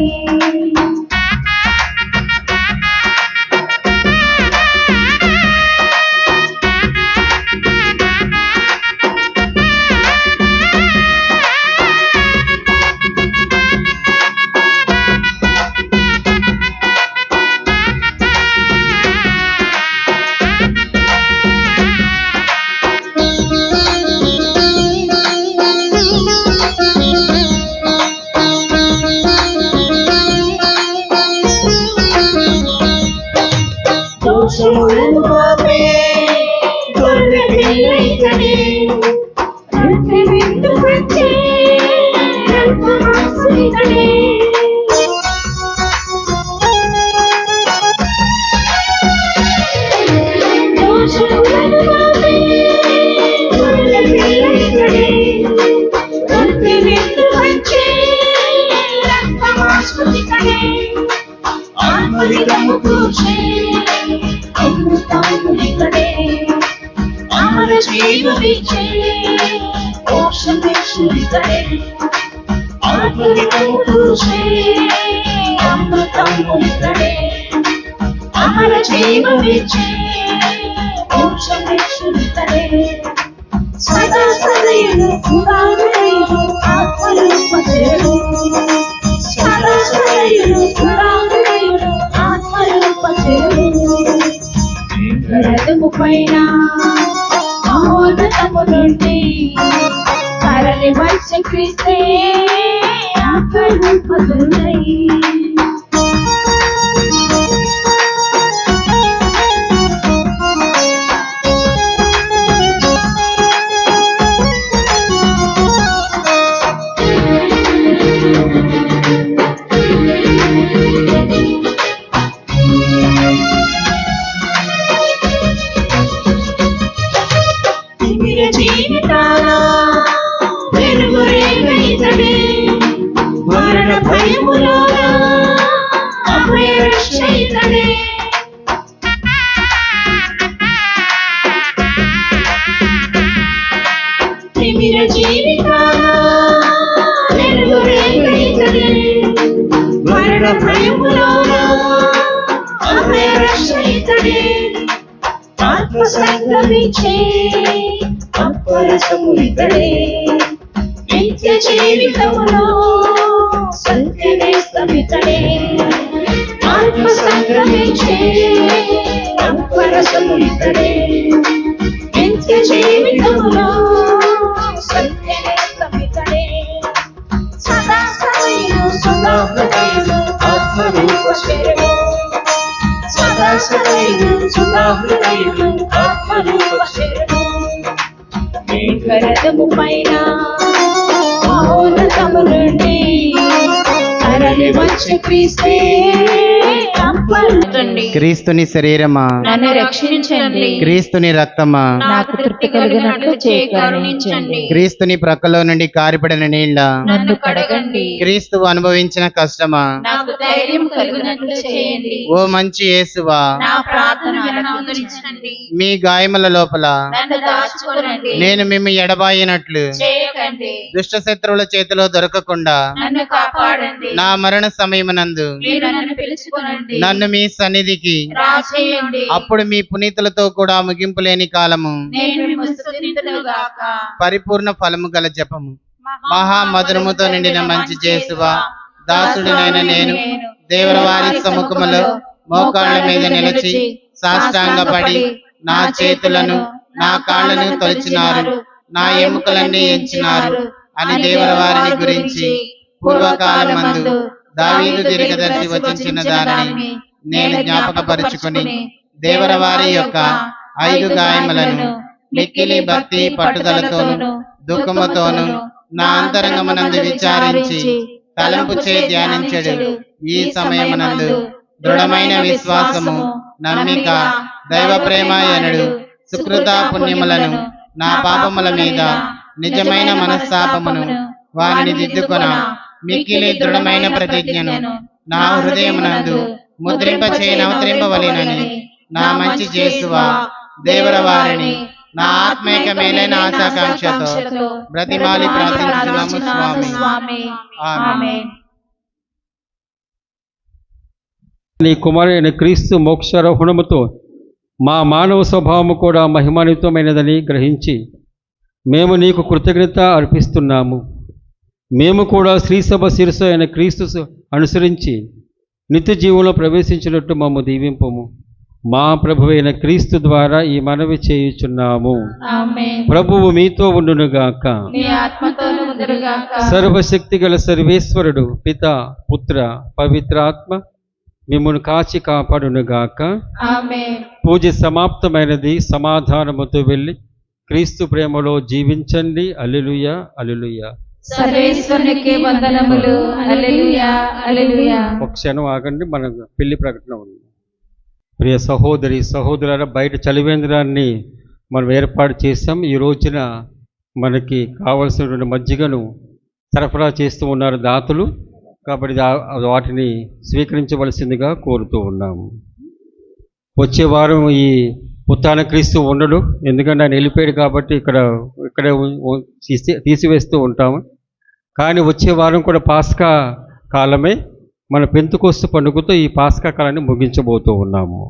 దోషములను పాపే గొర్రె పిల్లైతనే, రొట్టె విందు వచ్చే రక్తమాంసునితనే. దోషములను పాపే గొర్రె పిల్లైతనే, రొట్టె విందు వచ్చే రక్తమాంసునితనే. ఆత్మవిధము కూర్చే అమృతమునితడే, అమర జీవమిచ్చే మోక్షమేషునితడే. ఆత్మవిధము కూర్చే అమృతమునితడే. ఇతడే అమర జీవమిచ్చే మోక్షమిచ్చునితడే సదా సదయుడు పురాణయుడు ఆత్మరూపధరుడు సదా సదయుడు పురాణయుడు ఆత్మరూపధరుడు రథము పైన మహోన్నతము నుండి తరలి వచ్చే క్రీస్తే ఆత్మరూపధరుడై తిమిర జీవితాల వెలుగు రేగైతడే మరణ భయములోన అభయ రక్షయితడే తిమిర జీవితాల వెలుగు రేగైతడే మరణ భయములోన అభయ రక్షయితడే ఆత్మ సంగమిచ్చే అప్పరసము ఇతడే నిత్య జీవితములో సత్యనేస్తమితడే ఆత్మ సంగమిచ్చే అప్పరసము ఇతడే నిత్య జీవితములో సత్యనేస్తమితడే సదా సమయుడు సదా హృదయుడు ఆత్మరూప శరీరము సదా సదయుడు సదా హృదయుడు ఆత్మరూప శరణు మేఘరథము పైన మహోన్నతము నుండి తరలి వచ్చే క్రీస్తే తండ్రి, క్రీస్తుని శరీరమా, నన్ను రక్షించండి. క్రీస్తుని రక్తమా, నాకు తృప్తి కలిగినట్లు చేయి కరుణించండి. క్రీస్తుని ప్రక్కలో నుండి కారిపడిన నీళ్ల, నన్ను కడగండి. క్రీస్తు అనుభవించిన కష్టమా, నాకు ధైర్యం కలిగినట్లు చేయండి. ఓ మంచి యేసువా, నా ప్రార్థన ఆలకించండి. మీ గాయముల లోపల నన్ను దాచుకోనండి. నేను మిమ్ము ఎడబాయినట్లు చేయకండి. దుష్ట శత్రువుల చేతిలో దొరకకుండా నన్ను కాపాడండి. నా మరణ సమయమునందు మీరు నన్ను పిలుచుకోనండి. నన్ను మీ సన్నిధికి రాచేయండి. అప్పుడు మీ పునీతులతో కూడా ముగింపు లేని కాలము నేను మిమ్ము స్తుతింతునుగాక. పరిపూర్ణ ఫలము గల జపము. మహా మధురముతో నిండిన మంచి చేసువా, దాసుడినైన నేను దేవరవారి సముఖములో మోకాళ్ళ మీద నిలిచి సాష్టాంగపడి నా చేతులను నా కాళ్ళను తొలిచినారు, నా ఎముకలన్నీ ఎంచినారు అని దేవరవారిని గురించి పూర్వకాలమందు దావీదు దీర్ఘదర్శి వచించిన దానిని నేను జ్ఞాపకపరుచుకుని దేవరవారి యొక్క 5 గాయములను మిక్కిలి భక్తి పట్టుదలతోను దుఃఖముతోను నా అంతరంగమునందు విచారించి తలంపు చే ధ్యానించడు. ఈ సమయమునందు దృఢమైన విశ్వాసము, నమ్మిక, దైవ ప్రేమ ఎనడు సుకృత పుణ్యములను నా పాపముల మీద నిజమైన మనస్తాపమును వారిని దిద్దుకొన మిక్కిలి దృఢమైన ప్రతిజ్ఞను నా హృదయమునందు ముద్రింపవలెనని నా మంచి చేసువా దేవరవారిని నా ఆత్మీక మేలైన ఆశాకాంక్షతో బ్రతిమాలి ప్రార్థించున్నాము స్వామి. ఆమేన్. నీ కుమారుడైన క్రీస్తు మోక్షారోహణముతో మా మానవ స్వభావము కూడా మహిమాన్వితమైనదని గ్రహించి మేము నీకు కృతజ్ఞత అర్పిస్తున్నాము. మేము కూడా శ్రీసభ శిరస్సు అయిన క్రీస్తు అనుసరించి నిత్య జీవంలో ప్రవేశించినట్టు మమ్ము దీవింపము. మా ప్రభువైన క్రీస్తు ద్వారా ఈ మనవి చేయుచున్నాము. ఆమేన్. ప్రభువు మీతో ఉండునుగాక. నీ ఆత్మతోను ఉందురుగాక. సర్వశక్తి గల సర్వేశ్వరుడు పిత పుత్ర పవిత్రాత్మ మిమ్మును కాచి కాపాడునుగాక. ఆమేన్. పూజ సమాప్తమైనది. సమాధానముతో వెళ్ళి క్రీస్తు ప్రేమలో జీవించండి. హల్లెలూయా హల్లెలూయా. సర్వేశ్వరునికి వందనములు. హల్లెలూయా హల్లెలూయా. ఒక క్షణం ఆగండి, మన పెళ్లి ప్రకటన ఉంది. ప్రియ సహోదరి సహోదరుల, బయట చలివేంద్రాన్ని మనం ఏర్పాటు చేసాం. ఈ రోజున మనకి కావలసినటువంటి మజ్జిగను సరఫరా చేస్తూ ఉన్నారు దాతలు. కాబట్టి వాటిని స్వీకరించవలసిందిగా కోరుతూ ఉన్నాము. వచ్చే వారం ఈ ఉత్థాన క్రీస్తు ఉండడు, ఎందుకంటే ఆయన వెళ్ళిపోయాడు కాబట్టి ఇక్కడే తీసివేస్తూ ఉంటాము. కానీ వచ్చే వారం కూడా పాస్కా కాలమే. మన పెంతుకొస్తు పండుగతో ఈ పాస్కా కాలాన్ని ముగించబోతూ ఉన్నాము.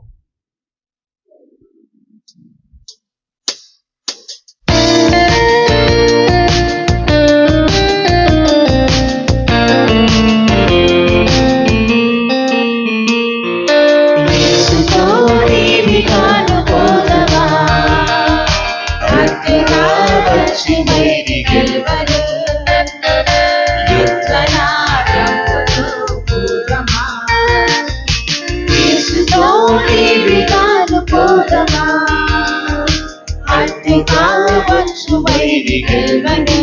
యేసుతో నీవిగాను పోదవా, అతిగా వచ్చి వైరి గెలవరు, యుద్ధనాదంతో పూరమా. యేసుతో నీవిగాను పోదవా, అతిగా వచ్చు వైరి గెలవరు,